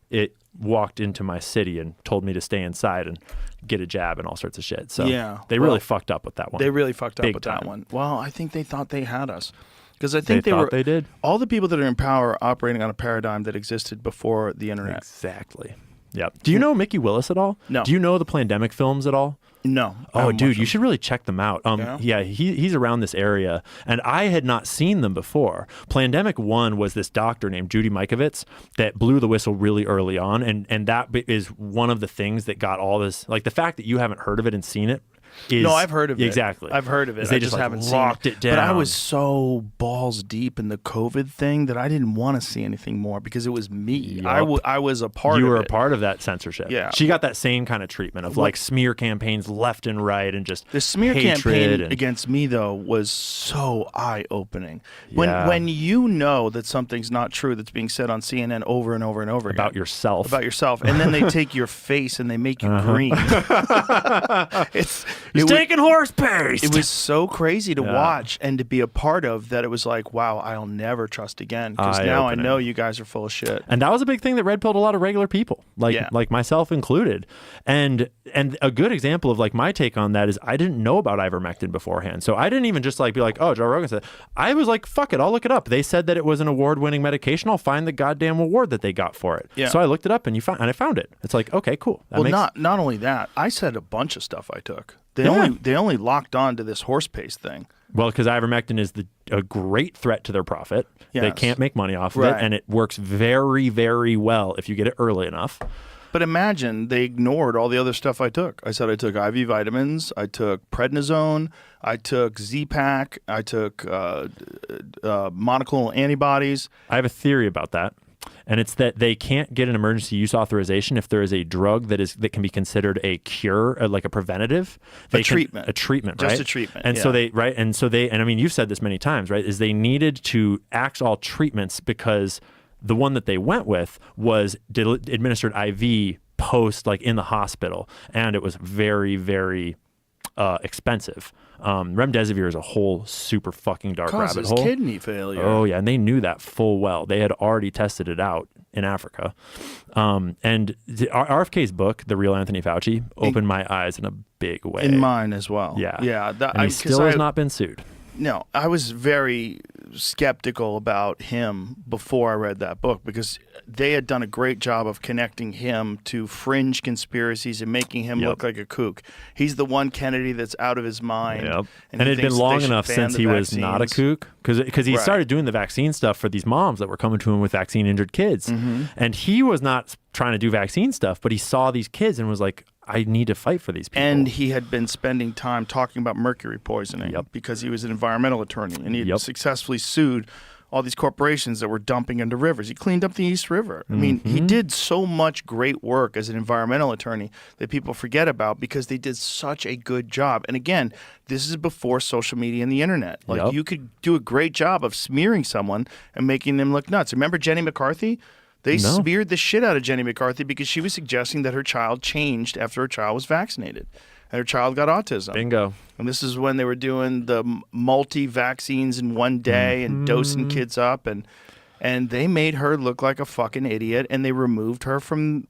it walked into my city and told me to stay inside and get a jab and all sorts of shit. So they really fucked up with that one. They really fucked up Big with time. that one. Well, I think they thought they had us. Because I think they did. All the people that are in power are operating on a paradigm that existed before the internet. Exactly. Yep. Do you know Mickey Willis at all? No. Do you know the Plandemic films at all? No. Oh, dude, you should really check them out. Yeah, he's around this area, and I had not seen them before. Plandemic 1 was this doctor named Judy Mikovits that blew the whistle really early on, and that is one of the things that got all this, like the fact that you haven't heard of it and seen it is No, I've heard of it. Exactly. I've heard of it. They I just like, haven't locked seen it down. But I was so balls deep in the COVID thing that I didn't want to see anything more because it was me. Yup. I was a part You of were it. a part of that censorship. Yeah. She got that same kind of treatment of like smear campaigns left and right and just The smear hatred campaign and, against me, though, was so eye-opening. Yeah. When you know that something's not true that's being said on CNN over and over and over about again. yourself. About yourself. And then they take your face and they make you green. He's It taking horse paste. It was so crazy to watch and to be a part of that it was like, wow, I'll never trust again because now I Eye-opening. know you guys are full of shit. And that was a big thing that red pilled a lot of regular people, like myself included. And a good example of like my take on that is I didn't know about ivermectin beforehand. So I didn't even just like be like, oh, Joe Rogan said. I was like, fuck it, I'll look it up. They said that it was an award-winning medication. I'll find the goddamn award that they got for it. Yeah. So I looked it up and I found it. It's like, okay, cool. That Well, makes, not only that, I said a bunch of stuff I took. They Yeah. only locked on to this horse paste thing. Well, because ivermectin is a great threat to their profit. They Yes. can't make money off of Right. it, and it works very, very well if you get it early enough. But imagine they ignored all the other stuff I took. I said I took IV vitamins, I took prednisone, I took Z-Pak, I took monoclonal antibodies. I have a theory about that. And it's that they can't get an emergency use authorization if there is a drug that can be considered a cure, like a preventative. Treatment. A treatment, Just right? a treatment, And yeah. so and I mean, you've said this many times, right? Is they needed to axe all treatments because the one that they went with was administered IV post, like in the hospital. And it was very, very expensive. Remdesivir is a whole super fucking dark rabbit Causes hole. kidney failure. Oh yeah, and they knew that full well. They had already tested it out in Africa. And RFK's book, The Real Anthony Fauci, opened my eyes in a big way. In mine as well. Yeah. Yeah. And he still has not been sued. No, I was very skeptical about him before I read that book because they had done a great job of connecting him to fringe conspiracies and making him look like a kook. He's the one Kennedy that's out of his mind. Yep. And it he had been thinks long they should enough ban since the he was not a vaccines. kook because he Right. started doing the vaccine stuff for these moms that were coming to him with vaccine injured kids. Mm-hmm. And he was not trying to do vaccine stuff, but he saw these kids and was like, I need to fight for these people. And he had been spending time talking about mercury poisoning because he was an environmental attorney and he had successfully sued all these corporations that were dumping into rivers. He cleaned up the East River. I mean, he did so much great work as an environmental attorney that people forget about because they did such a good job. And again, this is before social media and the internet. Like you could do a great job of smearing someone and making them look nuts. Remember Jenny McCarthy? They smeared the shit out of Jenny McCarthy because she was suggesting that her child changed after her child was vaccinated. And her child got autism. Bingo. And this is when they were doing the multi-vaccines in one day and dosing kids up. And they made her look like a fucking idiot, and they removed her from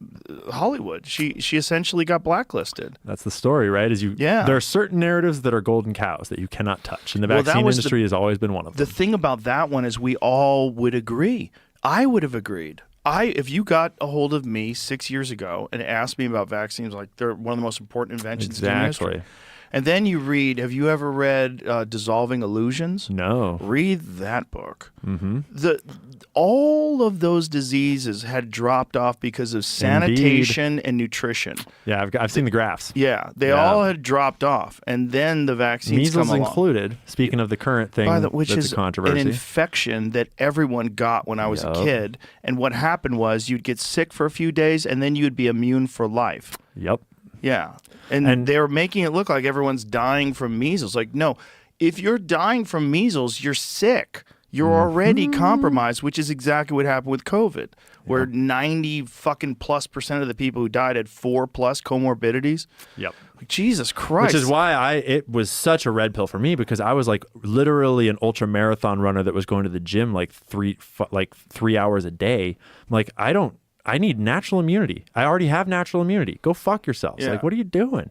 Hollywood. She essentially got blacklisted. That's the story, right? There are certain narratives that are golden cows that you cannot touch. And the vaccine industry has always been one of them. The thing about that one is we all would agree. I would have agreed. If you got a hold of me 6 years ago and asked me about vaccines, like they're one of the most important inventions in human history. And then you read, have you ever read Dissolving Illusions? No. Read that book. Mm-hmm. All of those diseases had dropped off because of sanitation and nutrition. Yeah, I've seen the graphs. Yeah, they all had dropped off. And then the vaccines Measles come along. included, speaking of the current thing Which that's is a controversy. an infection that everyone got when I was a kid. And what happened was you'd get sick for a few days and then you'd be immune for life. Yep. Yeah. And they were making it look like everyone's dying from measles. Like, no, if you're dying from measles, you're sick. You're already compromised, which is exactly what happened with COVID, where 90% of the people who died had 4+ comorbidities. Yep. Like, Jesus Christ. Which is why it was such a red pill for me, because I was like literally an ultra marathon runner that was going to the gym like 3 hours a day. Like, I need natural immunity. I already have natural immunity. Go fuck yourselves. Yeah. Like, what are you doing?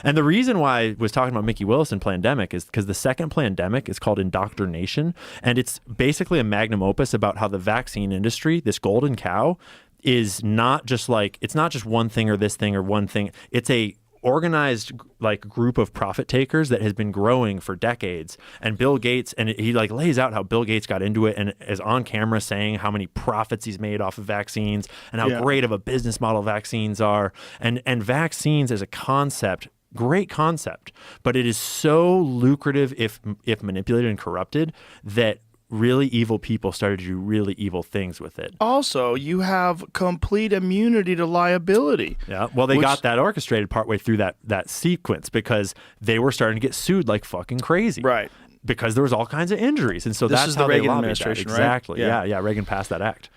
And the reason why I was talking about Mickey Willis and Plandemic is because the second Plandemic is called Indoctrination. And it's basically a magnum opus about how the vaccine industry, this golden cow, is not just like, it's not just one thing or this thing or one thing. It's a organized like group of profit takers that has been growing for decades. And Bill Gates, and he like lays out how Bill Gates got into it and is on camera saying how many profits he's made off of vaccines and how great of a business model vaccines are. And vaccines as a concept great concept, but it is so lucrative if manipulated and corrupted that really evil people started to do really evil things with it. Also, you have complete immunity to liability. Yeah. Well, they got that orchestrated partway through that sequence because they were starting to get sued like fucking crazy. Right. Because there was all kinds of injuries. And so This that's is how the they Reagan lobbied administration, that. right? Exactly. Yeah. Yeah. Reagan passed that act.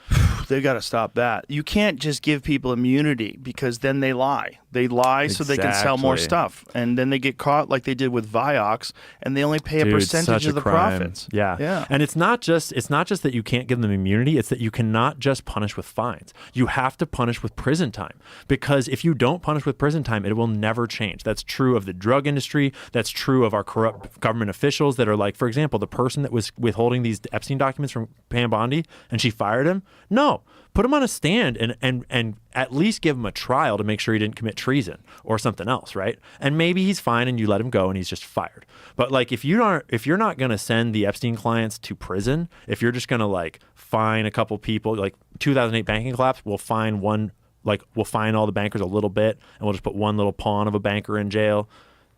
They got to stop that. You can't just give people immunity because then they lie. They lie so they can sell more Exactly. stuff. And then they get caught like they did with Vioxx, and they only pay a Dude, percentage such of a the crime. profits. Yeah. Yeah. And it's not just that you can't give them immunity, it's that you cannot just punish with fines. You have to punish with prison time. Because if you don't punish with prison time, it will never change. That's true of the drug industry. That's true of our corrupt government officials that are like, for example, the person that was withholding these Epstein documents from Pam Bondi and she fired him. No. Put him on a stand and at least give him a trial to make sure he didn't commit treason or something else, right? And maybe he's fine and you let him go and he's just fired. But like if you're not going to send the Epstein clients to prison, if you're just going to like fine a couple people, like 2008 banking collapse, we'll fine all the bankers a little bit and we'll just put one little pawn of a banker in jail.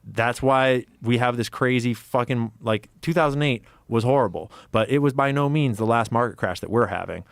That's why we have this crazy fucking, like 2008 was horrible, but it was by no means the last market crash that we're having.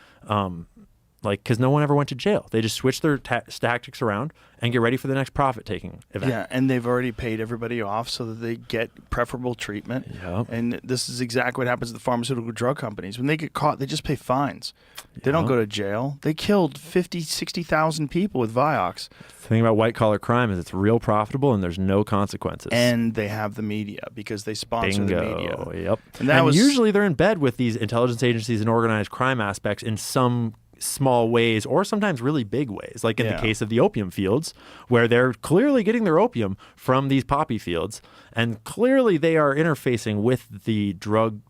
Because no one ever went to jail. They just switch their tactics around and get ready for the next profit-taking event. Yeah, and they've already paid everybody off so that they get preferable treatment. Yep. And this is exactly what happens to the pharmaceutical drug companies. When they get caught, they just pay fines. They don't go to jail. They killed 50, 60,000 people with Vioxx. The thing about white-collar crime is it's real profitable and there's no consequences. And they have the media because they sponsor the media. Bingo. Yep. And usually they're in bed with these intelligence agencies and organized crime aspects in some small ways or sometimes really big ways, like in the case of the opium fields, where they're clearly getting their opium from these poppy fields, and clearly they are interfacing with the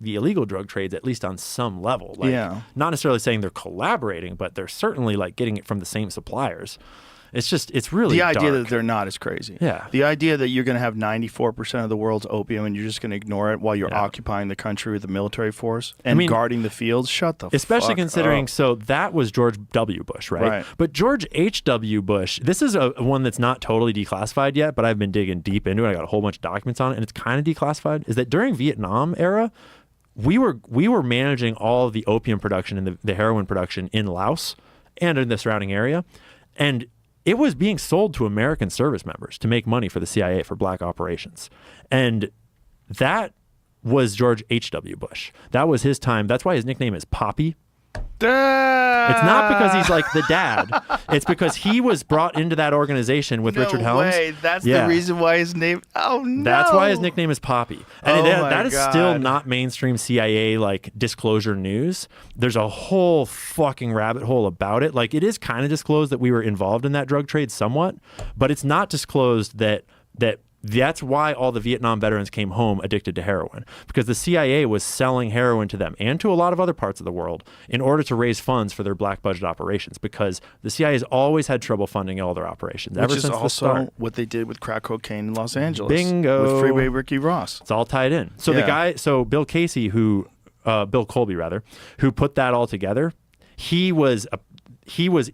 illegal drug trades, at least on some level. Not necessarily saying they're collaborating, but they're certainly like getting it from the same suppliers. It's really the idea dark. that they're not is crazy. Yeah. The idea that you're going to have 94% of the world's opium and you're just going to ignore it while you're occupying the country with a military force and guarding the fields. Shut the fuck Especially considering, up. so that was George W. Bush, right? But George H.W. Bush, this is one that's not totally declassified yet, but I've been digging deep into it. I got a whole bunch of documents on it, and it's kind of declassified, is that during Vietnam era, we were managing all of the opium production and the heroin production in Laos and in the surrounding area. And it was being sold to American service members to make money for the CIA for black operations. And that was George H.W. Bush. That was his time. That's why his nickname is Poppy. It's not because he's like the dad. It's because he was brought into that organization with Richard Helms. No way. That's the reason why his name... Oh, no. That's why his nickname is Poppy. And that is God. still not mainstream CIA like disclosure news. There's a whole fucking rabbit hole about it. Like, it is kind of disclosed that we were involved in that drug trade somewhat, but it's not disclosed that's why all the Vietnam veterans came home addicted to heroin, because the CIA was selling heroin to them and to a lot of other parts of the world in order to raise funds for their black budget operations, because the CIA has always had trouble funding all their operations ever since the start. Which is also what they did with crack cocaine in Los Angeles. Bingo. With Freeway Ricky Ross. It's all tied in. So Bill Casey, Bill Colby rather, who put that all together, he was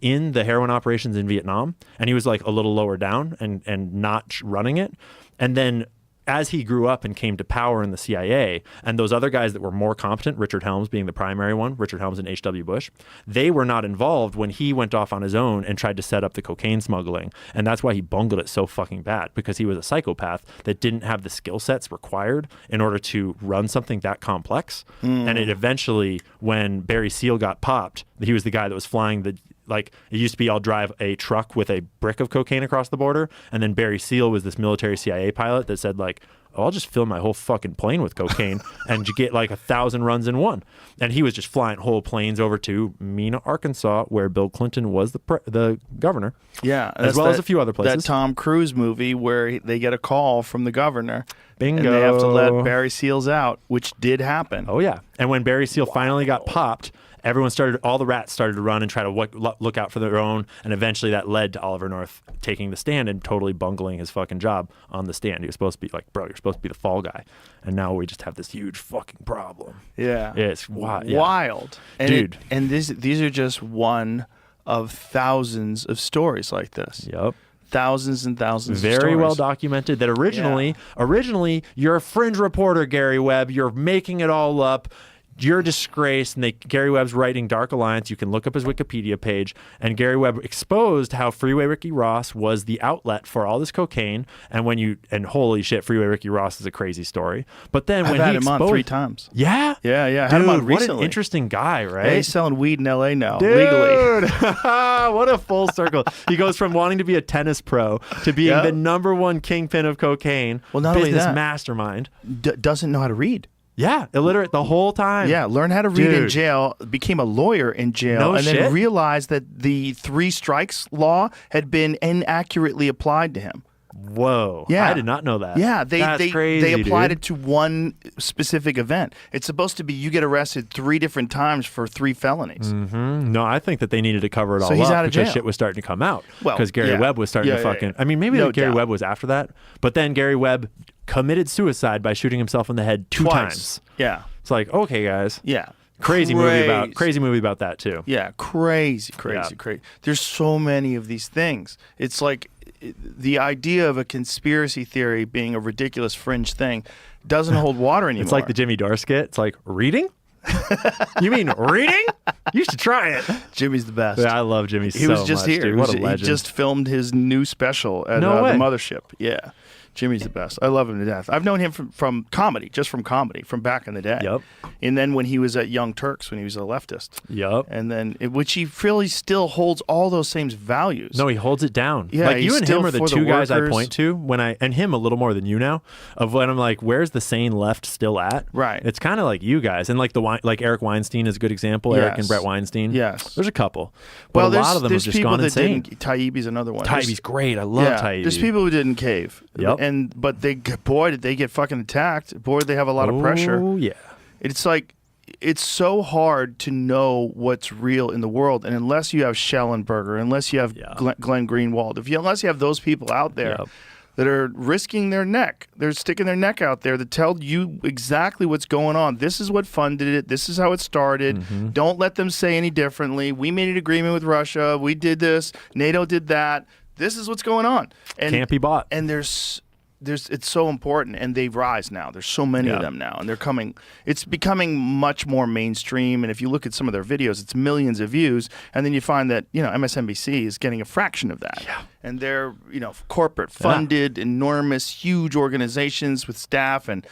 in the heroin operations in Vietnam, and he was like a little lower down and not running it. And then as he grew up and came to power in the CIA, and those other guys that were more competent, Richard Helms being the primary one, Richard Helms and H.W. Bush, they were not involved when he went off on his own and tried to set up the cocaine smuggling. And that's why he bungled it so fucking bad, because he was a psychopath that didn't have the skill sets required in order to run something that complex. And it eventually, when Barry Seal got popped, he was the guy that was flying it used to be, I'll drive a truck with a brick of cocaine across the border. And then Barry Seal was this military CIA pilot that said like, oh, I'll just fill my whole fucking plane with cocaine and you get like 1,000 runs in one. And he was just flying whole planes over to Mena, Arkansas, where Bill Clinton was the governor. Yeah. As well as a few other places. That Tom Cruise movie where they get a call from the governor. Bingo. And they have to let Barry Seals out, which did happen. Oh, yeah. And when Barry Seal finally got popped, all the rats started to run and try to look out for their own, and eventually that led to Oliver North taking the stand and totally bungling his fucking job on the stand. He was supposed to be like, bro, you're supposed to be the fall guy, and now we just have this huge fucking problem. Yeah. It's wild. Wild. And dude. These are just one of thousands of stories like this. Yep. thousands and thousands of Very stories. well documented that originally you're a fringe reporter, Gary Webb. You're making it all up. You're a disgrace. And Gary Webb's writing Dark Alliance. You can look up his Wikipedia page. And Gary Webb exposed how Freeway Ricky Ross was the outlet for all this cocaine. And holy shit, Freeway Ricky Ross is a crazy story. But then I've when had he him exposed, on 3 times. Yeah? Yeah. I had Dude, him on what recently. an interesting guy, right? Yeah, he's selling weed in L.A. now, Dude, legally. what a full circle. He goes from wanting to be a tennis pro to being Yep. the #1 kingpin of cocaine. Well, not only business that, mastermind. Doesn't know how to read. Yeah, illiterate the whole time. Yeah, learned how to read in Dude. jail, became a lawyer in jail, No and shit. then realized that the 3 strikes law had been inaccurately applied to him. Whoa. Yeah. I did not know that. Yeah, That's they crazy, applied dude. it to one specific event. It's supposed to be you get arrested 3 different times for 3 felonies. No, I think that they needed to cover it all So he's up out of because jail. shit was starting to come out. Well, Because Gary yeah. Webb was starting to Yeah, fucking. yeah. I mean, maybe No Gary doubt. Webb was after that, but then Gary Webb committed suicide by shooting himself in the head 2 Twice. times. Yeah. It's like, okay, guys. Yeah. Crazy movie about that too. Yeah, crazy. Yeah. There's so many of these things. It's like the idea of a conspiracy theory being a ridiculous fringe thing doesn't hold water anymore. It's like the Jimmy Dore skit. It's like reading. You mean reading? You should try it. Jimmy's the best. Yeah, I love Jimmy He was just much, here. dude. What a legend. He just filmed his new special at No the way. Mothership. Yeah. Jimmy's the best. I love him to death. I've known him from comedy, from back in the day. Yep. And then when he was at Young Turks, when he was a leftist. Yep. And then, which he really still holds all those same values. No, he holds it down. Yeah, like you he's and still him are the for the 2 guys I workers. point to and him a little more than you now, of when I'm like, where's the sane left still at? Right. It's kind of like you guys, and like like Eric Weinstein is a good example. Eric and Yes. Brett Weinstein. Yes. There's a couple, but a lot of them have there's just people gone that insane. didn't. Taibbi's another one. Taibbi's great. I love yeah, Taibbi. there's people who didn't cave. Yep. But did they get fucking attacked. Boy, did they have a lot of pressure. Oh yeah. It's like, it's so hard to know what's real in the world, and unless you have Schellenberger, unless you have Glenn Greenwald, unless you have those people out there Yep. that are risking their neck, they're sticking their neck out there to tell you exactly what's going on. This is what funded it. This is how it started. Mm-hmm. Don't let them say any differently. We made an agreement with Russia. We did this. NATO did that. This is what's going on. And Can't be bought. And it's so important, and they rise now. There's so many of them now, and they're coming. It's becoming much more mainstream. And if you look at some of their videos, it's millions of views, and then you find that MSNBC is getting a fraction of that. Yeah. And they're corporate funded, enormous, huge organizations with staff, and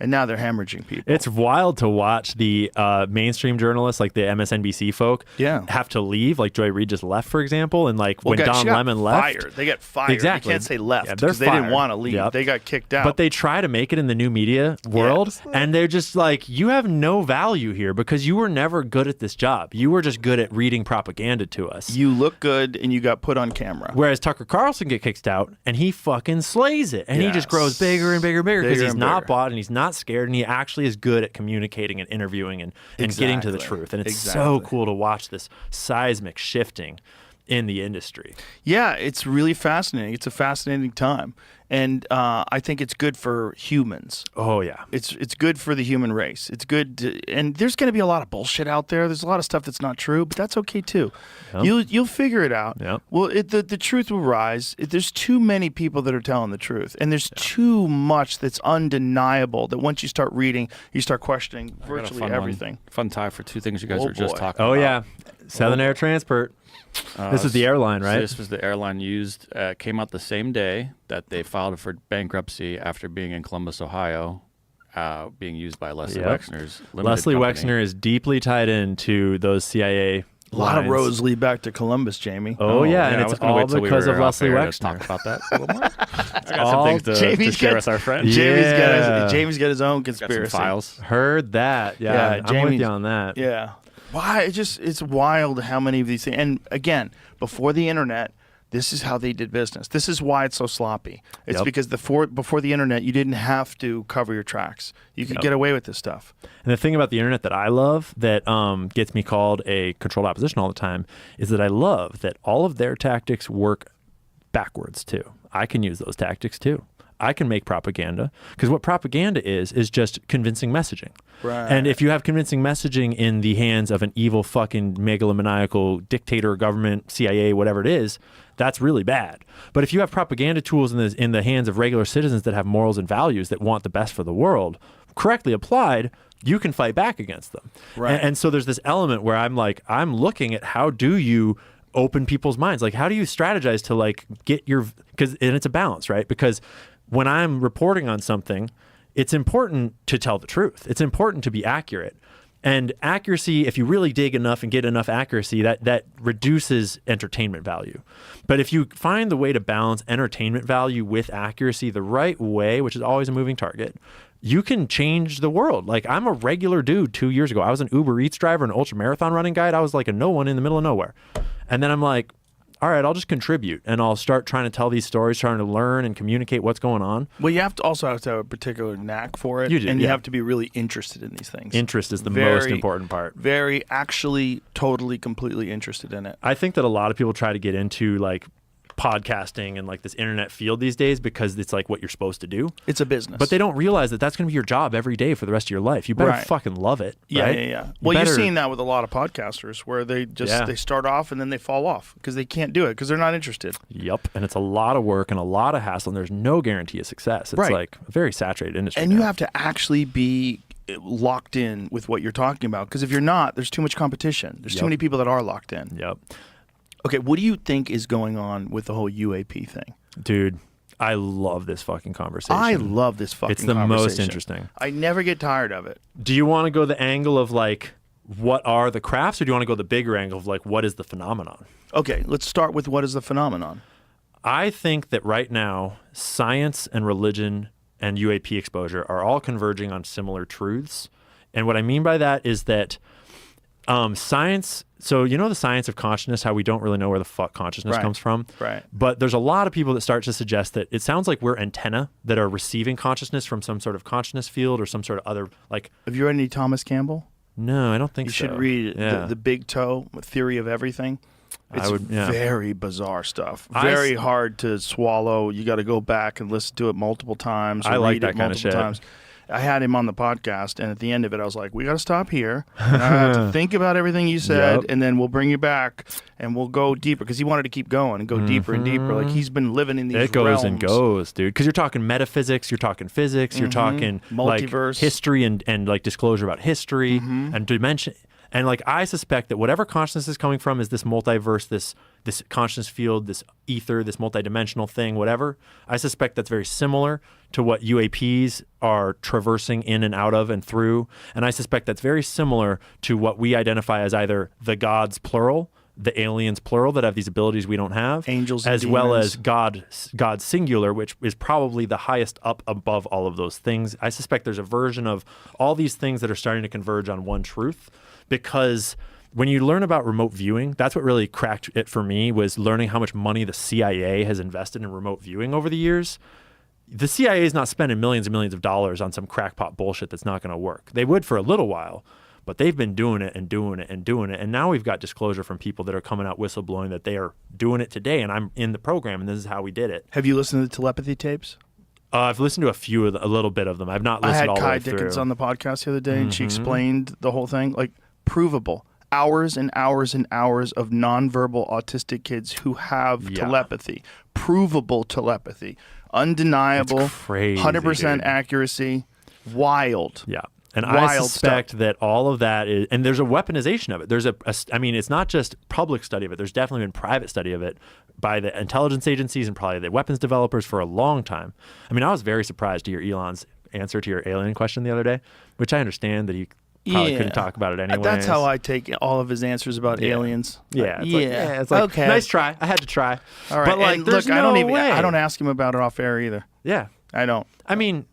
now they're hemorrhaging people. It's wild to watch the mainstream journalists, like the MSNBC folk, have to leave. Like Joy Reid just left, for example, and when Don Lemon left, they got fired. Exactly. You can't say left Yeah, because they didn't want to leave. Yep. They got kicked out. But they try to make it in the new media world, and they're just like, you have no value here because you were never good at this job. You were just good at reading propaganda to us. You look good, and you got put on camera. Whereas Tucker Carlson gets kicked out, and he fucking slays it, and he just grows bigger and bigger and bigger because he's not bought and he's not scared, and he actually is good at communicating and interviewing and getting to the truth. And it's so cool to watch this seismic shifting in the industry. Yeah, it's really fascinating. It's a fascinating time. And I think it's good for humans. Oh, yeah. It's good for the human race. It's good and there's going to be a lot of bullshit out there. There's a lot of stuff that's not true, but that's okay too. Yep. You'll figure it out. Yep. Well, the truth will rise. There's too many people that are telling the truth, and there's too much that's undeniable that once you start reading, you start questioning virtually everything. Fun tie for 2 things you guys were just talking about. Oh, yeah. Southern Air Transport. This is the airline, right? So this was the airline used. Came out the same day that they filed for bankruptcy after being in Columbus, Ohio, being used by Leslie Wexner's limited Leslie company. Wexner is deeply tied into those CIA A lot of lines. roads lead back to Columbus, Jamie. Oh, yeah, and I it's was gonna all wait till we because were of off Leslie air to Wexner. talk about that a little more. I got all- some things to Jamie's share got- with our friends. Jamie's got his own Got some conspiracy. files. Heard that. Yeah, I'm with Jamie's- you on that. Yeah. Why? It's wild how many of these things. And again, before the internet, this is how they did business. This is why it's so sloppy. It's because before the internet, you didn't have to cover your tracks. You could get away with this stuff. And the thing about the internet that I love that gets me called a controlled opposition all the time is that I love that all of their tactics work backwards too. I can use those tactics too. I can make propaganda, because what propaganda is just convincing messaging. Right. And if you have convincing messaging in the hands of an evil fucking megalomaniacal dictator, government, CIA, whatever it is, that's really bad. But if you have propaganda tools in the hands of regular citizens that have morals and values that want the best for the world, correctly applied, you can fight back against them. Right. And so there's this element where I'm looking at how do you open people's minds? Like, how do you strategize to like get your, and it's a balance, right? Because when I'm reporting on something, it's important to tell the truth. It's important to be accurate. And accuracy, if you really dig enough and get enough accuracy, that reduces entertainment value. But if you find the way to balance entertainment value with accuracy the right way, which is always a moving target, you can change the world. Like, I'm a regular dude 2 years ago. I was an Uber Eats driver, an ultra marathon running guide. I was like a no one in the middle of nowhere. And then I'm like, all right, I'll just contribute and I'll start trying to tell these stories, trying to learn and communicate what's going on. Well, you have to have a particular knack for it. You do, and you yeah. have to be really interested in these things. Interest is the most important part. Very, actually, totally, completely interested in it. I think that a lot of people try to get into like podcasting and like this internet field these days because it's like what you're supposed to do. It's a business. But they don't realize that that's going to be your job every day for the rest of your life. You better Right. fucking love it. Yeah, right? yeah. Well, you're seeing that with a lot of podcasters where they just they start off and then they fall off because they can't do it because they're not interested. Yep. And it's a lot of work and a lot of hassle, and there's no guarantee of success. It's Right. like a very saturated industry. And you now. have to actually be locked in with what you're talking about because if you're not, there's too much competition. There's too many people that are locked in. Yep. Okay, what do you think is going on with the whole UAP thing? Dude, I love this fucking conversation. I love this fucking It's the most conversation. interesting. I never get tired of it. Do you want to go the angle of like, what are the crafts, or do you want to go the bigger angle of like, what is the phenomenon? Okay, let's start with what is the phenomenon. I think that right now, science and religion and UAP exposure are all converging on similar truths. And what I mean by that is that science, so you know the science of consciousness, how we don't really know where the fuck consciousness Right. comes from? Right. But there's a lot of people that start to suggest that it sounds like we're antenna that are receiving consciousness from some sort of consciousness field or some sort of other, like, Have you read any Thomas Campbell? no, I don't think You so. should read Yeah. the Big Toe, Theory of Everything. It's yeah. very bizarre stuff. I Very s- hard to swallow. You got to go back and listen to it multiple times. Or I like read that it kinda multiple shit. times. I had him on the podcast, and at the end of it, I was like, "We got to stop here. And I have to think about everything you said, Yep. and then we'll bring you back, and we'll go deeper." Because he wanted to keep going and go deeper and deeper. Like he's been living in these It goes realms. and goes, dude. Because you're talking metaphysics, you're talking physics, you're talking Multiverse. like history and like disclosure about history and dimension. And like I suspect that whatever consciousness is coming from is this multiverse, this consciousness field, this ether, this multidimensional thing, whatever. I suspect that's very similar to what UAPs are traversing in and out of and through. And I suspect that's very similar to what we identify as either the gods plural, the aliens plural that have these abilities we don't have, Angels and as well demons. as God singular, which is probably the highest up above all of those things. I suspect there's a version of all these things that are starting to converge on one truth, because when you learn about remote viewing, that's what really cracked it for me, was learning how much money the CIA has invested in remote viewing over the years. The CIA is not spending millions and millions of dollars on some crackpot bullshit that's not going to work. They would for a little while, but they've been doing it and doing it and doing it. And now we've got disclosure from people that are coming out whistleblowing that they are doing it today. And I'm in the program, and this is how we did it. Have you listened to the telepathy tapes? I've listened to a little bit of them. I've not I listened had all the Kai way Dickens through. on the podcast the other day, and she explained the whole thing, like provable. Hours and hours and hours of nonverbal autistic kids who have Yeah. telepathy, provable telepathy, undeniable, It's crazy, 100% dude. accuracy, wild. Yeah. And I Wild suspect stuff. that all of that is, and there's a weaponization of it. There's I mean, it's not just public study of it. There's definitely been private study of it by the intelligence agencies and probably the weapons developers for a long time. I mean, I was very surprised to hear Elon's answer to your alien question the other day, which I understand that he probably couldn't talk about it anyway. That's how I take all of his answers about Yeah. aliens. Yeah, it's yeah. like, it's like, okay. nice try. I had to try. All right. But like, and there's look, no I don't way. ask him about it off air either. Yeah. I don't. I mean,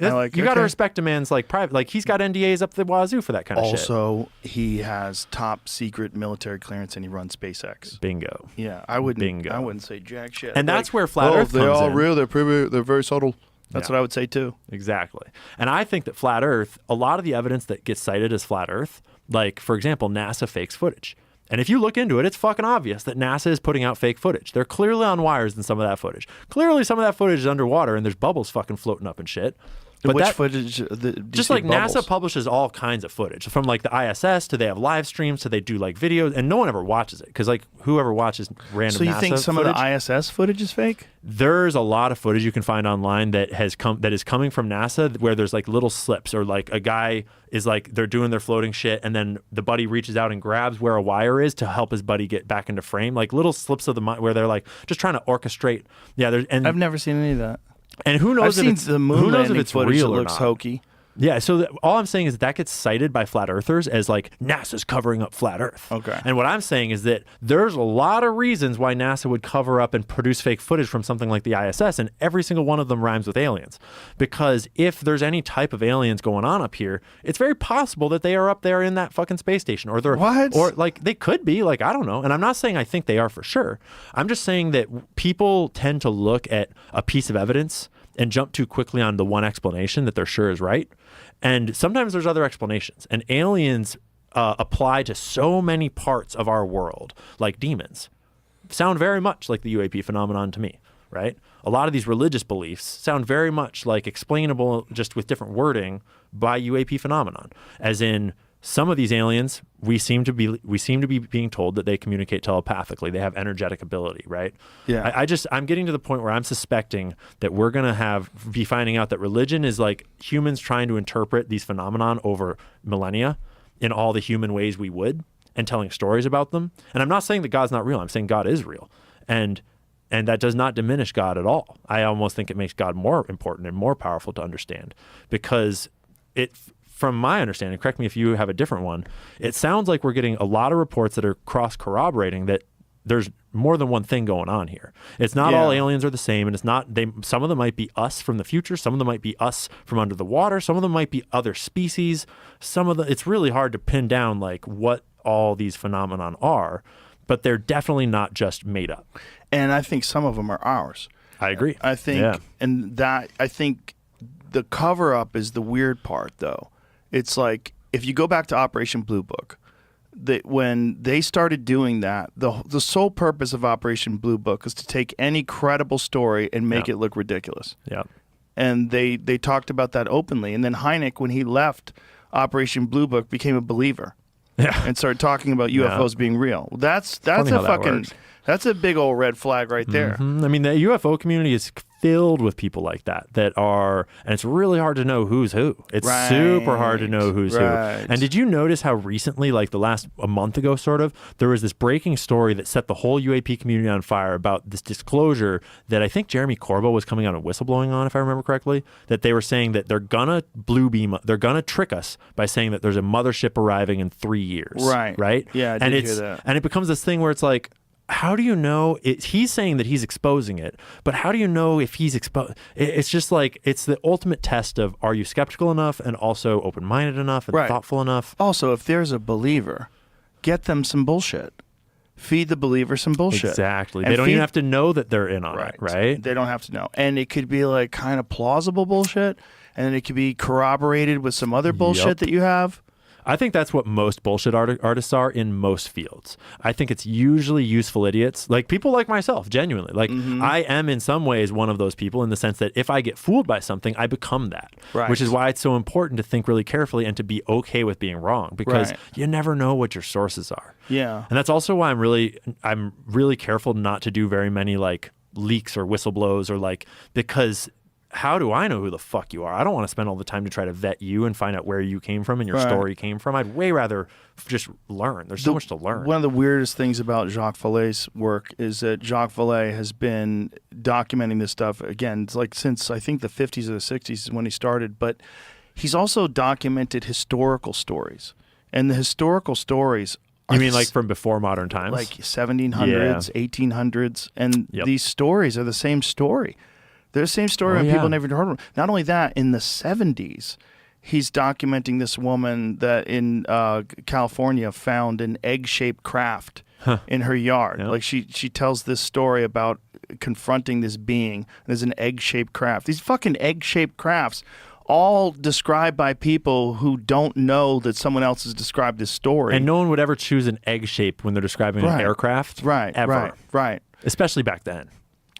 like, you got to okay. respect a man's like private. Like he's got NDAs up the wazoo for that kind of shit. Also, he has top secret military clearance and he runs SpaceX. Bingo. Yeah, I wouldn't. Bingo. I wouldn't say jack shit. And I'd be that's where Flat Earth they're comes all in. real. They're very subtle. That's Yeah. what I would say too. Exactly. And I think that Flat Earth, a lot of the evidence that gets cited as Flat Earth, like, for example, NASA fakes footage. And if you look into it, it's fucking obvious that NASA is putting out fake footage. They're clearly on wires in some of that footage. Clearly some of that footage is underwater and there's bubbles fucking floating up and shit. But Which that, footage? just like NASA publishes all kinds of footage, from like the ISS to they have live streams to they do like videos, and no one ever watches it because like whoever watches random. So you NASA think some footage, of the ISS footage is fake? There's a lot of footage you can find online that is coming from NASA where there's like little slips or like a guy is like they're doing their floating shit and then the buddy reaches out and grabs where a wire is to help his buddy get back into frame, like little slips of the where they're like just trying to orchestrate. Yeah, and I've never seen any of that. And who knows I've if seen it's the moon who knows if landing it's footage real that or looks not. hokey. Yeah, so all I'm saying is that gets cited by flat earthers as like NASA's covering up flat Earth. Okay. And what I'm saying is that there's a lot of reasons why NASA would cover up and produce fake footage from something like the ISS, and every single one of them rhymes with aliens. Because if there's any type of aliens going on up here, it's very possible that they are up there in that fucking space station, or they're or like they could be, like I don't know. And I'm not saying I think they are for sure. I'm just saying that people tend to look at a piece of evidence and jump too quickly on the one explanation that they're sure is right. And sometimes there's other explanations. And aliens apply to so many parts of our world, like demons. Sound very much like the UAP phenomenon to me, right? A lot of these religious beliefs sound very much like explainable just with different wording by UAP phenomenon. As in, some of these aliens, we seem to be being told that they communicate telepathically. They have energetic ability, right? Yeah. I'm getting to the point where I'm suspecting that we're gonna be finding out that religion is like humans trying to interpret these phenomenon over millennia in all the human ways we would, and telling stories about them. And I'm not saying that God's not real. I'm saying God is real, and that does not diminish God at all. I almost think it makes God more important and more powerful to understand, because from my understanding, correct me if you have a different one, it sounds like we're getting a lot of reports that are cross-corroborating that there's more than one thing going on here. It's not all aliens are the same, and it's not some of them might be us from the future, some of them might be us from under the water, some of them might be other species. It's really hard to pin down like what all these phenomenon are, but they're definitely not just made up. And I think some of them are ours. I agree. I think I think the cover up is the weird part though. It's like if you go back to Operation Blue Book, when they started doing that, the sole purpose of Operation Blue Book is to take any credible story and make it look ridiculous. Yeah. And they talked about that openly. And then Hynek, when he left Operation Blue Book, became a believer. Yeah. And started talking about UFOs being real. That's that's a big old red flag right there. Mm-hmm. I mean, the UFO community is filled with people like that are, and it's really hard to know who's who. It's super hard to know who's who. And did you notice how recently, like a month ago sort of, there was this breaking story that set the whole UAP community on fire about this disclosure that I think Jeremy Corbell was coming out and whistleblowing on, if I remember correctly, that they were saying that they're gonna they're gonna trick us by saying that there's a mothership arriving in 3 years. Right? Yeah, I did hear that. And it becomes this thing where it's like, how do you know he's saying that he's exposing it, but how do you know if he's exposed? It's just like, it's the ultimate test of, are you skeptical enough and also open-minded enough and thoughtful enough? Also, if there's a believer, get them some bullshit. Feed the believer some bullshit. Exactly. And they don't even have to know that they're in on it, right? They don't have to know. And it could be like kind of plausible bullshit, and then it could be corroborated with some other bullshit that you have. I think that's what most bullshit artists are in most fields. I think it's usually useful idiots, like people like myself, genuinely. Like I am in some ways one of those people, in the sense that if I get fooled by something, I become that. Which is why it's so important to think really carefully and to be okay with being wrong, because you never know what your sources are. Yeah. And that's also why I'm really careful not to do very many like leaks or whistleblows, or like, because how do I know who the fuck you are? I don't want to spend all the time to try to vet you and find out where you came from and your story came from. I'd way rather just learn. There's so much to learn. One of the weirdest things about Jacques Vallée's work is that Jacques Vallée has been documenting this stuff, again, it's like since I think the 50s or the 60s is when he started, but he's also documented historical stories. And the historical stories You mean like from before modern times? Like 1700s, 1800s, and these stories are the same story. They're the same story when people never heard of them. Not only that, in the 70s, he's documenting this woman that in California found an egg-shaped craft in her yard. Like she tells this story about confronting this being. There's an egg-shaped craft. These fucking egg-shaped crafts all described by people who don't know that someone else has described this story. And no one would ever choose an egg shape when they're describing an aircraft. Right, ever. right. Especially back then.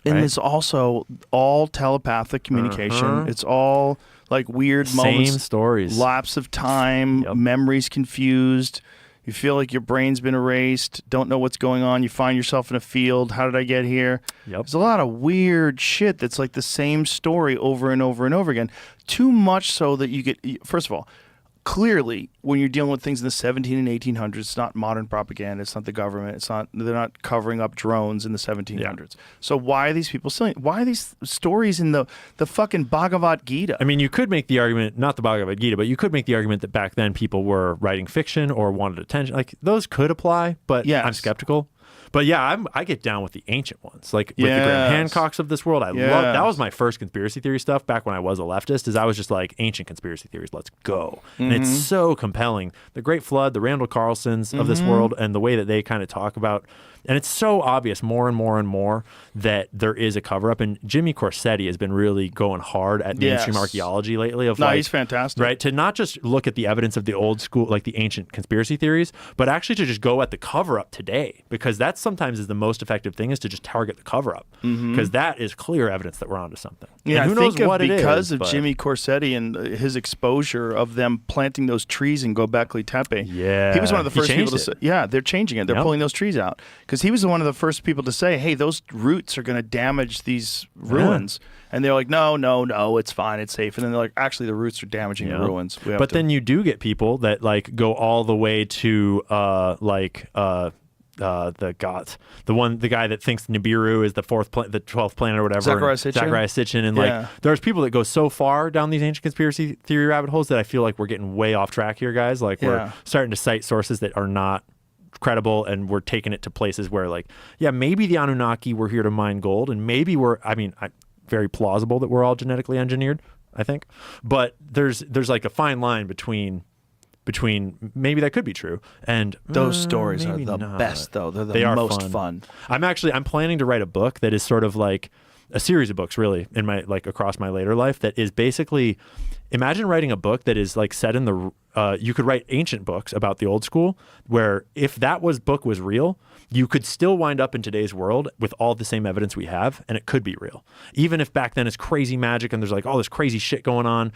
And right? it's also all telepathic communication. It's all like weird moments. Same stories. Lapse of time, memories confused. You feel like your brain's been erased, don't know what's going on. You find yourself in a field. How did I get here? There's a lot of weird shit that's like the same story over and over and over again. Too much so that you get, first of all, clearly, when you're dealing with things in the 17 and 1800s, it's not modern propaganda. It's not the government. They're not covering up drones in the 1700s. Yeah. So why are these people selling? Why are these stories in the fucking Bhagavad Gita? I mean, you could make the argument, not the Bhagavad Gita, but you could make the argument that back then people were writing fiction or wanted attention. Like those could apply, but I'm skeptical. But yeah, I get down with the ancient ones, like with the Graham Hancocks of this world. I love that. Was my first conspiracy theory stuff back when I was a leftist. Is I was just like ancient conspiracy theories. Let's go, and it's so compelling. The Great Flood, the Randall Carlsons of this world, and the way that they kind of talk about. And it's so obvious more and more and more that there is a cover up. And Jimmy Corsetti has been really going hard at mainstream archaeology lately. He's fantastic. Right? To not just look at the evidence of the old school, like the ancient conspiracy theories, but actually to just go at the cover up today. Because that sometimes is the most effective thing, is to just target the cover up. Because that is clear evidence that we're onto something. Yeah, and who knows what it is. Because of Jimmy Corsetti and his exposure of them planting those trees in Göbekli Tepe. Yeah. He was one of the first people to say, they're changing it. They're pulling those trees out. Because he was one of the first people to say, hey, those roots are going to damage these ruins. And they're like, no, it's fine, it's safe. And then they're like, actually, the roots are damaging the ruins. But then you do get people that like go all the way to the guy that thinks Nibiru is the 12th planet or whatever. Zachariah Sitchin. And like, there's people that go so far down these ancient conspiracy theory rabbit holes that I feel like we're getting way off track here, guys. Like we're starting to cite sources that are not credible, and we're taking it to places where like, maybe the Anunnaki were here to mine gold, and maybe very plausible that we're all genetically engineered, I think. But there's like a fine line between maybe that could be true, and those stories are the best, though. They are most fun. I'm planning to write a book that is sort of like a series of books, really, in my across my later life, that is basically, imagine writing a book that is like set in the you could write ancient books about the old school, where if that book was real, you could still wind up in today's world with all the same evidence we have, and it could be real. Even if back then it's crazy magic and there's like all this crazy shit going on,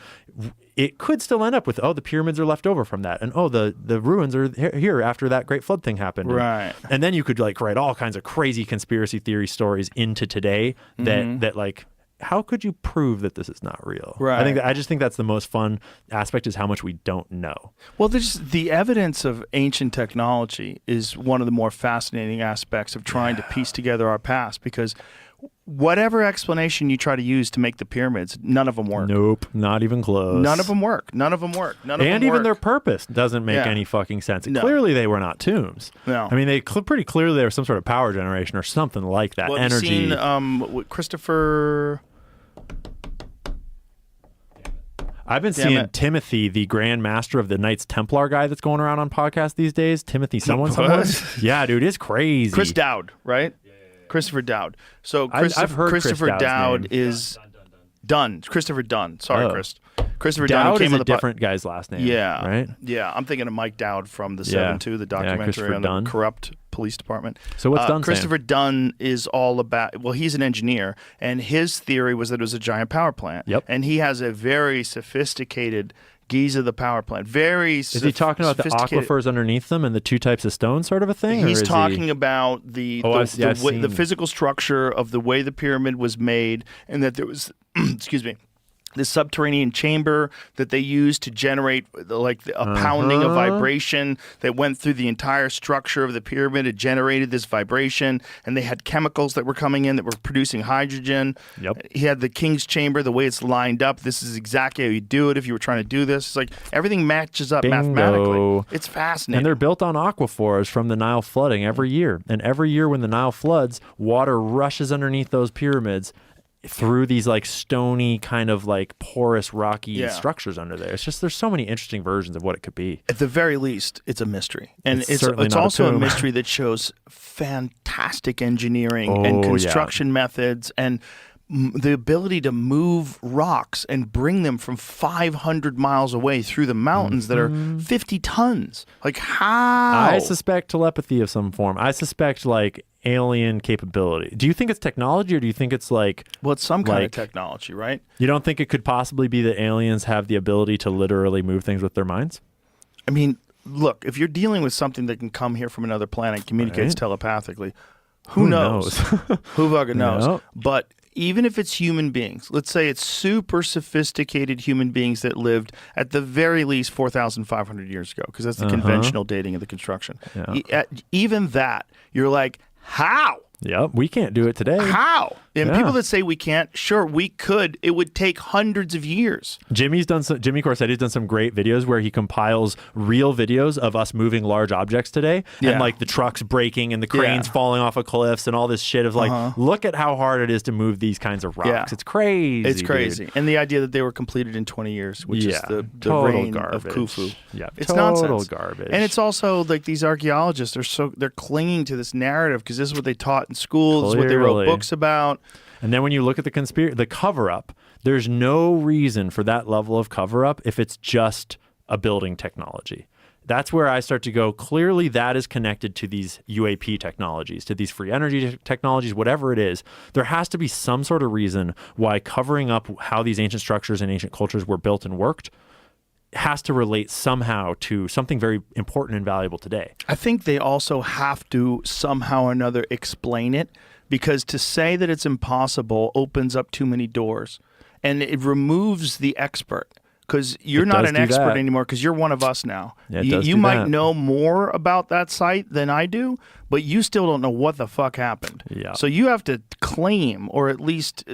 it could still end up with, the pyramids are left over from that, and the ruins are here after that Great Flood thing happened. Right. And then you could like write all kinds of crazy conspiracy theory stories into today that like, how could you prove that this is not real? Right. I just think that's the most fun aspect, is how much we don't know. Well, the evidence of ancient technology is one of the more fascinating aspects of trying to piece together our past, because whatever explanation you try to use to make the pyramids, none of them work. Nope, not even close. None of them work. And even their purpose doesn't make any fucking sense. No. Clearly, they were not tombs. No. I mean, pretty clearly they were some sort of power generation or something like that. Well, energy. Have you seen Christopher? I've been seeing Timothy, the Grand Master of the Knights Templar guy that's going around on podcasts these days. Timothy someone. Yeah, dude, it's crazy. Chris Dowd, right? Yeah. Christopher Dowd. So I've heard Christopher Dowd name. is Dunn. Christopher Dunn. Sorry, Chris. Christopher Dowd came is on a different guy's last name. Yeah. Right? Yeah. I'm thinking of Mike Dowd from the 7-2, the documentary on the corrupt police department. So what's Dunn Christopher saying? Dunn is all about, well, he's an engineer, and his theory was that it was a giant power plant. Yep. And he has a very sophisticated Giza, the power plant. Is he talking about the aquifers underneath them and the two types of stone sort of a thing? He's talking about the physical structure of the way the pyramid was made, and that there was, excuse me, the subterranean chamber that they used to generate a pounding of vibration that went through the entire structure of the pyramid. It generated this vibration, and they had chemicals that were coming in that were producing hydrogen. Yep. He had the king's chamber, the way it's lined up. This is exactly how you do it if you were trying to do this. It's like everything matches up mathematically. It's fascinating. And they're built on aquifers from the Nile flooding every year. And every year when the Nile floods, water rushes underneath those pyramids through these like stony kind of like porous rocky structures under there. It's just, there's so many interesting versions of what it could be. At the very least, it's a mystery. And it's not also a tomb. mystery that shows fantastic engineering and construction methods and the ability to move rocks and bring them from 500 miles away through the mountains that are 50 tons. Like, how? I suspect telepathy of some form. I suspect like alien capability. Do you think it's technology, or do you think it's like... Well, it's some kind of technology, right? You don't think it could possibly be that aliens have the ability to literally move things with their minds? I mean, look, if you're dealing with something that can come here from another planet, communicates telepathically, who knows? Who fucking knows? No. But even if it's human beings, let's say it's super sophisticated human beings that lived at the very least 4,500 years ago, because that's the conventional dating of the construction. Yeah. Even that, you're like, how? Yep, we can't do it today. How? And Yeah. people that say we can't, sure, we could. It would take hundreds of years. Jimmy Corsetti's done some great videos where he compiles real videos of us moving large objects today, Yeah. and like the trucks breaking and the cranes falling off of cliffs and all this shit of like, look at how hard it is to move these kinds of rocks. Yeah. It's crazy. It's crazy. dude. And the idea that they were completed in 20 years, which is the total reign garbage. of Khufu. Yeah, It's total nonsense. garbage. And it's also like these archaeologists they're clinging to this narrative because this is what they taught in school, this is what they wrote Clearly. books about. And then when you look at the cover-up, there's no reason for that level of cover-up if it's just a building technology. That's where I start to go, clearly that is connected to these UAP technologies, to these free energy technologies, whatever it is. There has to be some sort of reason why covering up how these ancient structures and ancient cultures were built and worked has to relate somehow to something very important and valuable today. I think they also have to somehow or another explain it, because to say that it's impossible opens up too many doors, and it removes the expert, because you're not does an do expert that. anymore because you're one of us now. Yeah, it you does you do might that. know more about that site than I do, but you still don't know what the fuck happened. Yeah. So you have to claim, or at least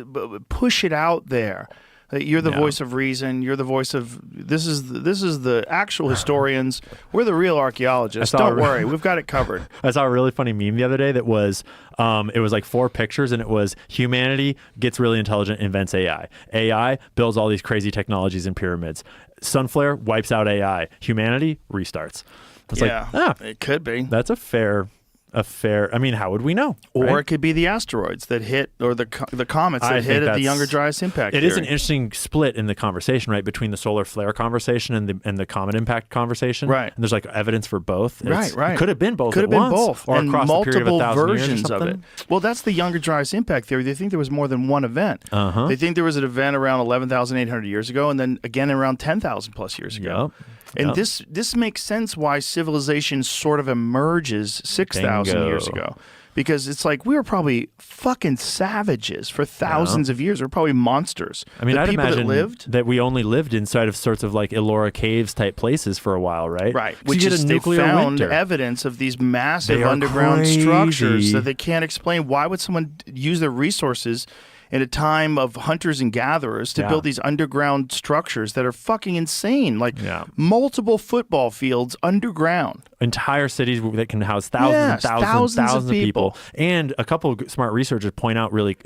push it out there. You're the Yeah. voice of reason. You're the voice of this is the actual historians. We're the real archaeologists. I saw Don't a- worry, we've got it covered. I saw a really funny meme the other day that was, it was like 4 pictures, and it was humanity gets really intelligent, invents AI. AI builds all these crazy technologies and pyramids. Sunflare wipes out AI. Humanity restarts. It's like, it could be. that's a fair. I mean, how would we know? Or right? it could be the asteroids that hit, or the comets I that think hit at the that's- Younger Dryas impact. It is an theory. interesting split in the conversation, right, between the solar flare conversation and the comet impact conversation. Right. And there's like evidence for both. Right. It could have been both. Could at have been once, both, or and across the period of multiple 1,000 years or versions of it. something. Well, that's the Younger Dryas impact theory. They think there was more than one event. They think there was an event around 11,800 years ago, and then again around 10,000 plus years ago. Yep. And Yep. this makes sense why civilization sort of emerges 6,000 Bingo. years ago. Because it's like we were probably fucking savages for thousands of years. We're probably monsters. I mean, the I'd people imagine that lived, that we only lived inside of sorts of like Ellora caves type places for a while, right? right? 'Cause Which you get is a they nuclear found winter. evidence of these massive They are underground structures crazy. that they can't explain. Why would someone use their resources in a time of hunters and gatherers to Yeah. build these underground structures that are fucking insane? Like Yeah. multiple football fields underground. Entire cities that can house thousands Yes, and thousands of of people. people. And a couple of smart researchers point out really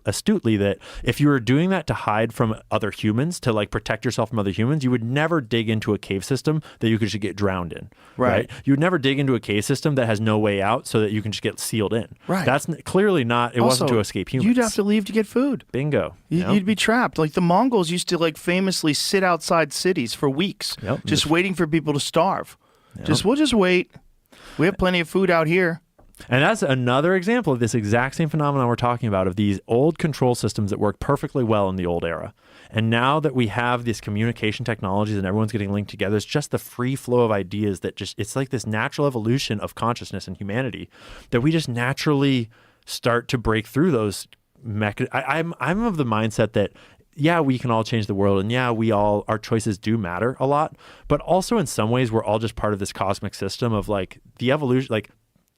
astutely that if you were doing that to hide from other humans, to like protect yourself from other humans, you would never dig into a cave system that you could just get drowned in. Right. You would never dig into a cave system that has no way out so that you can just get sealed in. Right. That's clearly not, it wasn't Also, to escape humans. You'd have to leave to get food. Bingo. You'd be trapped. Like the Mongols used to like famously sit outside cities for weeks, Yep. just waiting for people to starve. We'll just wait. We have plenty of food out here. And that's another example of this exact same phenomenon we're talking about, of these old control systems that worked perfectly well in the old era. And now that we have these communication technologies and everyone's getting linked together, it's just the free flow of ideas that just, it's like this natural evolution of consciousness and humanity that we just naturally start to break through those I'm of the mindset that, yeah, we can all change the world, and yeah, our choices do matter a lot, but also in some ways we're all just part of this cosmic system of like the evolution, like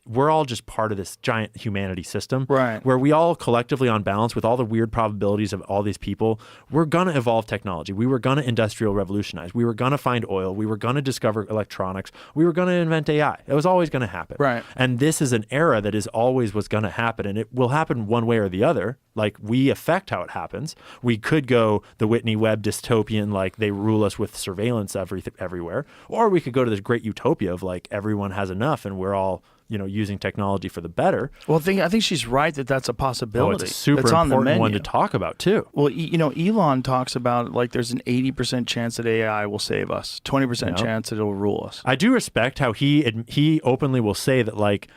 we're all just part of this giant humanity system, Right. where we all collectively, on balance, with all the weird probabilities of all these people, we're going to evolve technology. We were going to industrial revolutionize. We were going to find oil. We were going to discover electronics. We were going to invent AI. It was always going to happen. Right. And this is an era that is always what's going to happen, and it will happen one way or the other. Like, we affect how it happens. We could go the Whitney Webb dystopian, like they rule us with surveillance everywhere, or we could go to this great utopia of like everyone has enough and we're all using technology for the better. Well, I think she's right that that's a possibility. Oh, it's a super that's on the important one menu. to talk about too. Well, Elon talks about like there's an 80% chance that AI will save us, 20% chance that it'll rule us. I do respect how he openly will say that like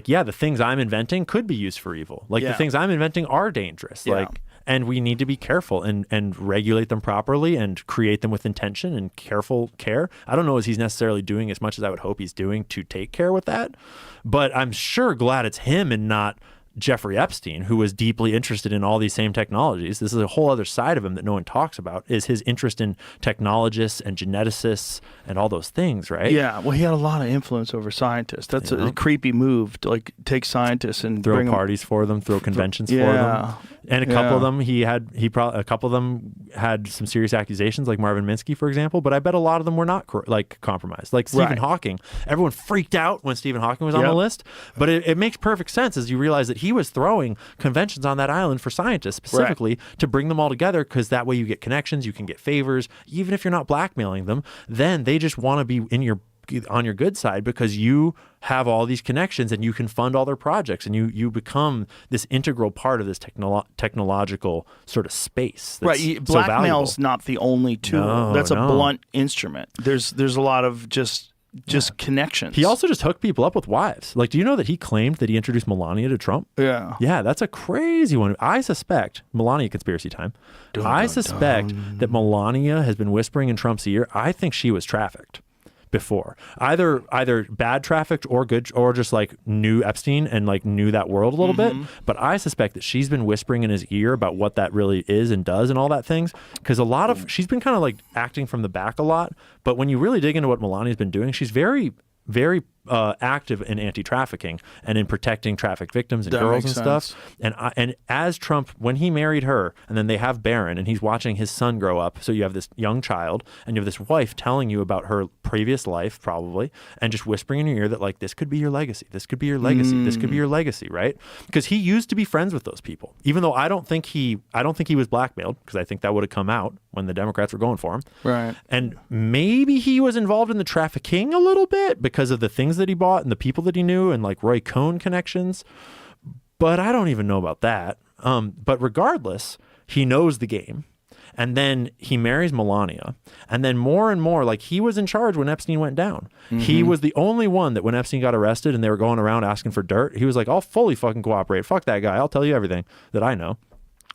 yeah, the things I'm inventing could be used for evil. Like the things I'm inventing are dangerous. Yeah. Like, and we need to be careful and regulate them properly and create them with intention and careful care. I don't know as he's necessarily doing as much as I would hope he's doing to take care with that, but I'm sure glad it's him and not Jeffrey Epstein, who was deeply interested in all these same technologies. This is a whole other side of him that no one talks about, is his interest in technologists and geneticists and all those things, right? Yeah, well, he had a lot of influence over scientists. That's a creepy move to like take scientists and throw bring parties for them, throw conventions for them. And a couple of them a couple of them had some serious accusations, like Marvin Minsky, for example, but I bet a lot of them were not compromised. Like Stephen Hawking. Everyone freaked out when Stephen Hawking was on the list, but it makes perfect sense as you realize that he was throwing conventions on that island for scientists specifically to bring them all together, because that way you get connections, you can get favors, even if you're not blackmailing them. Then they just want to be on your good side because you have all these connections and you can fund all their projects, and you become this integral part of this technological sort of space. That's so blackmail's valuable. not the only tool. That's a blunt instrument. There's a lot of just connections. He also just hooked people up with wives. Like, do you know that he claimed that he introduced Melania to Trump? Yeah. Yeah, that's a crazy one. I suspect, Melania conspiracy time, I suspect that Melania has been whispering in Trump's ear. I think she was trafficked before, either bad trafficked or good, or just like knew Epstein and like knew that world a little bit. But I suspect that she's been whispering in his ear about what that really is and does and all that things, because she's been kind of like acting from the back a lot. But when you really dig into what Melania's been doing, she's very, very active in anti-trafficking and in protecting trafficked victims and girls and stuff. And as Trump, when he married her, and then they have Barron, and he's watching his son grow up. So you have this young child, and you have this wife telling you about her previous life, probably, and just whispering in your ear that like, this could be your legacy. This could be your legacy. This could be your legacy, right? Because he used to be friends with those people, even though I don't think he was blackmailed, because I think that would have come out when the Democrats were going for him. Right. And maybe he was involved in the trafficking a little bit because of the things that he bought and the people that he knew and like Roy Cohn connections. But I don't even know about that. But regardless, he knows the game. And then he marries Melania. And then more and more, like he was in charge when Epstein went down. He was the only one that when Epstein got arrested and they were going around asking for dirt, he was like, I'll fully fucking cooperate. Fuck that guy. I'll tell you everything that I know.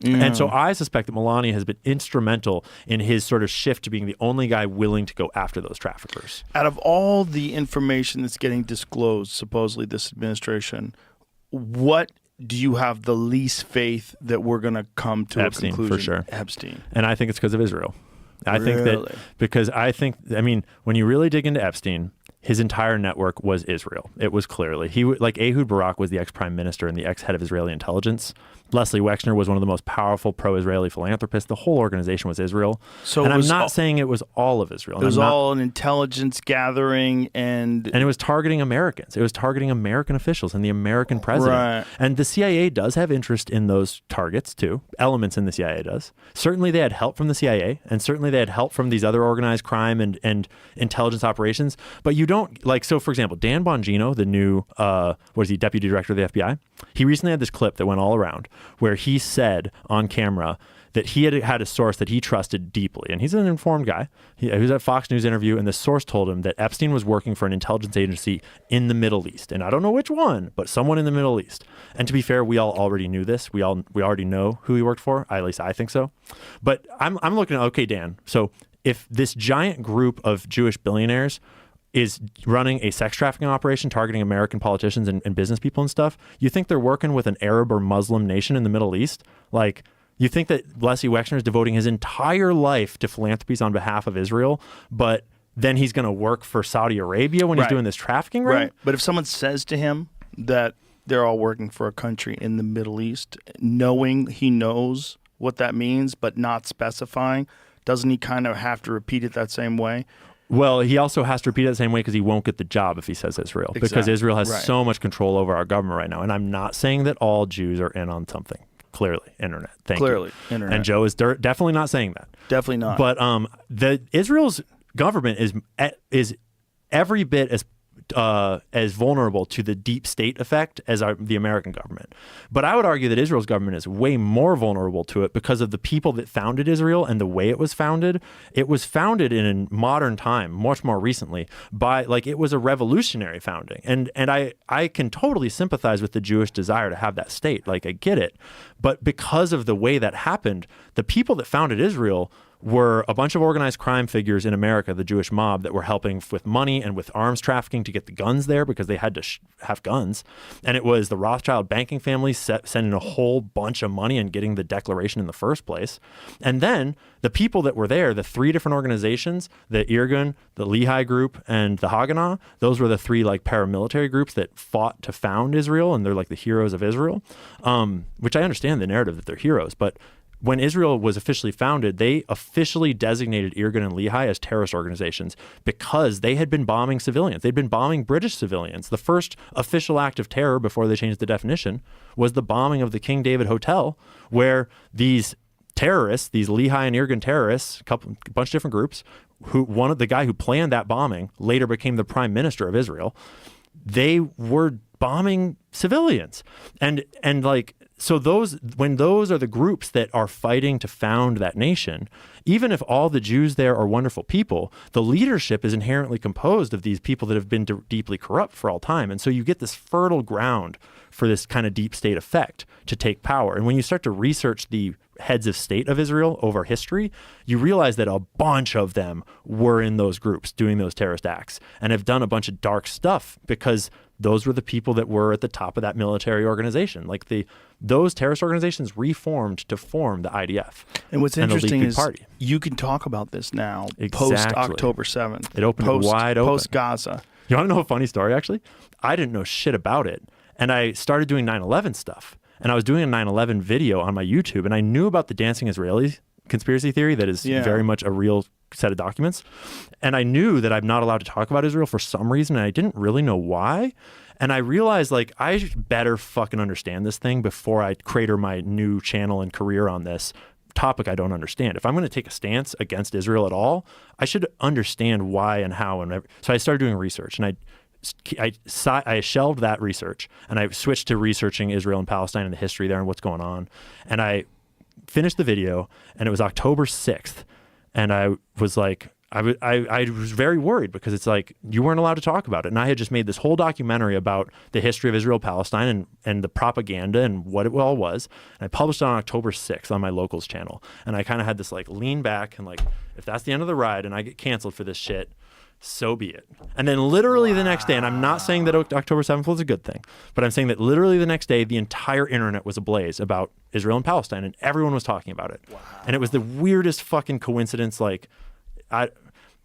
And so I suspect that Melania has been instrumental in his sort of shift to being the only guy willing to go after those traffickers. Out of all the information that's getting disclosed, supposedly this administration, what do you have the least faith that we're going to come to Epstein, a conclusion? for sure. Epstein. And I think it's because of Israel. I think that because when you really dig into Epstein, his entire network was Israel. It was clearly like Ehud Barak was the ex-prime minister and the ex-head of Israeli intelligence. Leslie Wexner was one of the most powerful pro-Israeli philanthropists. The whole organization was Israel. So I'm not saying it was all of Israel. It was all an intelligence gathering, and it was targeting Americans. It was targeting American officials and the American president. Right. And the CIA does have interest in those targets too. Elements in the CIA does. Certainly they had help from the CIA, and certainly they had help from these other organized crime and intelligence operations. But you don't like, so for example, Dan Bongino, the new deputy director of the FBI, he recently had this clip that went all around where he said on camera that he had a source that he trusted deeply. And he's an informed guy. He was at a Fox News interview, and the source told him that Epstein was working for an intelligence agency in the Middle East. And I don't know which one, but someone in the Middle East. And to be fair, we all already knew this. We already know who he worked for. At least I think so. But I'm looking at, okay, Dan, so if this giant group of Jewish billionaires is running a sex trafficking operation targeting American politicians and business people and stuff, you think they're working with an Arab or Muslim nation in the Middle East? Like, you think that Leslie Wexner is devoting his entire life to philanthropies on behalf of Israel, but then he's going to work for Saudi Arabia when he's doing this trafficking ring? Right. But if someone says to him that they're all working for a country in the Middle East, knowing he knows what that means, but not specifying, doesn't he kind of have to repeat it that same way? Well, he also has to repeat it the same way because he won't get the job if he says Israel. Exactly. Because Israel has so much control over our government right now. And I'm not saying that all Jews are in on something. Clearly, internet. Thank you. Internet. And Joe is definitely not saying that. Definitely not. But the Israel's government is every bit as as vulnerable to the deep state effect as the American government. But I would argue that Israel's government is way more vulnerable to it because of the people that founded Israel and the way it was founded. It was founded in a modern time, much more recently, by it was a revolutionary founding. And I can totally sympathize with the Jewish desire to have that state. I get it. But because of the way that happened, the people that founded Israel were a bunch of organized crime figures in America, the Jewish mob, that were helping with money and with arms trafficking to get the guns there because they had to have guns. And it was the Rothschild banking family sending a whole bunch of money and getting the declaration in the first place. And then the people that were there, the three different organizations, the Irgun, the Lehi group, and the Haganah, those were the three paramilitary groups that fought to found Israel, and they're the heroes of Israel, which I understand the narrative that they're heroes, but when Israel was officially founded, they officially designated Irgun and Lehi as terrorist organizations because they had been bombing civilians. They'd been bombing British civilians. The first official act of terror before they changed the definition was the bombing of the King David Hotel, where these terrorists, these Lehi and Irgun terrorists, a bunch of different groups, the guy who planned that bombing later became the prime minister of Israel. They were bombing civilians. So when those are the groups that are fighting to found that nation, even if all the Jews there are wonderful people, the leadership is inherently composed of these people that have been deeply corrupt for all time. And so you get this fertile ground for this kind of deep state effect to take power. And when you start to research the heads of state of Israel over history, you realize that a bunch of them were in those groups doing those terrorist acts and have done a bunch of dark stuff because those were the people that were at the top of that military organization. Those terrorist organizations reformed to form the IDF. And what's interesting is party. You can talk about this now, Exactly. post-October 7th. It opened wide open. Post-Gaza. You want to know a funny story, actually? I didn't know shit about it. And I started doing 9/11 stuff. And I was doing a 9/11 video on my YouTube. And I knew about the Dancing Israelis conspiracy theory that is very much a real set of documents. And I knew that I'm not allowed to talk about Israel for some reason. And I didn't really know why. And I realized I better fucking understand this thing before I crater my new channel and career on this topic I don't understand. If I'm going to take a stance against Israel at all, I should understand why and how. And so I started doing research, and I shelved that research, and I switched to researching Israel and Palestine and the history there and what's going on. And I finished the video, and it was October 6th. And I was I was very worried because it's you weren't allowed to talk about it. And I had just made this whole documentary about the history of Israel, Palestine, and the propaganda and what it all was. And I published it on October 6th on my Locals channel. And I kind of had this lean back and if that's the end of the ride and I get canceled for this shit, so be it. And then literally the next day, and I'm not saying that October 7th was a good thing, but I'm saying that literally the next day, the entire internet was ablaze about Israel and Palestine, and everyone was talking about it. Wow. And it was the weirdest fucking coincidence.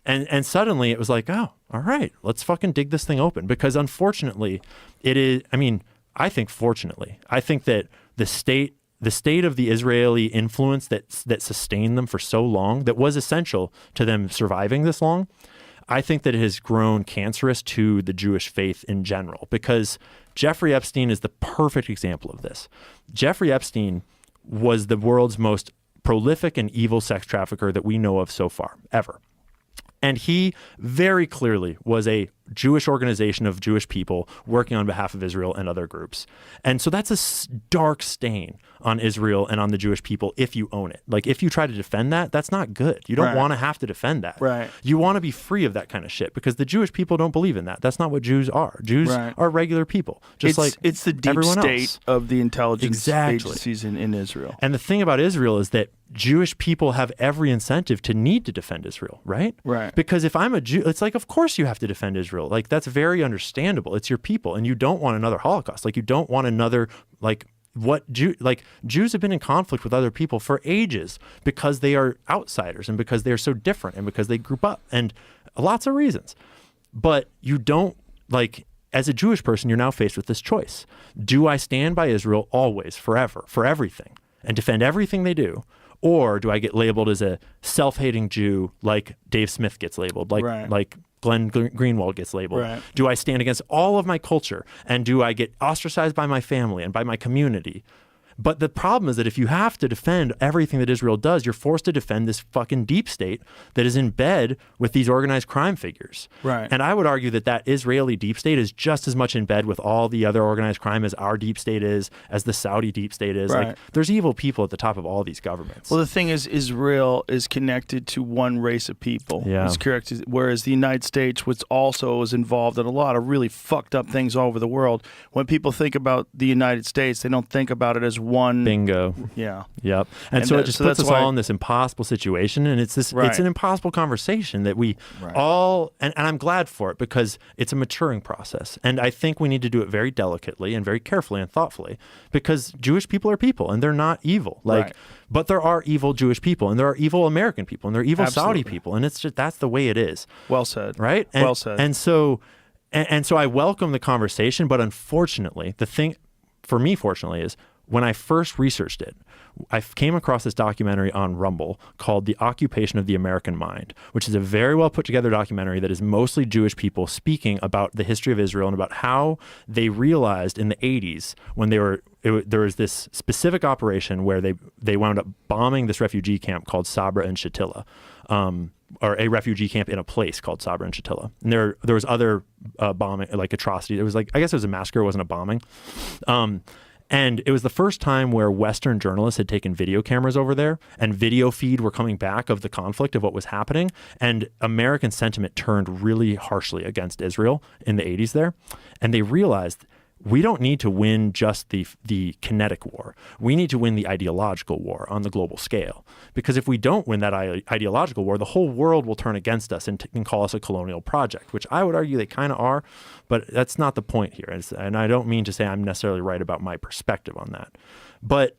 And suddenly it was oh, all right, let's fucking dig this thing open. Because unfortunately, I think that the state of the Israeli influence that sustained them for so long, that was essential to them surviving this long, I think that it has grown cancerous to the Jewish faith in general. Because Jeffrey Epstein is the perfect example of this. Jeffrey Epstein was the world's most prolific and evil sex trafficker that we know of so far, ever. And he very clearly was a Jewish organization of Jewish people working on behalf of Israel and other groups. And so that's a dark stain on Israel and on the Jewish people if you own it. If you try to defend that, that's not good. You don't want to have to defend that. Right. You want to be free of that kind of shit because the Jewish people don't believe in that. That's not what Jews are. Jews are regular people, just it's the deep everyone state else. of the intelligence agencies in Israel. And the thing about Israel is that Jewish people have every incentive to need to defend Israel, right? Right. Because if I'm a Jew, it's of course you have to defend Israel. That's very understandable. It's your people, and you don't want another Holocaust. You don't want another Jews have been in conflict with other people for ages because they are outsiders and because they are so different and because they group up and lots of reasons. But you don't as a Jewish person, you're now faced with this choice. Do I stand by Israel always, forever, for everything and defend everything they do? Or do I get labeled as a self-hating Jew like Dave Smith gets labeled, like Glenn Greenwald gets labeled? Right. Do I stand against all of my culture? And do I get ostracized by my family and by my community? But the problem is that if you have to defend everything that Israel does, you're forced to defend this fucking deep state that is in bed with these organized crime figures. Right. And I would argue that that Israeli deep state is just as much in bed with all the other organized crime as our deep state is, as the Saudi deep state is. Right. Like, there's evil people at the top of all these governments. Well, the thing is, Israel is connected to one race of people. Yeah. It's correct. Whereas the United States, which also is involved in a lot of really fucked up things all over the world. When people think about the United States, they don't think about it as one. Bingo. Yeah. Yep. And so it just puts us all in this impossible situation, and it's this Right. it's an impossible conversation that we all and I'm glad for it because it's a maturing process. And I think we need to do it very delicately and very carefully and thoughtfully because Jewish people are people and they're not evil. Like Right. but there are evil Jewish people and there are evil American people and there are evil Absolutely. Saudi people, and it's just that's the way it is. Well said. Right? And, well said. And so I welcome the conversation, but unfortunately, the thing for me, fortunately, is when I first researched it, I came across this documentary on Rumble called The Occupation of the American Mind, which is a very well put together documentary that is mostly Jewish people speaking about the history of Israel and about how they realized in the 80s when there was this specific operation where they wound up bombing this refugee camp called Sabra and Shatila. Or a refugee camp in a place called Sabra and Shatila. And there was other bombing, like atrocity. It was like, I guess it was a massacre, it wasn't a bombing. And it was the first time where Western journalists had taken video cameras over there and video feed were coming back of the conflict of what was happening. And American sentiment turned really harshly against Israel in the 80s there. And they realized we don't need to win just the kinetic war. We need to win the ideological war on the global scale. Because if we don't win that ideological war, the whole world will turn against us and call us a colonial project, which I would argue they kind of are, but that's not the point here. And I don't mean to say I'm necessarily right about my perspective on that. But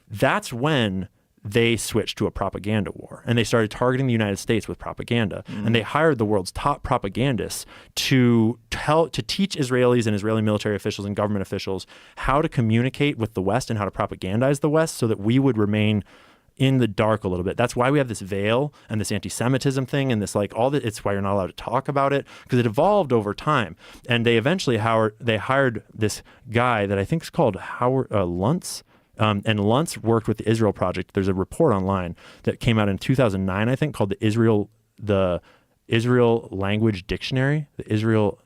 that's when they switched to a propaganda war and they started targeting the United States with propaganda. And they hired the world's top propagandists to teach Israelis and Israeli military officials and government officials how to communicate with the West and how to propagandize the West so that we would remain in the dark a little bit. That's why we have this veil and this anti-Semitism thing and this like all that. It's why you're not allowed to talk about it because it evolved over time. And they eventually hired this guy that I think is called Howard Luntz. And Luntz worked with the Israel Project. There's a report online that came out in 2009, I think, called the Israel Language Dictionary, the Israel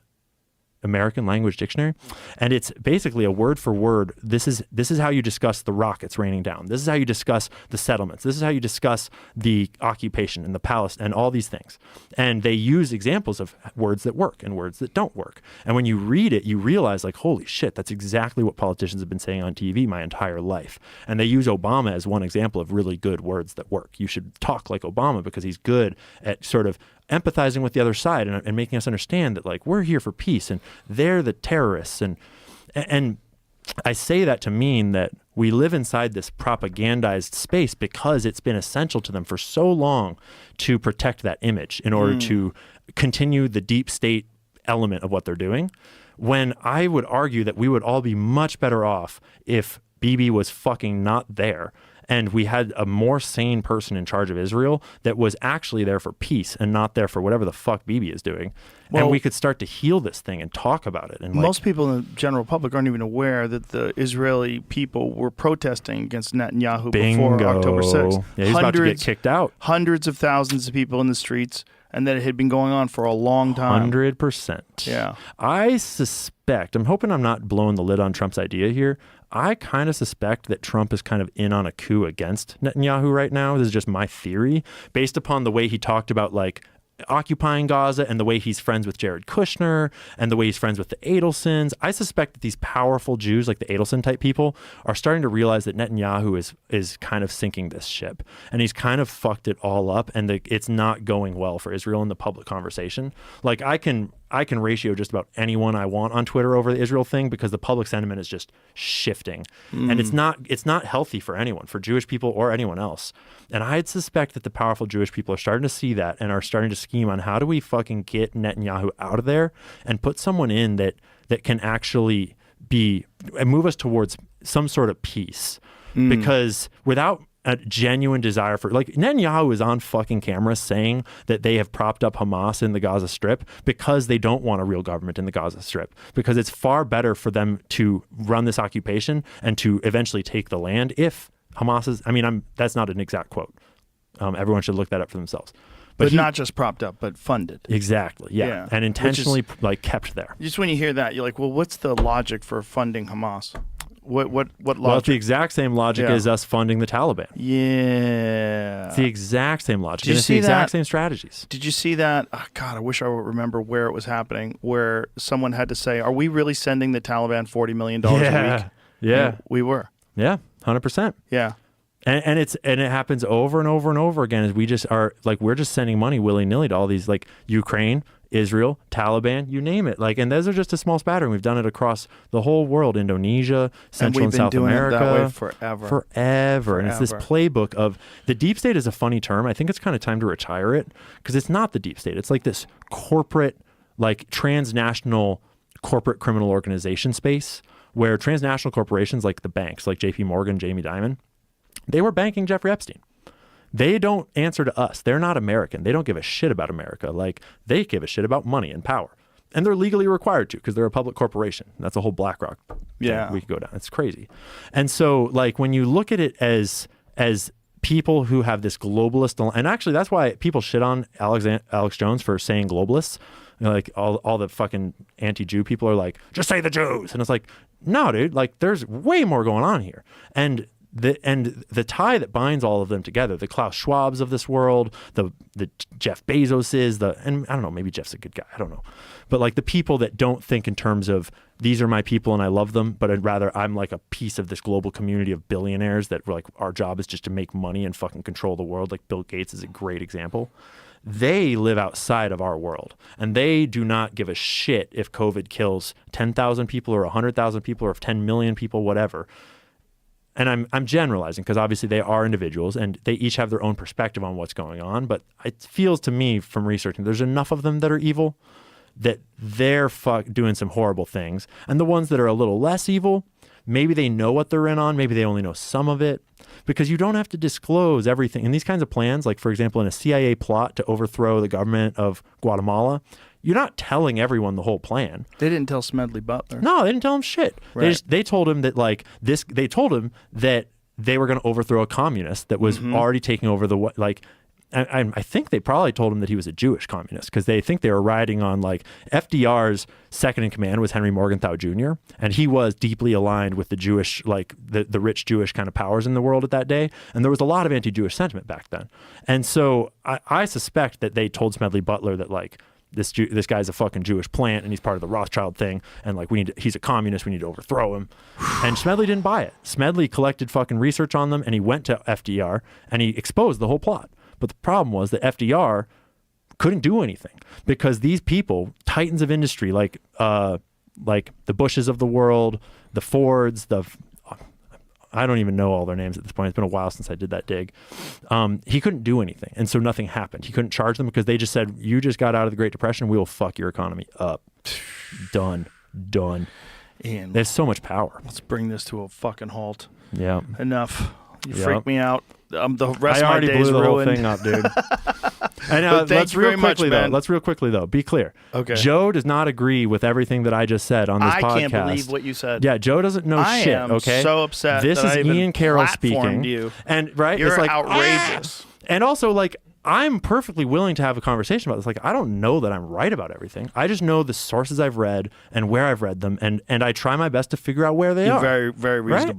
American Language Dictionary. And it's basically a word for word. This is how you discuss the rockets raining down. This is how you discuss the settlements. This is how you discuss the occupation and the palace and all these things. And they use examples of words that work and words that don't work. And when you read it, you realize like, holy shit, that's exactly what politicians have been saying on TV my entire life. And they use Obama as one example of really good words that work. You should talk like Obama because he's good at sort of empathizing with the other side and making us understand that like we're here for peace and they're the terrorists. And I say that to mean that we live inside this propagandized space because it's been essential to them for so long to protect that image in order to continue the deep state element of what they're doing. When I would argue that we would all be much better off if Bibi was fucking not there. And we had a more sane person in charge of Israel that was actually there for peace and not there for whatever the fuck Bibi is doing. Well, and we could start to heal this thing and talk about it. And most people in the general public aren't even aware that the Israeli people were protesting against Netanyahu before October 6th. Yeah, he's about to get kicked out. Hundreds of thousands of people in the streets, and that it had been going on for a long time. 100%. Yeah. I suspect, I'm hoping I'm not blowing the lid on Trump's idea here. I kind of suspect that Trump is kind of in on a coup against Netanyahu right now. This is just my theory based upon the way he talked about like occupying Gaza and the way he's friends with Jared Kushner and the way he's friends with the Adelsons. I suspect that these powerful Jews, like the Adelson type people, are starting to realize that Netanyahu is kind of sinking this ship and he's kind of fucked it all up and it's not going well for Israel in the public conversation. Like I can ratio just about anyone I want on Twitter over the Israel thing because the public sentiment is just shifting. And it's not healthy for anyone, for Jewish people or anyone else. And I'd suspect that the powerful Jewish people are starting to see that and are starting to scheme on how do we fucking get Netanyahu out of there and put someone in that can actually move us towards some sort of peace. Because without a genuine desire for, like, Netanyahu is on fucking camera saying that they have propped up Hamas in the Gaza Strip because they don't want a real government in the Gaza Strip, because it's far better for them to run this occupation and to eventually take the land if Hamas is, that's not an exact quote. Everyone should look that up for themselves. But not just propped up, but funded. Exactly, yeah. And intentionally kept there. Just when you hear that, you're like, well, what's the logic for funding Hamas? What logic? Well, it's the exact same logic as us funding the Taliban. Yeah. It's the exact same logic. Did you it's see the exact that? same strategies. Did you see that? Oh, God, I wish I would remember where it was happening, where someone had to say, are we really sending the Taliban $40 million a week? Yeah. And we were. Yeah, 100%. Yeah. And it happens over and over and over again as we just are, like, we're just sending money willy-nilly to all these, like, Ukraine, Israel, Taliban, you name it. Like, and those are just a small spattering. We've done it across the whole world, Indonesia, Central and South America. And we've been doing it that way forever. And it's this playbook of the deep state is a funny term. I think it's kind of time to retire it, because it's not the deep state. It's like this corporate, like, transnational corporate criminal organization space where transnational corporations like the banks, like JP Morgan, Jamie Dimon, they were banking Jeffrey Epstein. They don't answer to us. They're not American. They don't give a shit about America. Like, they give a shit about money and power. And they're legally required to, because they're a public corporation. That's a whole BlackRock thing we could go down. It's crazy. And so, like, when you look at it as people who have this globalist, and actually that's why people shit on Alex Jones for saying globalists. You know, like all the fucking anti-Jew people are like, just say the Jews. And it's like, no, dude, like, there's way more going on here. And the tie that binds all of them together, the Klaus Schwabs of this world, the Jeff Bezoses, and I don't know, maybe Jeff's a good guy, I don't know. But, like, the people that don't think in terms of these are my people and I love them, but I'd rather I'm like a piece of this global community of billionaires that, like, our job is just to make money and fucking control the world. Like, Bill Gates is a great example. They live outside of our world, and they do not give a shit if COVID kills 10,000 people or 100,000 people or if 10 million people, whatever. And I'm generalizing, because obviously they are individuals and they each have their own perspective on what's going on. But it feels to me from researching, there's enough of them that are evil that they're doing some horrible things. And the ones that are a little less evil, maybe they know what they're in on. Maybe they only know some of it, because you don't have to disclose everything. In these kinds of plans, like, for example, in a CIA plot to overthrow the government of Guatemala, you're not telling everyone the whole plan. They didn't tell Smedley Butler. No, they didn't tell him shit. Right. They told him that, like, this. They told him that they were going to overthrow a communist that was already taking over the, like. I think they probably told him that he was a Jewish communist, because they think they were riding on, like, FDR's second in command was Henry Morgenthau Jr. And he was deeply aligned with the Jewish, like, the rich Jewish kind of powers in the world at that day. And there was a lot of anti-Jewish sentiment back then. And so I suspect that they told Smedley Butler that, like, this guy's a fucking Jewish plant and he's part of the Rothschild thing, and, like, he's a communist, we need to overthrow him. And Smedley didn't buy it. Smedley collected fucking research on them, and he went to FDR and he exposed the whole plot. But the problem was that FDR couldn't do anything, because these people, titans of industry, like the Bushes of the world, the Fords, I don't even know all their names at this point. It's been a while since I did that dig. He couldn't do anything. And so nothing happened. He couldn't charge them, because they just said, you just got out of the Great Depression. We will fuck your economy up. Done. Ian, They have so much power. let's bring this to a fucking halt. Yeah. Enough. You Yep. freak me out. The rest I of my already day's blew the ruined. whole thing up, dude. And But thank you very much, man. Let's real quickly though. Be clear. Okay. Joe does not agree with everything that I just said on this I podcast. can't believe what you said. Yeah, Joe doesn't know I shit. am Okay. so upset This that is I even Ian Carroll platformed speaking. you. And right, You're it's like outrageous. And also, like, I'm perfectly willing to have a conversation about this. Like, I don't know that I'm right about everything. I just know the sources I've read and where I've read them, and I try my best to figure out where they You're are. very, very Right? reasonable.